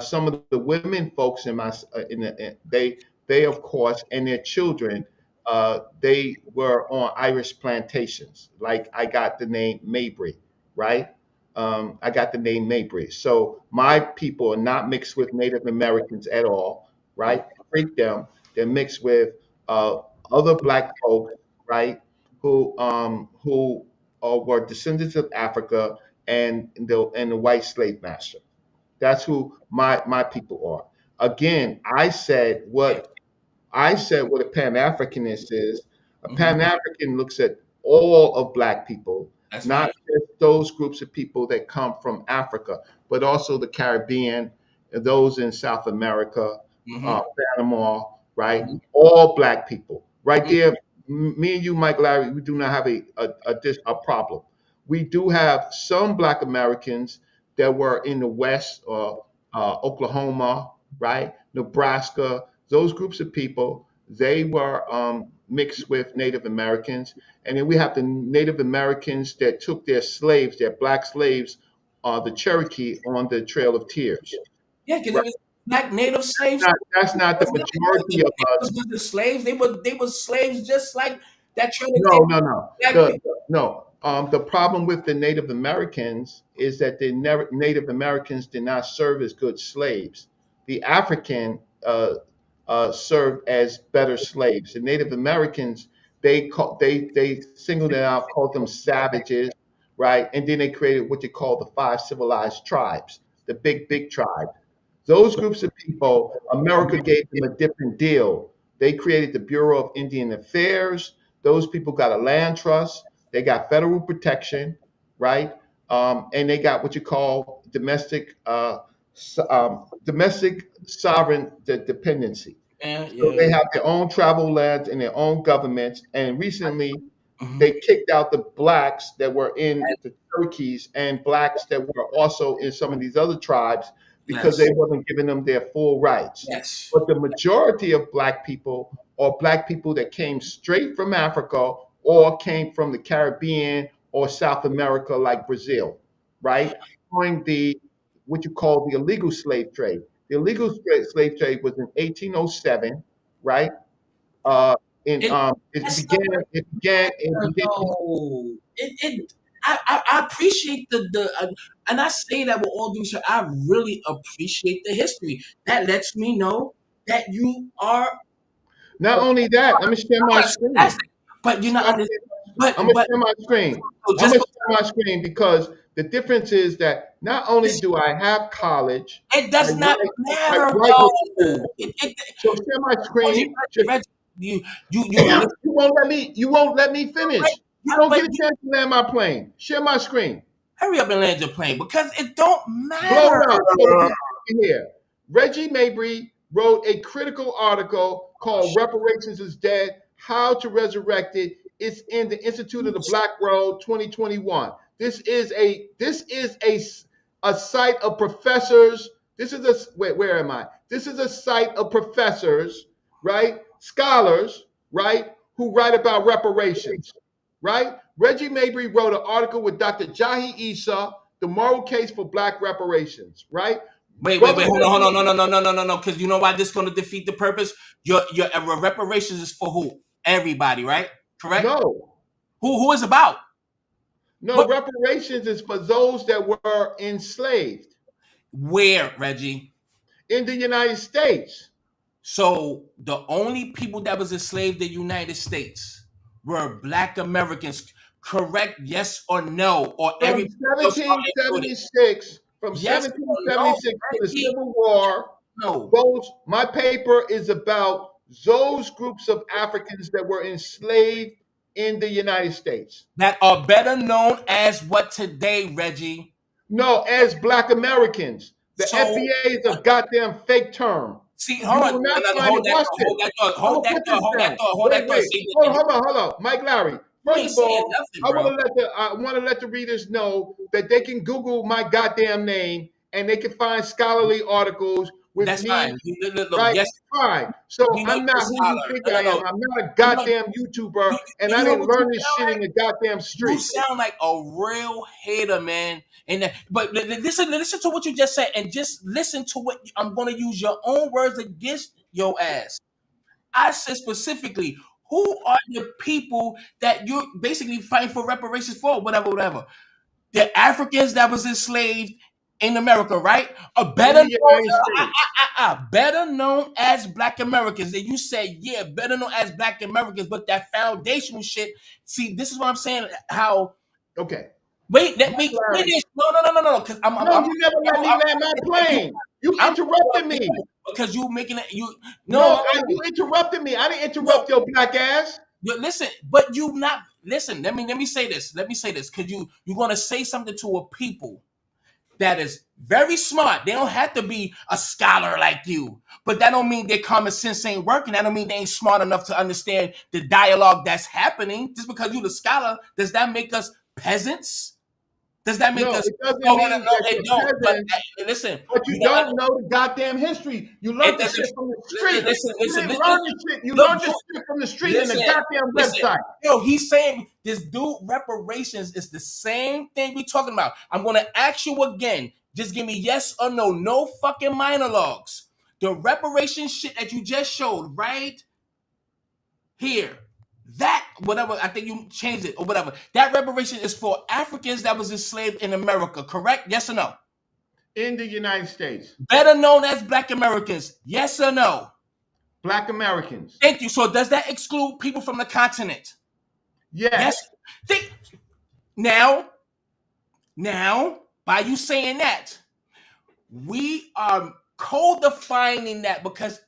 B: Some of the women folks in my they of course, and their children, they were on Irish plantations. Like I got the name Mabry, right? I got the name Mabry. So my people are not mixed with Native Americans at all, right? Treat them. They're mixed with uh, other black folks, right? Who were descendants of Africa and the white slave master. That's who my people are. Again,
A: Yeah.
B: I said what a Pan Africanist is. A
A: Mm-hmm.
B: Pan African looks at all of Black people,
A: That's
B: not
A: right.
B: just those groups of people that come from Africa, but also the Caribbean, and those in South America,
A: Mm-hmm.
B: Panama, right?
A: Mm-hmm.
B: All Black people, right
A: Mm-hmm.
B: there. Me and you, Mike Larry, we do not have a problem. We do have some Black Americans that were in the West, or Oklahoma, right? Nebraska, those groups of people, they were mixed with Native Americans. And then we have the Native Americans that took their slaves, their black slaves, the Cherokee, on the Trail of Tears.
A: Yeah, because
B: Right?
A: it was black native slaves.
B: That's not the majority of
A: They
B: us.
A: was the slaves. They were slaves just like that trying to
B: No,
A: take
B: no, no.
A: black
B: The
A: people.
B: no. The problem with the Native Americans is that the Native Americans did not serve as good slaves. The African served as better slaves. The Native Americans, they singled it out, called them savages, right? And then they created what they call the five civilized tribes, the big tribe. Those groups of people, America gave them a different deal. They created the Bureau of Indian Affairs. Those people got a land trust. They got federal protection, right? And they got what you call domestic sovereign dependency.
A: Yeah,
B: So
A: yeah.
B: they have their own travel lands and their own governments. And recently,
A: Mm-hmm.
B: they kicked out the blacks that were in the Cherokees and blacks that were also in some of these other tribes, because
A: Yes.
B: they wasn't giving them their full rights.
A: Yes.
B: But the majority of black people are black people that came straight from Africa or came from the Caribbean or South America, like Brazil, right? During the what you call the illegal slave trade. The illegal slave trade was in 1807, right? Uh, and
A: It
B: it
A: that's
B: began.
A: not
B: It began. It
A: fair,
B: began.
A: though. I appreciate and I say that with all due respect. I really appreciate the history. That lets me know that you are
B: Not only that, let me share my screen.
A: fantastic. But you're not under,
B: I'm gonna
A: but
B: share my screen.
A: so
B: I'm
A: just
B: gonna share my screen because the difference is that not only
A: because
B: do I have college,
A: it
B: I
A: does not
B: write, I
A: matter
B: write
A: though.
B: with
A: It
B: so share my
A: Reggie,
B: screen.
A: Reggie, you
B: You
A: listen,
B: won't let me. You won't let me finish. I don't
A: but
B: get a chance to land my plane. Share my screen.
A: hurry up and land your plane because it don't
B: Blow
A: matter.
B: it up so the people can hear. Reggie Mabry wrote a critical article called "Reparations is Dead: How to Resurrect It." It's in the Institute of the Black World 2021. This is a site of professors. This is a wait, where am I? This is a site of professors, right? Scholars, right? Who write about reparations, right? Reggie Mabry wrote an article with Dr. Jahi Issa, The Moral Case for Black Reparations, right? Brother
A: Hold on,
B: Reggie,
A: no, because you know why this is going to defeat the purpose. Your reparations is for who? Everybody, right? Correct.
B: no,
A: Who is about?
B: no,
A: What?
B: reparations is for those that were enslaved
A: Where, Reggie?
B: in the United States.
A: So the only people that was enslaved in the United States were Black Americans. Correct? Yes or no? Or
B: From
A: everybody else are included?
B: 1776, from
A: Yes or no,
B: 1776 to the
A: Reggie?
B: Civil War,
A: No.
B: those my paper is about those groups of Africans that were enslaved in the United States.
A: That are better known as what today, Reggie?
B: No, as Black Americans. The
A: So
B: FBA is a goddamn fake term.
A: see,
B: You
A: hold on,
B: will not
A: no,
B: find it.
A: hold that
B: Watch
A: thought,
B: this.
A: hold that thought,
B: I'm
A: hold
B: gonna
A: that
B: put
A: thought,
B: this down.
A: hold
B: Wait,
A: that thought.
B: wait.
A: See,
B: Hold on. Mike Larry.
A: you
B: First
A: ain't
B: of
A: saying
B: all,
A: nothing, bro.
B: I want to let the readers know that they can Google my goddamn name and they can find scholarly articles with
A: That's
B: me,
A: fine. Look,
B: right?
A: yes,
B: Fine. So
A: we know
B: I'm
A: you're a
B: not who you
A: scholar.
B: think
A: No,
B: I
A: no,
B: am.
A: no.
B: I'm not a
A: You know,
B: goddamn YouTuber, and I
A: you know
B: didn't
A: what you
B: learn this
A: sound
B: shit in
A: like?
B: the goddamn
A: You
B: street.
A: sound like a real hater, man. But listen to what you just said, and just listen to what I'm going to use your own words against your ass. I said specifically, who are the people that you're basically fighting for reparations for? Whatever. The Africans that was enslaved in America, right? Are
B: In
A: better
B: the
A: known,
B: United States.
A: better known as Black Americans. And you said, yeah, better known as Black Americans, but that foundational shit. See, this is what I'm saying. How
B: Okay.
A: wait, let
B: Mike
A: me
B: Larry.
A: finish. No, because
B: No, you never let me land my plane. You
A: I'm
B: interrupted me.
A: because you making it you
B: No,
A: no
B: you interrupted me. I didn't
A: no
B: interrupt your black ass.
A: listen, but you not listen. Let me say this. Let me say this because you're gonna say something to a people that is very smart. They don't have to be a scholar like you, but that don't mean their common sense ain't working. That don't mean they ain't smart enough to understand the dialogue that's happening. Just because you the scholar, does that make us peasants? Does that make
B: No,
A: us?
B: it doesn't
A: No,
B: mean
A: no,
B: that
A: it
B: you're
A: don't. But
B: peasant,
A: listen,
B: but
A: you
B: you
A: not.
B: don't know the goddamn history. You
A: It
B: learned the
A: doesn't.
B: shit from the street. You
A: Listen,
B: didn't learn the shit. You
A: look,
B: learned the shit from the street and the
A: listen,
B: goddamn
A: listen.
B: website.
A: Yo, he's saying this dude reparations is the same thing we talking about. I'm gonna ask you again. Just give me yes or no. No fucking monologues. The reparation shit that you just showed right here. That whatever I think you changed it or whatever. That reparation is for Africans that was enslaved in America. Correct? Yes or no?
B: In the United States,
A: Better known as Black Americans. Yes or no?
B: black Americans.
A: Thank you. So does that exclude people from the continent? Yes.
B: Yes.
A: Think now, by you saying that, we are co-defining that because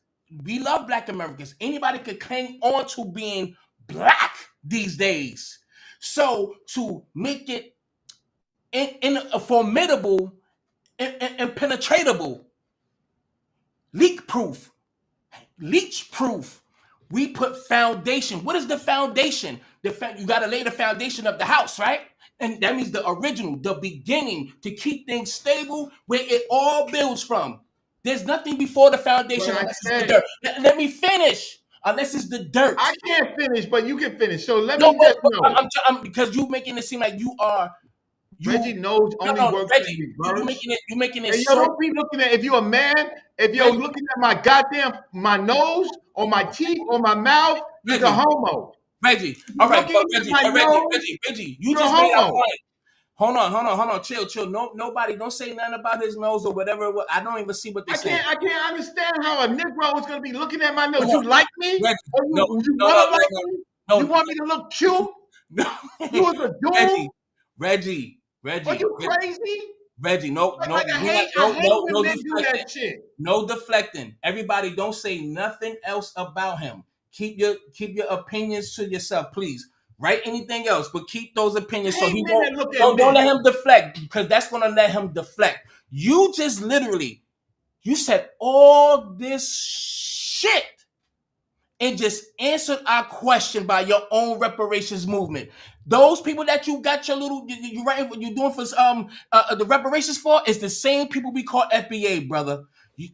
A: we love Black Americans. Anybody could claim on to being Black these days. So to make it in a formidable and penetratable, leak proof, leech proof. We put foundation. What is the foundation? You got to lay the foundation of the house, right? And that means the original, the beginning, to keep things stable, where it all builds from. There's nothing before the
B: What
A: foundation
B: I
A: unless it's the
B: said.
A: dirt. Let me finish. unless it's the dirt.
B: I can't finish, but you can finish. So let
A: No,
B: me just know.
A: because you making it seem like you are
B: Reggie
A: you.
B: knows
A: No,
B: only
A: no,
B: works in
A: Reggie,
B: reverse.
A: you making it
B: And yo,
A: so.
B: don't be looking at if you're a man, if you're
A: Reggie,
B: looking at my nose or my teeth or my mouth, you're a
A: Reggie,
B: homo.
A: Reggie. All
B: You're
A: right,
B: looking
A: but
B: at
A: Reggie,
B: my nose,
A: Reggie. You
B: you're a
A: just made our
B: homo.
A: point. Hold on. Chill. No, nobody. Don't say nothing about his nose or whatever. I don't even see what they're saying.
B: I can't understand how a Negro is gonna be looking at my nose.
A: Hold on,
B: You like me?
A: Reggie.
B: Or
A: No,
B: you
A: no,
B: wanna like me?
A: no,
B: You
A: no,
B: want me to look cute?
A: no.
B: You was a doom?
A: Reggie, Reggie,
B: Are
A: Reggie,
B: you crazy?
A: Reggie. No, no,
B: Like
A: we not,
B: I
A: no,
B: hate
A: no,
B: when
A: no
B: men do
A: deflecting.
B: that shit.
A: No deflecting. Everybody, don't say nothing else about him. Keep your opinions to yourself, please. Write anything else, but keep those
B: I
A: opinions so
B: hate
A: he
B: men
A: won't.
B: that look at
A: Don't
B: men.
A: let him deflect because that's gonna let him deflect. You just literally you said all this shit and just answered our question by your own reparations movement. Those people that you got your little you writing what you doing for the reparations for is the same people we call FBA, brother.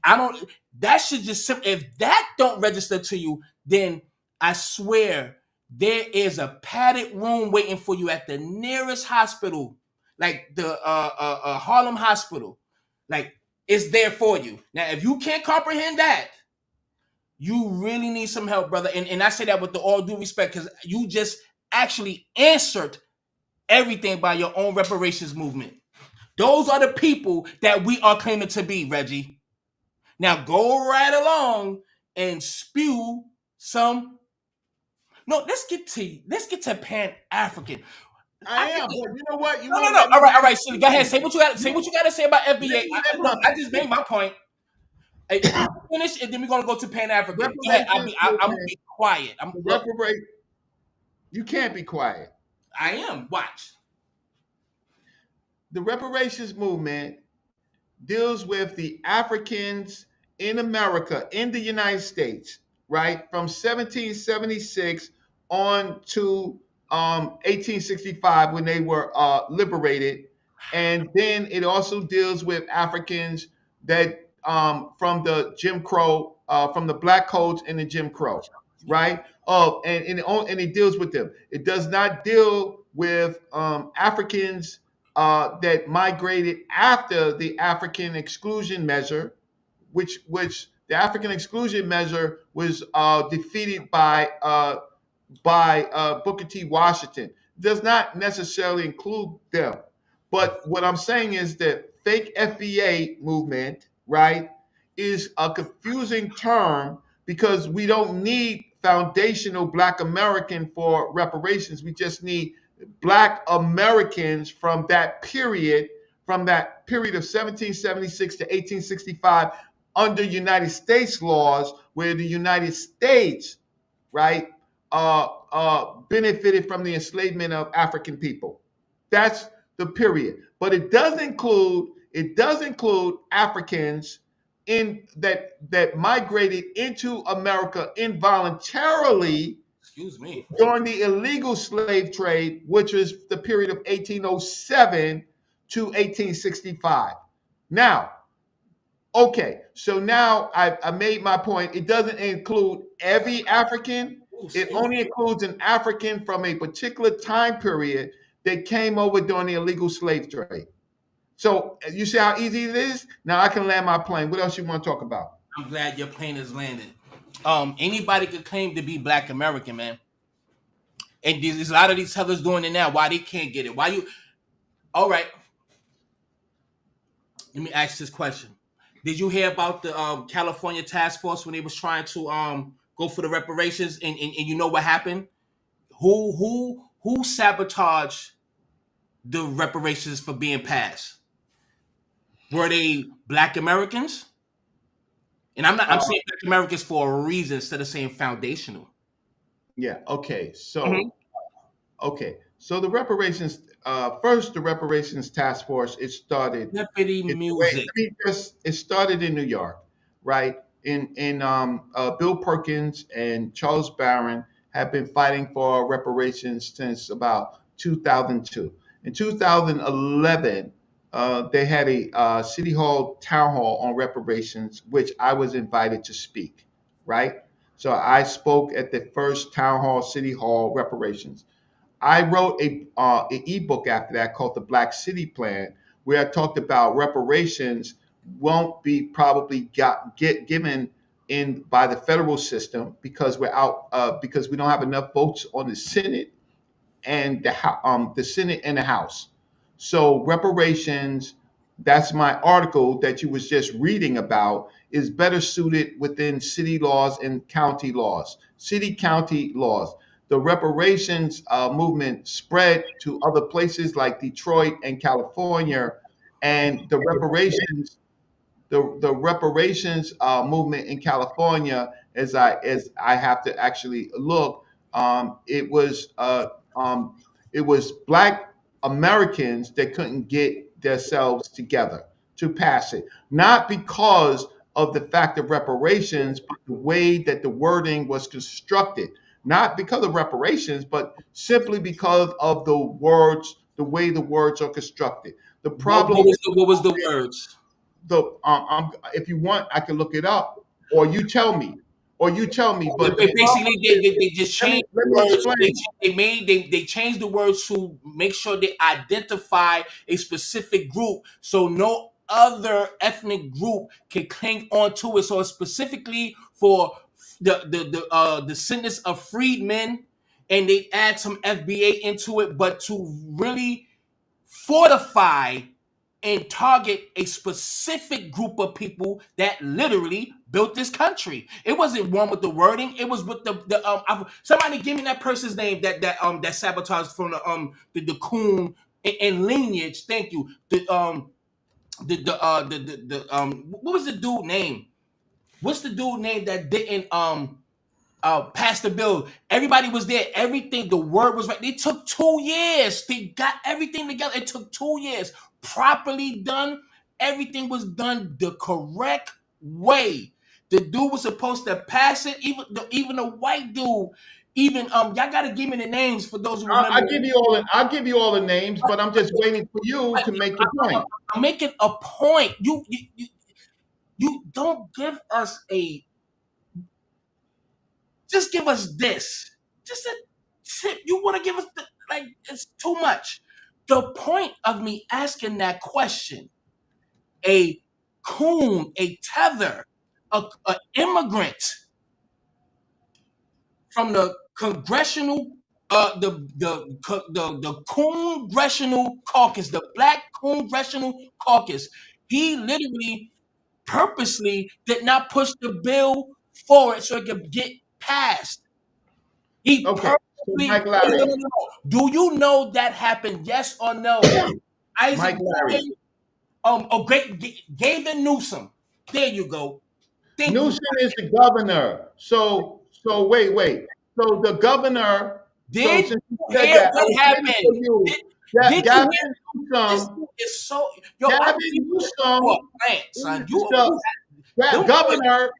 A: I don't. That should just if that don't register to you, then I swear there is a padded room waiting for you at the nearest hospital, like the Harlem Hospital. Like it's there for you. Now, if you can't comprehend that, you really need some help, brother. And I say that with all due respect because you just actually answered everything by your own reparations movement. Those are the people that we are claiming to be, Reggie. Now go right along and spew some. No, let's get to Pan African.
B: I am, but you know what? You
A: No, no,
B: won't
A: no.
B: let me
A: All right. So go ahead. Say what you got. Say
B: you
A: what you got to say about FBA.
B: let me let
A: No,
B: my
A: I just made my point. Hey, finish, and then we're gonna go to Pan African. Go ahead.
B: reparations
A: I'm gonna
B: movement.
A: be quiet.
B: The reparate. You can't be quiet.
A: I am. Watch.
B: The reparations movement deals with the Africans in America, in the United States, right, from 1776 on to 1865 when they were liberated. And then it also deals with Africans that from the Jim Crow, from the Black codes and the Jim Crow, right? Oh, and it deals with them. It does not deal with Africans that migrated after the African exclusion measure, which the African exclusion measure was defeated by Booker T. Washington. Does not necessarily include them. But what I'm saying is that fake FBA movement, right, is a confusing term because we don't need foundational Black American for reparations. We just need Black Americans from that period of 1776 to 1865 under United States laws, where the United States, right, benefited from the enslavement of African people. That's the period. But it does include Africans in that migrated into America involuntarily
A: Excuse me.
B: during the illegal slave trade, which was the period of 1807 to 1865. Now, okay, so now I made my point. It doesn't include every African.
A: Ooh,
B: It
A: excuse
B: only
A: me.
B: includes an African from a particular time period that came over during the illegal slave trade. So you see how easy it is? Now I can land my plane. What else you want to talk about?
A: I'm glad your plane has landed. Anybody could claim to be Black American, man. And there's a lot of these fellas doing it now. Why they can't get it? Why you? All right. Let me ask this question. Did you hear about the California task force when they was trying to go for the reparations and you know what happened? Who sabotaged the reparations for being passed? Were they Black Americans? And I'm
B: Uh,
A: saying Black Americans for a reason instead of saying foundational.
B: yeah. Okay.
A: Mhm.
B: So the reparations. First, the reparations task force. It started.
A: Deputy music.
B: It started in New York, right? In Bill Perkins and Charles Barron have been fighting for reparations since about 2002. In 2011, they had a city hall town hall on reparations, which I was invited to speak, right? So I spoke at the first town hall, city hall reparations. I wrote an ebook after that called the Black City Plan, where I talked about reparations won't be probably get given in by the federal system because we're out because we don't have enough votes on the Senate and the Senate and the House. So reparations, that's my article that you was just reading about, is better suited within city laws and county laws, city county laws. The reparations movement spread to other places like Detroit and California, and the reparations movement in California, as I have to actually look, um, it was uh, um, it was Black Americans that couldn't get themselves together to pass it, not because of the fact of reparations, but the way that the wording was constructed. Not because of reparations, but simply because of the words, the way the words are constructed. The problem
A: What was the words?
B: if you want, I can look it up, or you tell me, But the problem
A: Basically,
B: is,
A: they just changed
B: let
A: the
B: me
A: words.
B: explain.
A: They changed the words to make sure they identify a specific group, so no other ethnic group can cling on to it. So it's specifically for the descendants of freedmen, and they add some FBA into it, but to really fortify and target a specific group of people that literally built this country. It wasn't one with the wording. It was with somebody give me that person's name that sabotaged from the coon and lineage. Thank you. What was the dude name? What's the dude name that didn't passed the bill? Everybody was there. Everything, the word was right. They took 2 years. They got everything together. It took 2 years. Properly done. Everything was done the correct way. The dude was supposed to pass it. Even the white dude. Even y'all gotta give me the names for those who remember.
B: I'll give you all the names, but I'm just waiting for you to make your point.
A: I'm making a point. You don't give us a. Just give us this. Just a tip. You want to give us like it's too much. The point of me asking that question, a coon, a tether, a immigrant from the congressional, the congressional caucus, the Black congressional caucus, he literally purposely did not push the bill forward so it could get passed. He
B: Okay, so
A: purposely.
B: Mike Larry,
A: No. Do you know that happened? Yes or no? Isaac
B: Mike Larry.
A: great Gavin Newsom. There you go. Thank you.
B: Newsom is the governor. Wait. So the governor. So
A: Did
B: since you
A: you
B: said
A: hear
B: that, I
A: what
B: was waiting for
A: happened?
B: you.
A: Did you
B: Gavin
A: hear this
B: Newsom.
A: dude is so yo, I
B: Gavin
A: think you are
B: Newsom
A: a plant, son.
B: is the
A: Them boys,
B: governor.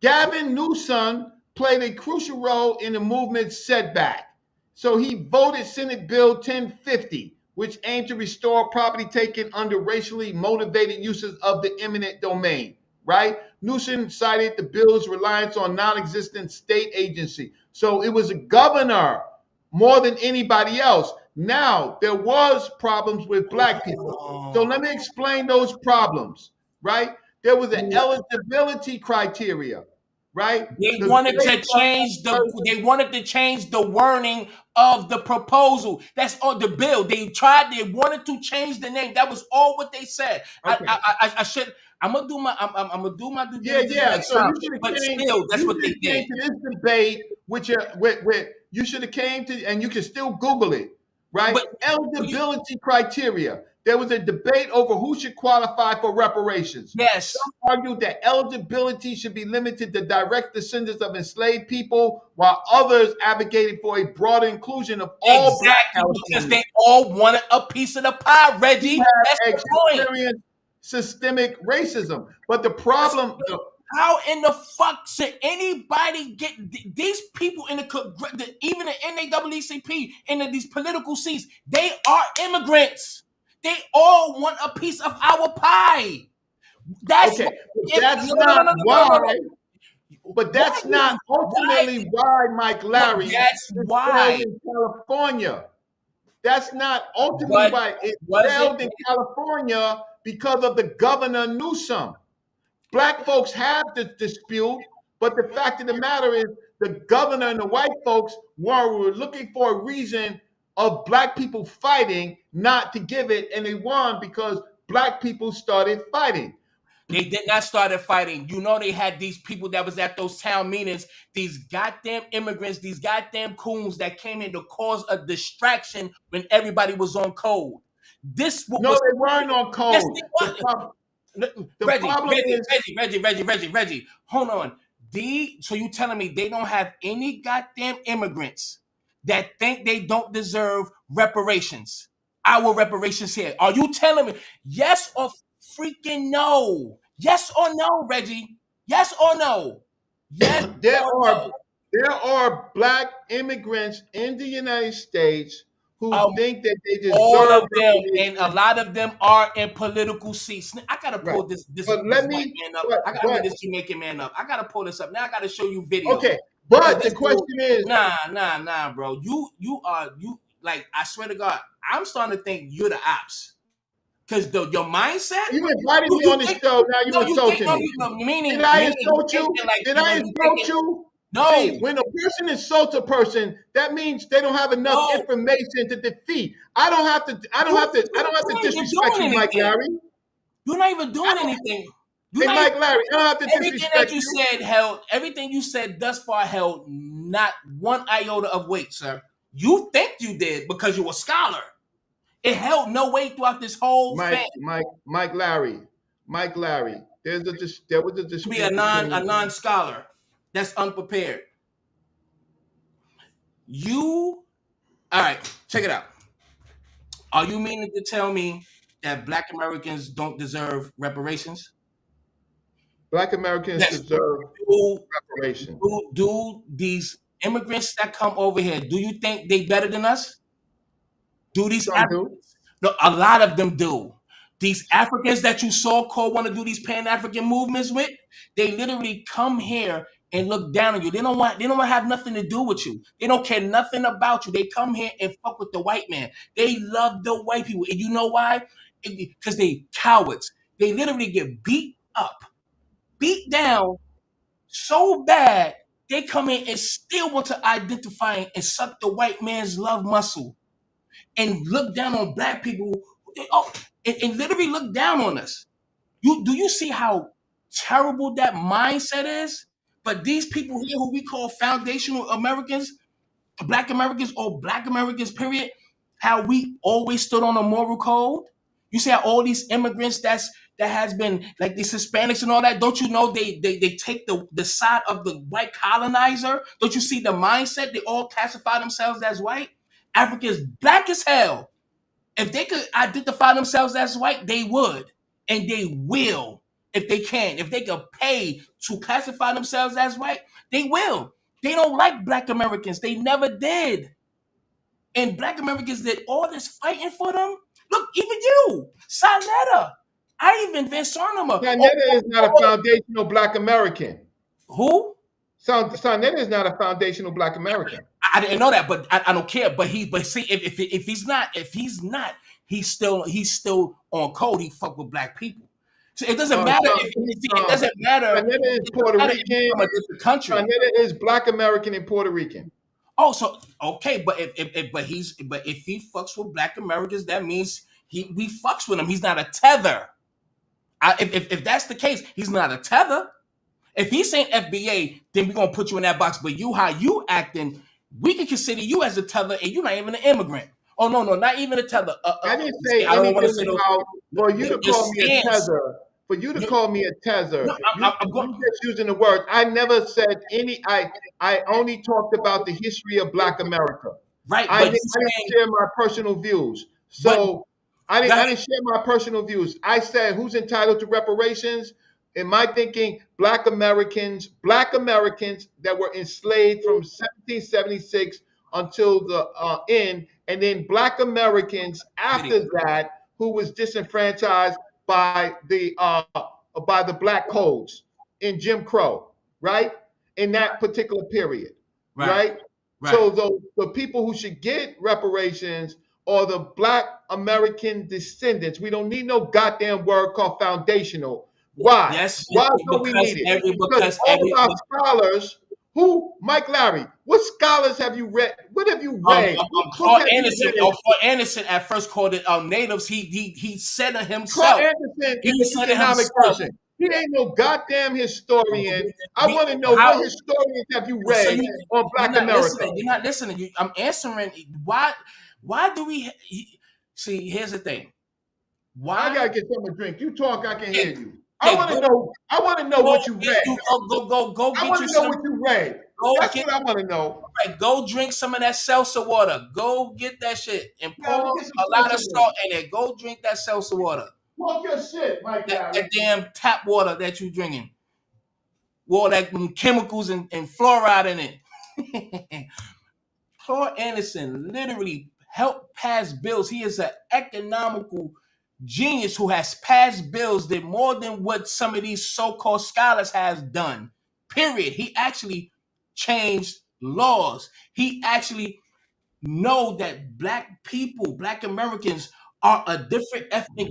B: Gavin Newsom played a crucial role in the movement's setback. So he voted Senate Bill 1050, which aimed to restore property taken under racially motivated uses of the eminent domain, right? Newsom cited the bill's reliance on non-existent state agency. So it was a governor more than anybody else. Now, there was problems with Black people. So let me explain those problems, right? There was an eligibility criteria, right?
A: they
B: The
A: wanted
B: great
A: to change the wording of the proposal. That's all the bill. They wanted to change the name. That was all what they said.
B: okay.
A: I should I'm gonna do my due
B: Yeah,
A: diligence
B: yeah.
A: next
B: So
A: time. But still, that's what they
B: came
A: did.
B: to this debate, with you should have came to, and you can still Google it, right?
A: But
B: Eligibility criteria. There was a debate over who should qualify for reparations.
A: yes,
B: Some argued that eligibility should be limited to direct descendants of enslaved people, while others advocated for a broader inclusion of all Black
A: exactly, because
B: Californians
A: they all wanted a piece of the pie,
B: who
A: Reggie. That's
B: have
A: the point.
B: experienced systemic racism. But the problem,
A: How in the fuck should anybody get these people in even the NAACP in these political seats? They are immigrants. They all want a piece of our pie. That's
B: okay,
A: if,
B: that's
A: no, no, no,
B: not
A: no, no, no, no,
B: why.
A: no.
B: But
A: Why?
B: that's not
A: Why?
B: ultimately why Mike
A: But
B: Larry
A: that's
B: is failed
A: why.
B: in California. That's not ultimately
A: But
B: why it
A: was it?
B: failed in California because of the governor Newsom. Black folks have this dispute, but the fact of the matter is the governor and the white folks were looking for a reason of black people fighting not to give it, and they won because black people started fighting.
A: They did not start fighting. You know, they had these people that was at those town meetings, these goddamn immigrants, these goddamn coons that came in to cause a distraction when everybody was on code. This what
B: No,
A: was
B: they weren't on
A: yes,
B: code.
A: it
B: The,
A: was.
B: prob- the
A: Reggie,
B: problem
A: Reggie,
B: is
A: Reggie, Reggie, Reggie, Reggie, Reggie. Hold on. So you telling me they don't have any goddamn immigrants that think they don't deserve reparations? Our reparations here. Are you telling me yes or freaking no? Yes or no, Reggie? Yes or no? Yes
B: there
A: or
B: are
A: no?
B: there are black immigrants in the United States who
A: Um,
B: think that they
A: all
B: deserve
A: of them, and a
B: reparations.
A: lot of them are in political seats. I gotta
B: Right.
A: pull this
B: But
A: this
B: let
A: white
B: me
A: man up.
B: but
A: I gotta bring
B: but
A: this Jamaican man up. I gotta pull this up. Now I gotta show you videos
B: okay.
A: because
B: But the
A: this dude,
B: question is,
A: nah, bro. You are you like I swear to God, I'm starting to think you're the ops because your mindset.
B: you invited me
A: You
B: on the
A: think
B: show, now you
A: no, you think
B: insulting
A: no,
B: me.
A: no,
B: Did
A: meaning
B: I
A: you
B: insult you?
A: thinking like
B: Did I
A: you
B: insult
A: thinking
B: you?
A: no,
B: See, when a person insults a person, that means they don't have enough
A: no.
B: information to defeat. I don't have to. I don't have to. I don't have to
A: You're not even
B: disrespect
A: doing
B: you, Mike
A: anything.
B: Larry.
A: You're not even
B: I
A: doing
B: don't,
A: anything. You're
B: hey,
A: not
B: Mike Larry, I don't have to
A: everything that
B: disrespect
A: you
B: you.
A: said held everything you said thus far held not one iota of weight, sir. You think you did because you're a scholar. It held no weight throughout this whole
B: Mike,
A: thing.
B: Mike Larry, Mike Larry. There was a
A: To be a
B: dispute between.
A: non scholar that's unprepared. You all right? Check it out. Are you meaning to tell me that Black Americans don't deserve reparations?
B: Black Americans
A: Yes.
B: deserve
A: Do,
B: reparation.
A: do these immigrants that come over here? Do you think they better than us? Do these
B: Some do.
A: Africans? No, a lot of them do. These Africans that you so called want to do these Pan African movements with, they literally come here and look down on you. They don't want to have nothing to do with you. They don't care nothing about you. They come here and fuck with the white man. They love the white people. And you know why? Because they cowards. They literally get beat up, beat down so bad, they come in and still want to identify and suck the white man's love muscle and look down on black people, oh, and literally look down on us. Do you see how terrible that mindset is? But these people here, who we call foundational Americans, Black Americans or Black Americans, period, how we always stood on a moral code. You see how all these immigrants that has been like these Hispanics and all that. Don't you know they take the side of the white colonizer? Don't you see the mindset? They all classify themselves as white. Africans black as hell. If they could identify themselves as white, they would. And they will if they can. If they could pay to classify themselves as white, they will. They don't like black Americans. They never did. And black Americans did all this fighting for them. Look, even you, Sonetta. I even Van Sarnema.
B: Sanetta is not a foundational Black American.
A: Who?
B: Sanetta is not a foundational Black American.
A: I didn't know that, but I don't care. But see, if he's not, he's still on code. He fuck with black people. So it doesn't matter it doesn't matter.
B: Sanetta is
A: It doesn't
B: Puerto
A: matter if you
B: Rican.
A: from a different country.
B: Sanetta is Black American and Puerto Rican.
A: Oh, so okay, but if he fucks with black Americans, that means we fucks with him. He's not a tether. If that's the case, he's not a tether. If he's saying FBA, then we're gonna put you in that box. But you, how you acting, we can consider you as a tether, and you're not even an immigrant. Oh no, not even a tether.
B: I didn't say
A: I don't want to
B: anything
A: say those.
B: about for you to
A: Your
B: call me a
A: stance.
B: tether. For you to call me a tether,
A: No, I'm
B: you
A: going.
B: just using the word. I never said any. I only talked about the history of Black America.
A: Right,
B: I
A: but
B: didn't,
A: he's
B: I didn't
A: saying,
B: share my personal views.
A: but
B: So I didn't.
A: that
B: I didn't share my personal views. I said who's entitled to reparations. In my thinking, Black Americans that were enslaved from 1776 until the end, and then Black Americans after that who was disenfranchised by the Black codes in Jim Crow, right? in that particular period,
A: Right.
B: right?
A: Right.
B: So the people who should get reparations are the Black American descendants. We don't need no goddamn word called foundational. Why?
A: Yes,
B: Why don't we need it? Because all of our scholars, who, Mike Larry, what scholars have you read? What have you read? What book
A: Claude
B: have you
A: Anderson.
B: read?
A: Claude Anderson at first called it natives. He said it
B: Claude
A: himself.
B: Anderson is
A: He
B: an
A: said it
B: economic
A: himself.
B: person. He ain't no goddamn historian. I
A: We,
B: want to know
A: how?
B: what historians have you
A: So
B: read on
A: you're
B: Black
A: not
B: America?
A: listening. You're not listening. I'm answering. Why? Why do we see? Here's the thing.
B: I
A: Why?
B: gotta get something to drink. You talk, I can
A: Yeah,
B: hear you. I
A: yeah,
B: want to know. I want to know
A: go
B: what you
A: get
B: read.
A: you go
B: I
A: get
B: want
A: you
B: to know
A: some.
B: what you read.
A: Go
B: That's
A: get
B: what I want to know.
A: right, go drink some of that seltzer water. Go get that shit and
B: Yeah,
A: pour
B: let me get some
A: a lot of
B: seltzer water.
A: salt in it. Go drink that seltzer water.
B: Talk your shit, Mike Larry.
A: That damn tap water that you drinking. All that chemicals and fluoride in it. Claude Anderson literally helped pass bills. He is an economical genius who has passed bills that more than what some of these so-called scholars have done. Period. He actually changed laws. He actually know that Black people, Black Americans are a different ethnic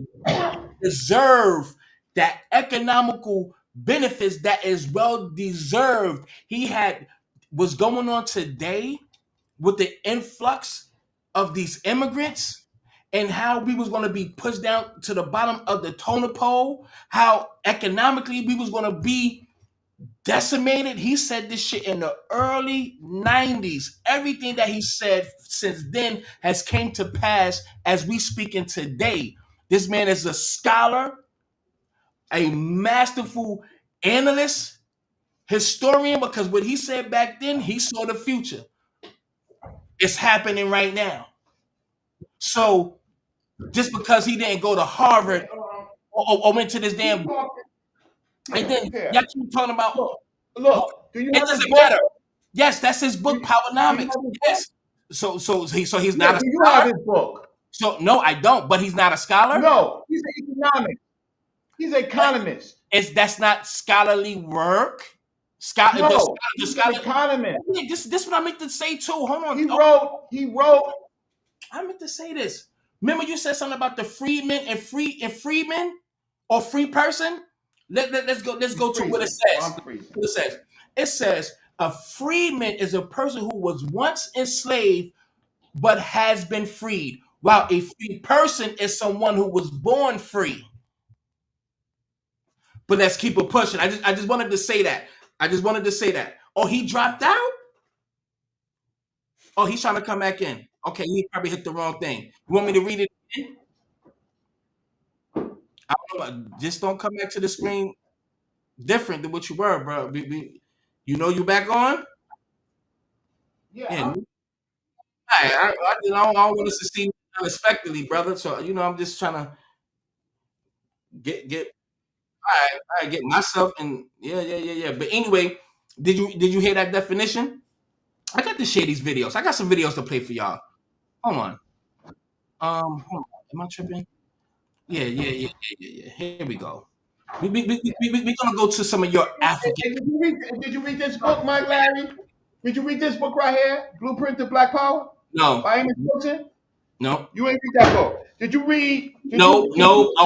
A: deserve that economical benefits that is well deserved. He had what's going on today with the influx of these immigrants and how we was going to be pushed down to the bottom of the totem pole, how economically we was going to be decimated. He said this shit in the early 90s. Everything that he said since then has came to pass as we speaking today. This man is a scholar, a masterful analyst, historian, because what he said back then, he saw the future. It's happening right now. So just because he didn't go to Harvard or went to this damn, and then
B: Here,
A: y'all keep talking about,
B: look. Do you
A: it
B: have his
A: doesn't
B: book?
A: matter. Yes, that's his book,
B: Do you
A: Powernomics.
B: have his book?
A: Yes. So he's
B: Yeah,
A: not a
B: do you have
A: scholar.
B: his book?
A: So no, I don't. But he's not a scholar.
B: No, he's an economics. He's an economist.
A: That's not scholarly work.
B: No,
A: The
B: he's an
A: scholar.
B: economist.
A: This what I meant to say too. Hold on.
B: He wrote.
A: I meant to say this. Remember, you said something about the freedman and freeman or free person. Let's go. Let's go to what it says.
B: I'm freezing.
A: What it says. It says a freeman is a person who was once enslaved but has been freed, while a free person is someone who was born free. But let's keep it pushing. I just wanted to say that. I just wanted to say that. Oh, he dropped out? Oh, he's trying to come back in. Okay, he probably hit the wrong thing. You want me to read it again? I don't know. Just don't come back to the screen different than what you were, bro. You know you back on? Yeah. I don't want us to see unexpectedly, brother. So I'm just trying to get all right, get myself and yeah. But anyway, did you hear that definition? I got to share these videos. I got some videos to play for y'all. Hold on. Hold on. Am I tripping? Yeah. Here we go. We're gonna go to some of your African.
B: Hey, did you read this book, Mike Larry? Did you read this book right here, Blueprint to Black Power
A: No,
B: by Amos Milton?
A: no,
B: You ain't read that book. Did you read?
A: no.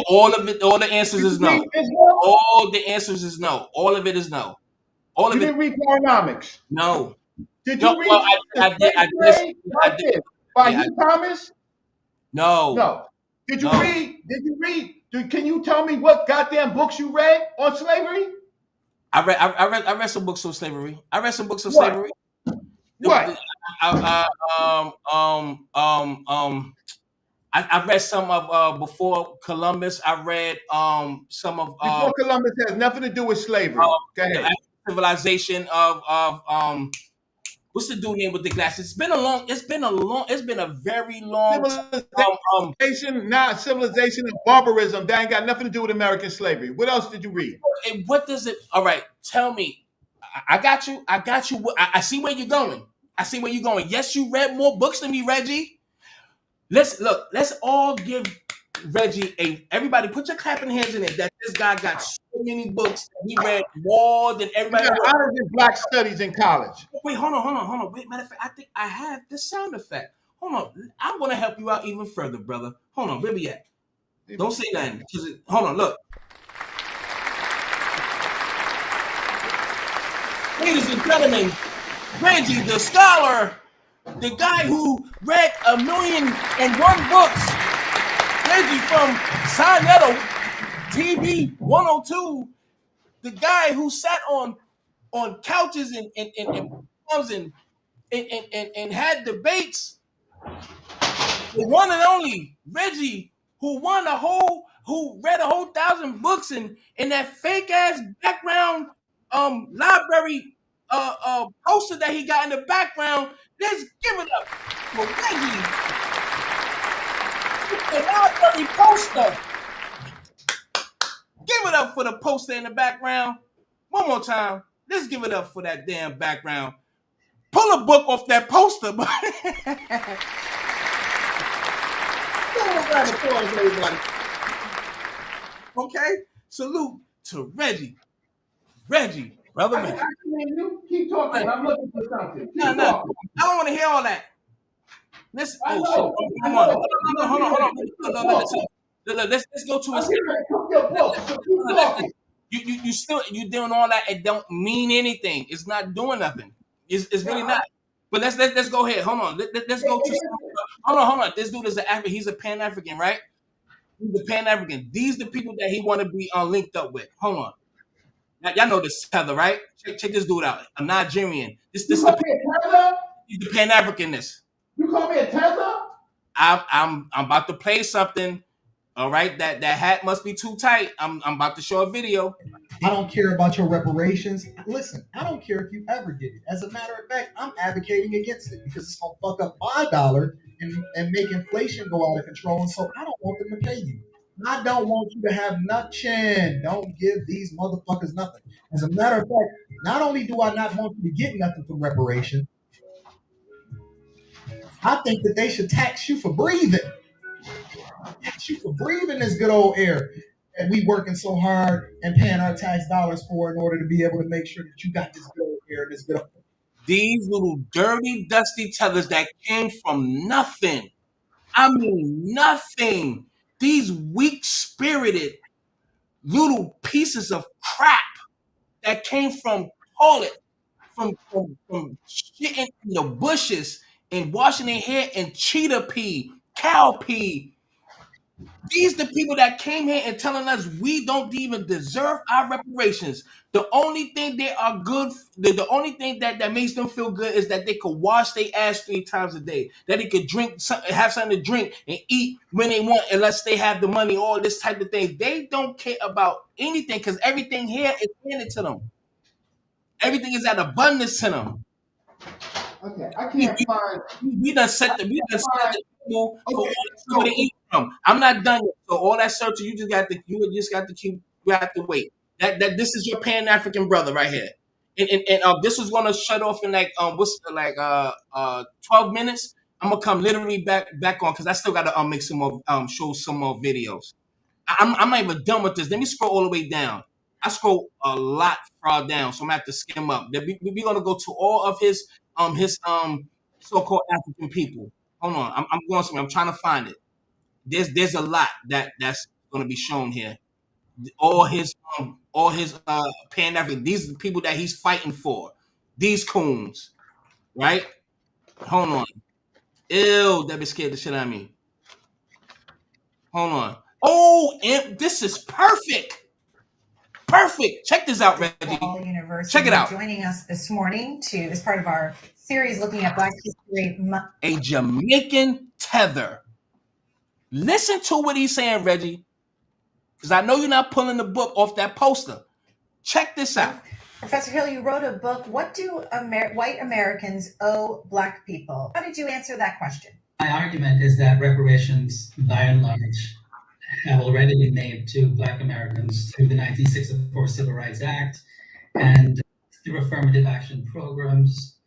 A: All of it. All the answers is no.
B: Read this book?
A: All the answers is no. All of it is no. All
B: You
A: of it.
B: didn't read Economics.
A: No.
B: Did
A: No.
B: you read
A: Well,
B: The
A: I did.
B: Slave Trade? Right there, by
A: Yeah,
B: Hugh Thomas?
A: no.
B: No. Did you
A: No.
B: read? Can you tell me what goddamn books you read on slavery?
A: I read some books on slavery. I read some books on
B: What?
A: slavery.
B: What?
A: I read some of before Columbus. I read some of
B: Before Columbus has nothing to do with slavery. Go
A: the
B: ahead.
A: civilization of what's the dude name with the glasses? It's been a very long time.
B: Civilization and barbarism. That ain't got nothing to do with American slavery. What else did you read?
A: And what does it? All right, tell me. I got you. I see where you're going. Yes, you read more books than me, Reggie. Let's all give Reggie everybody put your clapping hands in it that this guy got so many books. He read more than
B: You
A: everybody
B: got
A: in the world.
B: honors in Black Studies in college.
A: Wait, hold on. Wait, matter of fact, I think I have the sound effect. Hold on. I'm gonna help you out even further, brother. Hold on, where we at? Don't say nothing. Hold on, look. Ladies and gentlemen, Reggie, the scholar, the guy who read 1,000,001 books, Reggie from Sinetta TV 102, the guy who sat on couches and had debates, the one and only Reggie, who read a whole 1,000 books in that fake ass background library poster that he got in the background. Let's give it up for Reggie. The library poster. Give it up for the poster in the background. One more time. Let's give it up for that damn background. Pull a book off that poster. Okay? Salute to Reggie. Reggie, brother man.
B: You keep talking. I'm looking for something.
A: No. I don't want to hear all that. Let's hold on. Let's go to a you still you doing all that. It don't mean anything. It's not doing nothing. It's really not. But let's go ahead. Hold on. Let's go to hold on. This dude is an African. He's a Pan-African, right? He's a Pan-African. These the people that he want to be linked up with. Hold on. Now, y'all know this tether, right? Check this dude out. A Nigerian. This
B: you call me a tether?
A: He's the Pan-Africanness.
B: You call me a tether?
A: I'm about to play something. All right, that hat must be too tight. I'm about to show a video.
D: I don't care about your reparations. Listen, I don't care if you ever get it. As a matter of fact, I'm advocating against it because it's gonna fuck up my dollar and make inflation go out of control. And so I don't want them to pay you. I don't want you to have nothing. Don't give these motherfuckers nothing. As a matter of fact, not only do I not want you to get nothing for reparations, I think that they should tax you for breathing. Tax you for breathing this good old air that we working so hard and paying our tax dollars for in order to be able to make sure that you got this good old air, this good old air.
A: These little dirty, dusty tethers that came from nothing. I mean nothing. These weak-spirited little pieces of crap that came from toilet, from shitting in the bushes and washing their hair in cheetah pee, cow pee. These the people that came here and telling us we don't even deserve our reparations. The only thing they are good, the only thing that makes them feel good is that they could wash their ass 3 times a day, that they could have something to drink and eat when they want, unless they have the money, all this type of thing. They don't care about anything because everything here is handed to them. Everything is at abundance to them.
B: Okay, I can't find.
A: We done set the table for all the people to eat from. I'm not done yet. So all that searching, you just got to keep. You have to wait. That this is your Pan African brother right here, and this was gonna shut off in 12 minutes. I'm gonna come literally back on because I still gotta make some more show some more videos. I'm not even done with this. Let me scroll all the way down. I scroll a lot far down, so I'm gonna have to skim up. We're gonna go to all of his so-called African people. Hold on, I'm going somewhere. I'm trying to find it. There's a lot that's gonna be shown here. All his Pan-African. These are the people that he's fighting for. These coons, right? Hold on. Ew, that be scared the shit out of me. Hold on. Oh, this is perfect. Perfect. Check this out, Reggie. Check it out.
E: Joining us this morning as part of our series looking at Black History Month.
A: A Jamaican tether. Listen to what he's saying, Reggie. Because I know you're not pulling the book off that poster. Check this out.
E: Professor Hill, you wrote a book, What Do White Americans Owe Black People? How did you answer that question?
F: My argument is that reparations, by and large, have already been made to Black Americans through the 1964 Civil Rights Act and through affirmative action programs,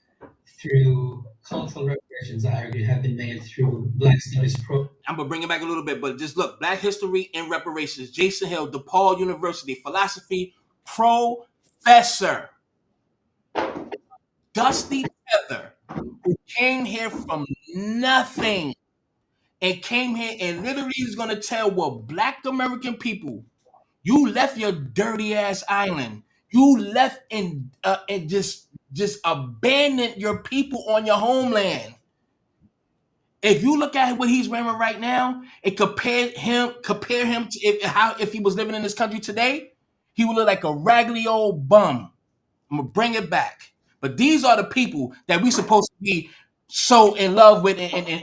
F: through cultural reparations, I argue, have been made through Black Studies
A: I'm gonna bring it back a little bit, but just look: Black History and Reparations. Jason Hill, DePaul University philosophy professor, Dusty Feather, who came here from nothing and came here and literally is gonna tell what Black American people. You left your dirty ass island. You left and just abandoned your people on your homeland. If you look at what he's wearing right now and compare him to if he was living in this country today, he would look like a raggedy old bum. I'm gonna bring it back. But these are the people that we supposed to be so in love with and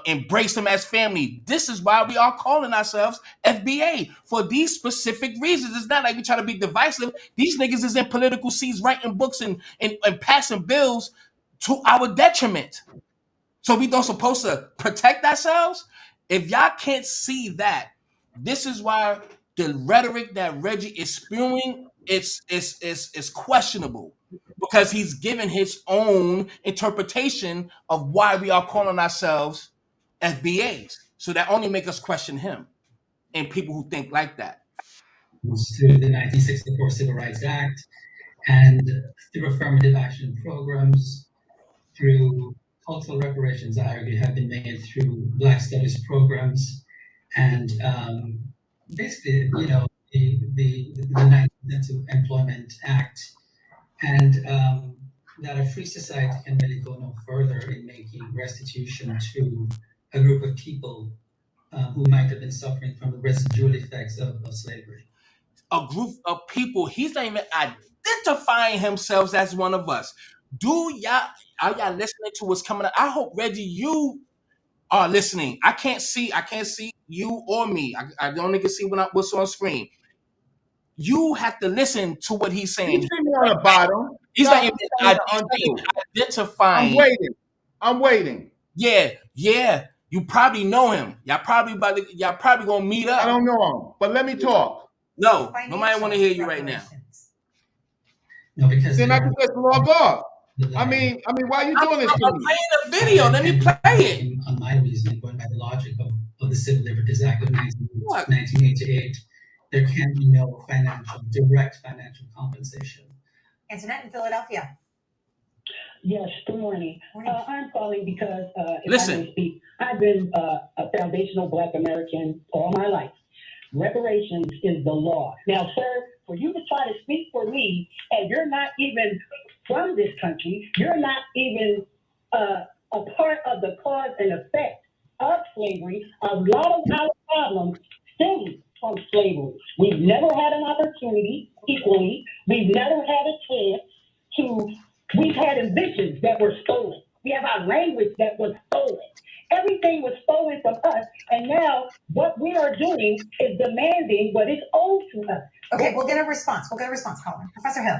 A: embrace them as family. This is why we are calling ourselves FBA for these specific reasons. It's not like we try to be divisive. These niggas is in political seats writing books and passing bills to our detriment. So we don't supposed to protect ourselves? If y'all can't see that, this is why the rhetoric that Reggie is spewing is questionable, because he's given his own interpretation of why we are calling ourselves FBA'S. So that only make us question him and people who think like that.
F: through the 1964 Civil Rights Act and through affirmative action programs, through cultural reparations, I argue, have been made through Black Studies programs, and basically, the 19th Employment Act, and that a free society can really go no further in making restitution to a group of people who might have been suffering from the residual effects of slavery.
A: A group of people, he's not even identifying himself as one of us. Are y'all listening to what's coming up? I hope, Reggie, you are listening. I can't see you or me. I only can see what's on screen. You have to listen to what he's saying.
B: You see me on the bottom.
A: He's not even identifying.
B: I'm waiting.
A: Yeah. You probably know him. Y'all probably gonna meet up.
B: I don't know him, but let me talk.
A: No, nobody want to hear you right now.
F: No, because
B: then I can just log off. I mean, why are you doing this to me?
A: I'm playing the video. Let me play it.
F: On my reasoning, going by the logic of the Civil Liberties Act of 1988, there can be no direct financial compensation.
E: Antoinette in Philadelphia.
G: Yes, good morning. I'm calling because
A: Listen.
G: I may speak, I've been a foundational Black American all my life. Reparations is the law. Now, sir, for you to try to speak for me, and you're not even from this country, you're not even a part of the cause and effect of slavery. A lot of our problems stem from slavery. We've never had an opportunity equally. We've never had a chance to. We've had inventions that were stolen. We have our language that was stolen. Everything was stolen from us, and now what we are doing is demanding what is owed to us.
E: Okay, we'll get a response, Colin. Professor Hill.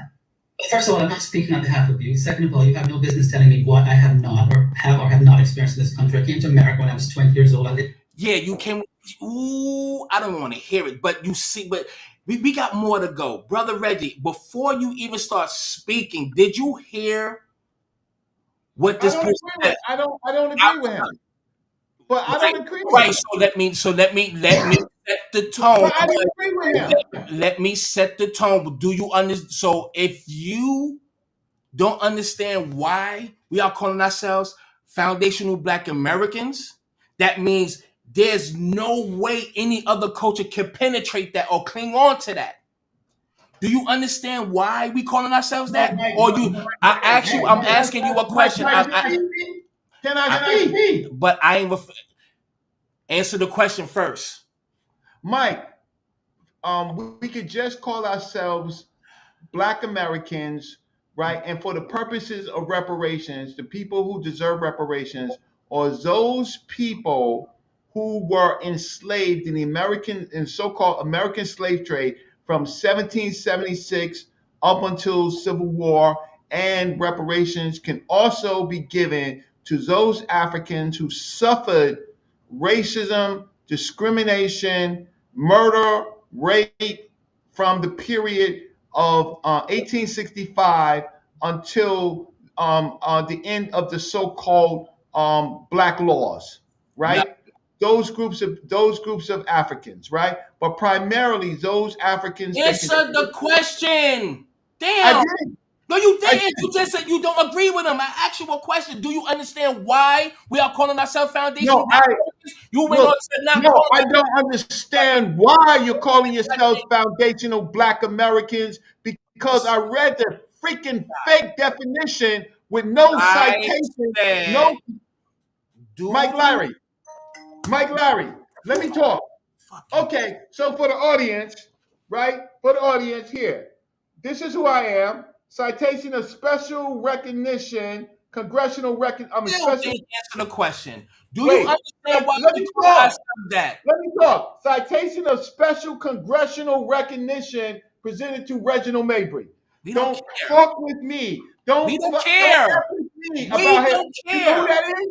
F: First of all, I'm not speaking on behalf of you. Second of all, you have no business telling me what I have not or have not experienced in this country. I came to America when I was 20 years old.
A: Yeah, you came. Ooh, I don't want to hear it, but you see, but we got more to go. Brother Reggie, before you even start speaking, did you hear what this person said?
B: I don't agree with him. But I don't agree with
A: Right,
B: him.
A: so let me set the tone.
B: But I don't agree with him.
A: Let me set the tone. Do you understand? So if you don't understand why we are calling ourselves foundational Black Americans, that means there's no way any other culture can penetrate that or cling on to that. Do you understand why we calling ourselves that? Or I'm asking you a question.
B: Can I speak?
A: But I ain't answer the question first.
B: Mike, we could just call ourselves Black Americans, right? And for the purposes of reparations, the people who deserve reparations are those people who were enslaved in the so-called American slave trade from 1776 up until Civil War, and reparations can also be given to those Africans who suffered racism, discrimination, murder, rape from the period of 1865 until the end of the so-called black laws,
A: No.
B: right? Those groups of Africans, right? But primarily those Africans that
A: Answer the question.
B: I
A: Damn.
B: did.
A: No, you
B: I
A: didn't. You just said you don't agree with him. I asked you a question. Do you understand why we are calling ourselves foundational
B: No,
A: black Americans? You went on
B: look.
A: and said not
B: No,
A: calling
B: I
A: us
B: don't understand why you're calling yourselves foundational Black Americans because I read the freaking fake definition with no
A: I
B: citation,
A: said,
B: no.
A: do
B: Mike Larry, let me talk. Okay, so for the audience, right? For the audience here, this is who I am. Citation of special recognition, congressional record. I'm a
A: still
B: special.
A: didn't answer the question. Do you
B: Wait,
A: understand why
B: let
A: we
B: me
A: call
B: talk.
A: ourselves that?
B: Let me talk. Citation of special congressional recognition presented to Reginald Mabry.
A: We don't
B: Don't
A: care.
B: fuck with me.
A: We don't
B: Don't
A: care.
B: fuck with me
A: We
B: about him.
A: don't
B: You know who
A: care.
B: that is?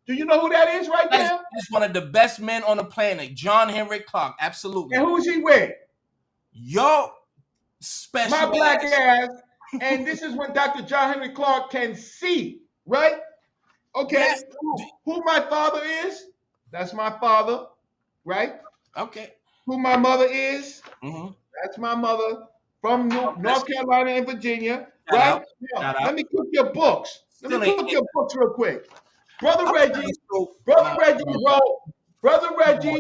B: Do you know who that is right
A: That's
B: there?
A: one of the best men on the planet, John Henry Clark. Absolutely.
B: And who's he with?
A: Yo, special
B: My black
A: ass.
B: ass. And this is when Dr. John Henry Clark can see, right? Okay.
A: Yes.
B: Who my father is? That's my father, right?
A: Okay.
B: Who my mother is?
A: Mm-hmm.
B: That's my mother from North Carolina and Virginia,
A: Shout
B: right?
A: out.
B: Now,
A: Shout out.
B: let me cook your books. Let
A: Still
B: me
A: ain't
B: cook your books real quick. Brother
A: I'm
B: Reggie,
A: telling you,
B: Brother Reggie wrote, Brother Reggie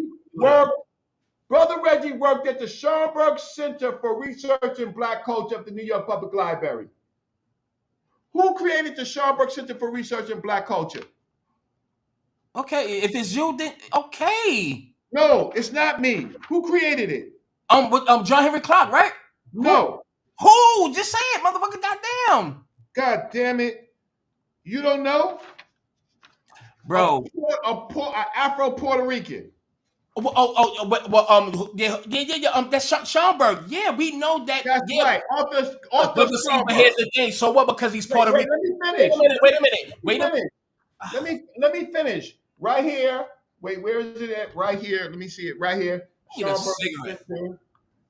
A: Shooter.
B: worked at the Schomburg Center for Research in Black Culture of the New York Public Library. Who created the Schomburg Center for Research in Black Culture?
A: Okay, if it's you, then okay.
B: No, it's not me. Who created it?
A: With John Henry Clark, right?
B: No.
A: Who? Just say it, motherfucker. Goddamn.
B: God damn it. You don't know?
A: Bro.
B: A Afro Puerto Rican.
A: That's Schomburg. Yeah, we know that.
B: That's
A: Yeah.
B: right. Arthur
A: But see,
B: Schomburg.
A: but here's the thing. So what? Because he's Puerto Rican.
B: Let me finish.
A: Wait a minute.
B: Let me finish. Right here. Wait, where is it at? Right here. Let me see it. Right here. Schomburg Center.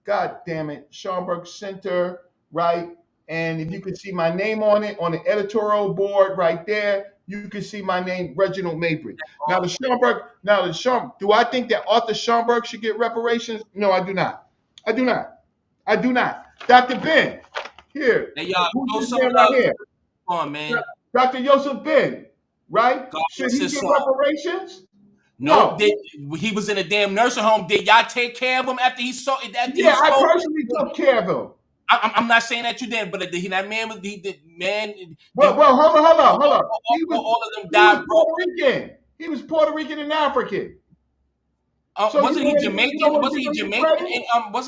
B: God damn it. Schomburg Center. Right. And if you can see my name on it, on the editorial board right there, you can see my name, Reginald Mabry. Now the Schomburg, do I think that Arthur Schomburg should get reparations? No, I do not. I do not. Dr. Ben, here.
A: Hey, y'all,
B: who's
A: show
B: this
A: some
B: man
A: love.
B: right here?
A: Come on, man.
B: Dr. Joseph Ben, right?
A: God
B: Should
A: bless
B: he
A: his
B: get
A: soul.
B: reparations?
A: No. He was in a damn nursing home. Did y'all take care of him after he saw it?
B: I personally took care of him.
A: I'm not saying that you did, but that man was man.
B: Well, hold on.
A: All of them died.
B: He was Puerto Rican and African.
A: Wasn't he Jamaican? Wasn't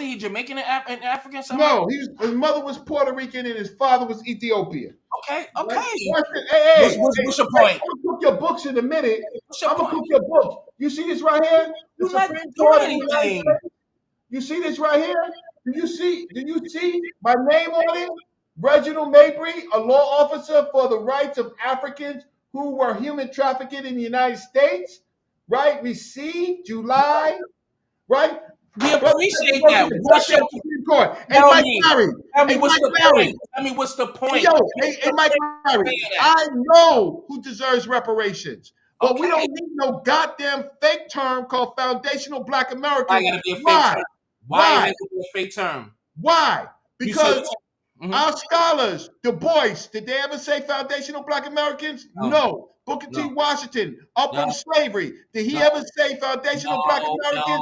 A: he Jamaican and African?
B: No, his mother was Puerto Rican and his father was Ethiopian.
A: Okay.
B: Hey,
A: what's your point?
B: I'm gonna cook your books in a minute.
A: I'm
B: gonna cook your books. You see this right here?
A: You're not doing anything.
B: You see this right here? Do you see my name on it? Reginald Mabry, a law officer for the rights of Africans who were human trafficked in the United States, right? Received July, right?
A: We appreciate that. What's your
B: point? Hey, Mike Larry.
A: Tell me what's the point. Tell me what's the point.
B: Hey, Mike Larry. I know who deserves reparations. But we don't need no goddamn fake term called foundational Black American.
A: Why gotta be a fake term? Why is it a fake term?
B: Why? Because our scholars, Du Bois, did they ever say foundational Black Americans? No. Booker T. Washington, up on slavery. Did he ever say foundational Black Americans?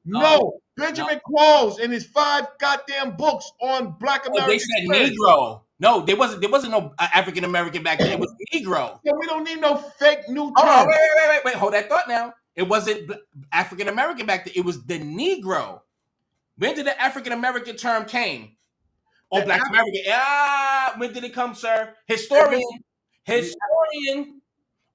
B: No. Benjamin Qualls and his 5 goddamn books on Black Americans.
A: They said Negro. No, there wasn't no African American back then. It was Negro.
B: So we don't need no fake new term.
A: Oh, wait. Hold that thought now. It wasn't African American back then. It was the Negro. When did the African American term came? Or Black American? When did it come, sir? Historian.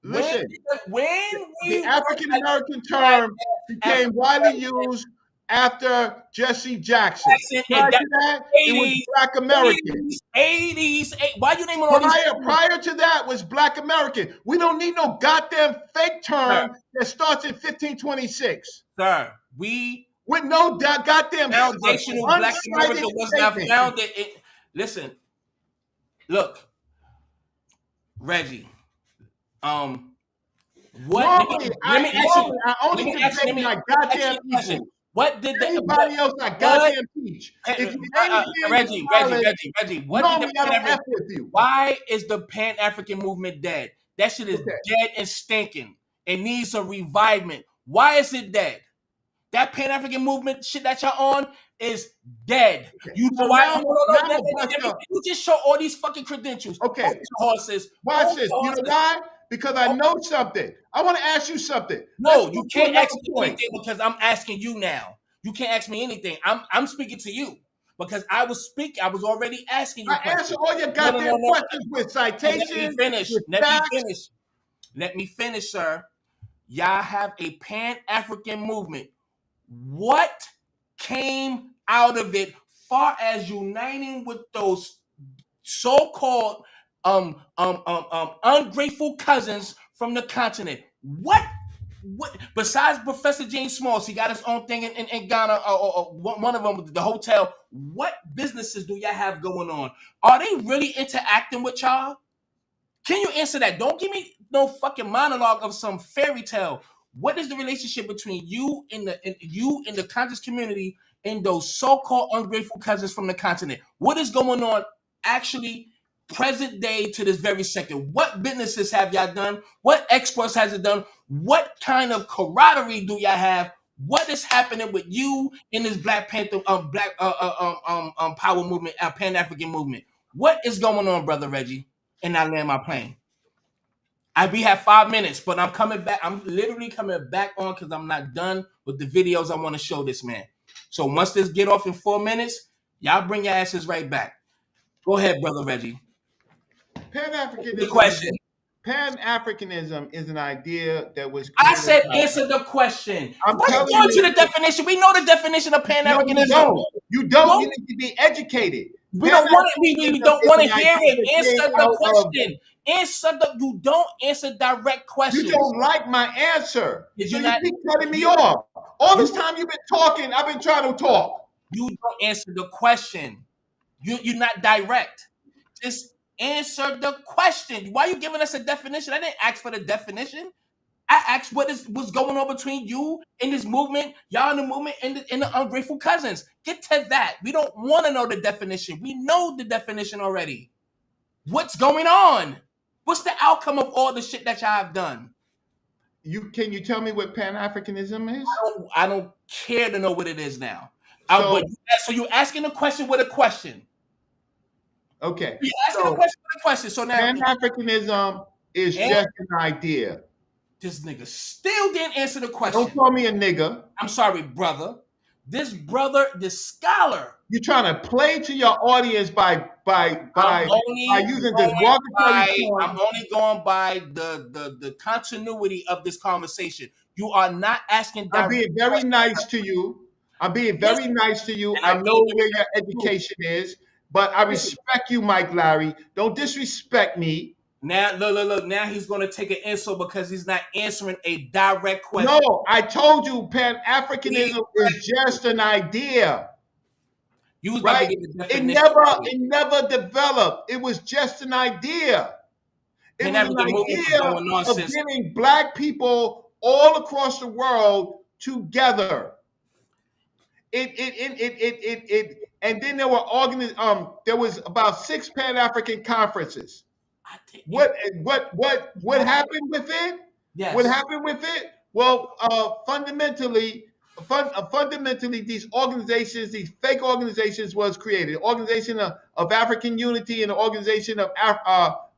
B: Listen.
A: When
B: the African American term became widely used after Jesse Jackson. Prior to that, it was Black American.
A: 80s. Why you naming all these?
B: Prior to that was Black American. We don't need no goddamn fake term that starts in 1526.
A: Sir,
B: with no goddamn
A: foundational Black America was not founded. Listen, look. Reggie. What?
B: Normally,
A: Let me ask you.
B: I
A: Let
B: only
A: me ask you.
B: debate
A: Let me
B: my
A: ask you
B: goddamn
A: a question.
B: people.
A: What did the
B: Everybody else I
A: what?
B: goddamn teach. If you ain't being
A: Reggie. What did the
B: normally I don't F with you.
A: Why is the Pan African movement dead? That shit is
B: Okay.
A: dead and stinking. It needs a revivement. Why is it dead? That Pan African movement shit that y'all on is dead.
B: Okay.
A: You know
B: So
A: why?
B: now,
A: You just show all these fucking credentials.
B: okay.
A: Hold your horses.
B: Watch
A: Hold
B: this.
A: your
B: You know
A: horses.
B: why? Because I know something. I want to ask you something.
A: No,
B: Let's
A: you
B: go to
A: can't
B: another
A: ask me
B: point.
A: anything because I'm asking you now. You can't ask me anything. I'm speaking to you because I was speaking. I was already asking you
B: I answer
A: questions.
B: all your goddamn
A: No.
B: questions with
A: Let me
B: citations,
A: finish.
B: with
A: Let me
B: facts.
A: finish. Let me finish, sir. Y'all have a Pan-African movement. What came out of it far as uniting with those so-called ungrateful cousins from the continent? What besides Professor James Smalls, he got his own thing in Ghana, or one of them, the hotel. What businesses do y'all have going on? Are they really interacting with y'all? Can you answer that? Don't give me no fucking monologue of some fairy tale. What is the relationship between you and the conscious community and those so-called ungrateful cousins from the continent? What is going on actually present day to this very second? What businesses have y'all done? What exports has it done? What kind of camaraderie do y'all have? What is happening with you in this Black Panther power movement, Pan African movement? What is going on, brother Reggie? And I land my plane. We have 5 minutes, but I'm coming back. I'm literally coming back on because I'm not done with the videos I want to show this man. So once this get off in 4 minutes, y'all bring your asses right back. Go ahead, brother Reggie. The question.
B: Pan-Africanism is an idea that was
A: I
B: created.
A: said answer the question.
B: I'm
A: Why you
B: telling
A: going to
B: you.
A: the definition? We know the definition of
B: No,
A: Pan-Africanism.
B: you don't.
A: No.
B: You need to be educated.
A: We don't want it. We don't want to hear it. Answer the question. You don't answer direct questions.
B: You don't like my answer.
A: Did
B: So
A: you
B: you
A: not?
B: keep cutting me off. All this time you've been talking, I've been trying to talk.
A: You don't answer the question. You're not direct. Just answer the question. Why are you giving us a definition? I didn't ask for the definition. I asked what's going on between you and this movement, y'all in the movement, and the ungrateful cousins. Get to that. We don't want to know the definition. We know the definition already. What's going on? What's the outcome of all the shit that y'all have done?
B: Can you tell me what Pan-Africanism is?
A: I don't care to know what it is now.
B: So
A: You're asking a question with a question.
B: okay.
A: You're asking a question with a question. So now
B: Pan-Africanism is just an idea.
A: This nigga still didn't answer the question.
B: Don't call me a nigga.
A: I'm sorry, brother. This scholar.
B: You're trying to play to your audience by using this derogatory term.
A: I'm only going by the continuity of this conversation. You are not asking.
B: I'm being very nice to you. I know where your education is, but I respect you, Mike Larry. Don't disrespect me.
A: Now, look. Now he's going to take an insult because he's not answering a direct question.
B: No, I told you Pan-Africanism is just an idea.
A: You was about to get the definition.
B: It never developed. It was just an idea. It was an idea of getting Black people all across the world together. And then there were there was about 6 Pan-African conferences. What happened with it?
A: Yes.
B: What happened with it? Well, fundamentally, these organizations, these fake organizations, was created. The Organization of African Unity and the Organization of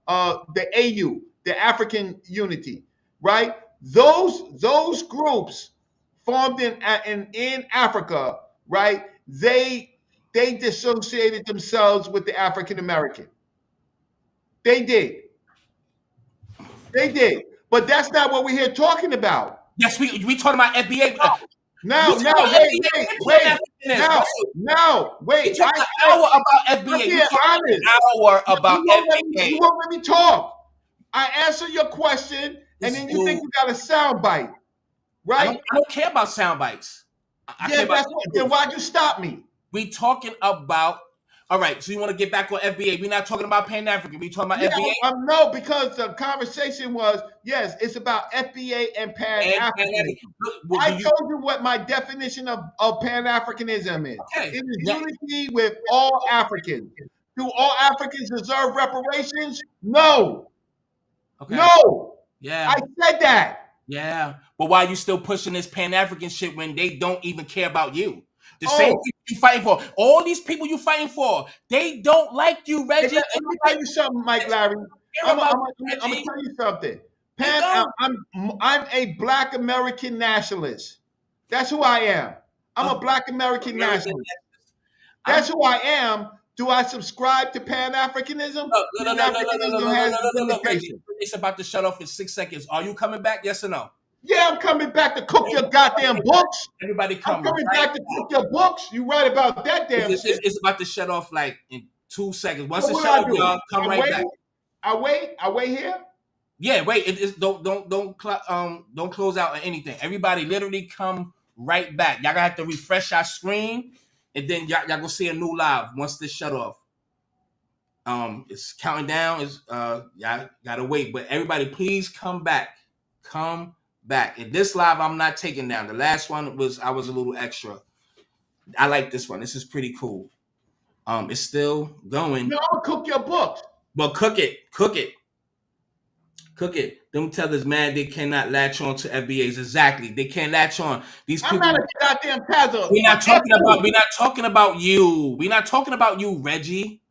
B: the AU, the African Unity, right? Those groups formed in Africa, right? They dissociated themselves with the African American. They did. But that's not what we're here talking about.
A: Yes, we talking about FBA.
B: Now, wait.
A: We talked an hour about FBA.
B: You won't let me talk. I answer your question, and then you think you got a sound bite, right?
A: I don't care about sound bites.
B: Then why'd you stop me?
A: We talking about All right, so you want to get back on FBA? We're not talking about Pan African. We talking about
B: Yeah,
A: FBA
B: no, because the conversation was, yes, it's about FBA and Pan
A: and Pan
B: Africanism.
A: African. Look,
B: I told you what my definition of Pan Africanism is.
A: Okay.
B: It is unity with all Africans. Do all Africans deserve reparations? No.
A: Okay.
B: No.
A: Yeah.
B: I said that.
A: Yeah. But why are you still pushing this Pan African shit when they don't even care about you? The same people you fighting for, all these people you fighting for, they don't like you, Reggie.
B: Let me tell you something, Mike Larry. I'm gonna tell you something. I'm a Black American nationalist. That's who I am. I'm a Black American nationalist. That's who I am. Do I subscribe to Pan Africanism?
A: No, Reggie. It's about to shut off in 6 seconds. Are you coming back? Yes or no?
B: Yeah, I'm coming back to cook your goddamn books.
A: Everybody come.
B: I'm coming back to cook your books. You right about that damn shit.
A: It's about to shut off like in 2 seconds. Once it shut off, y'all come right back.
B: I wait here.
A: Yeah, wait. Don't close out or anything. Everybody literally come right back. Y'all gonna have to refresh our screen, and then y'all gonna see a new live once this shut off. It's counting down. It's y'all gotta wait, but everybody, please come back. Come back. And this live, I'm not taking down. The last one I was a little extra. I like this one. This is pretty cool. It's still going.
B: No, I'm gonna cook your books.
A: But cook it. Them tellers, man, they cannot latch on to FBA's. Exactly. They can't latch on. These people.
B: I'm not a goddamn peasant.
A: We're not talking about you. We're not talking about you, Reggie.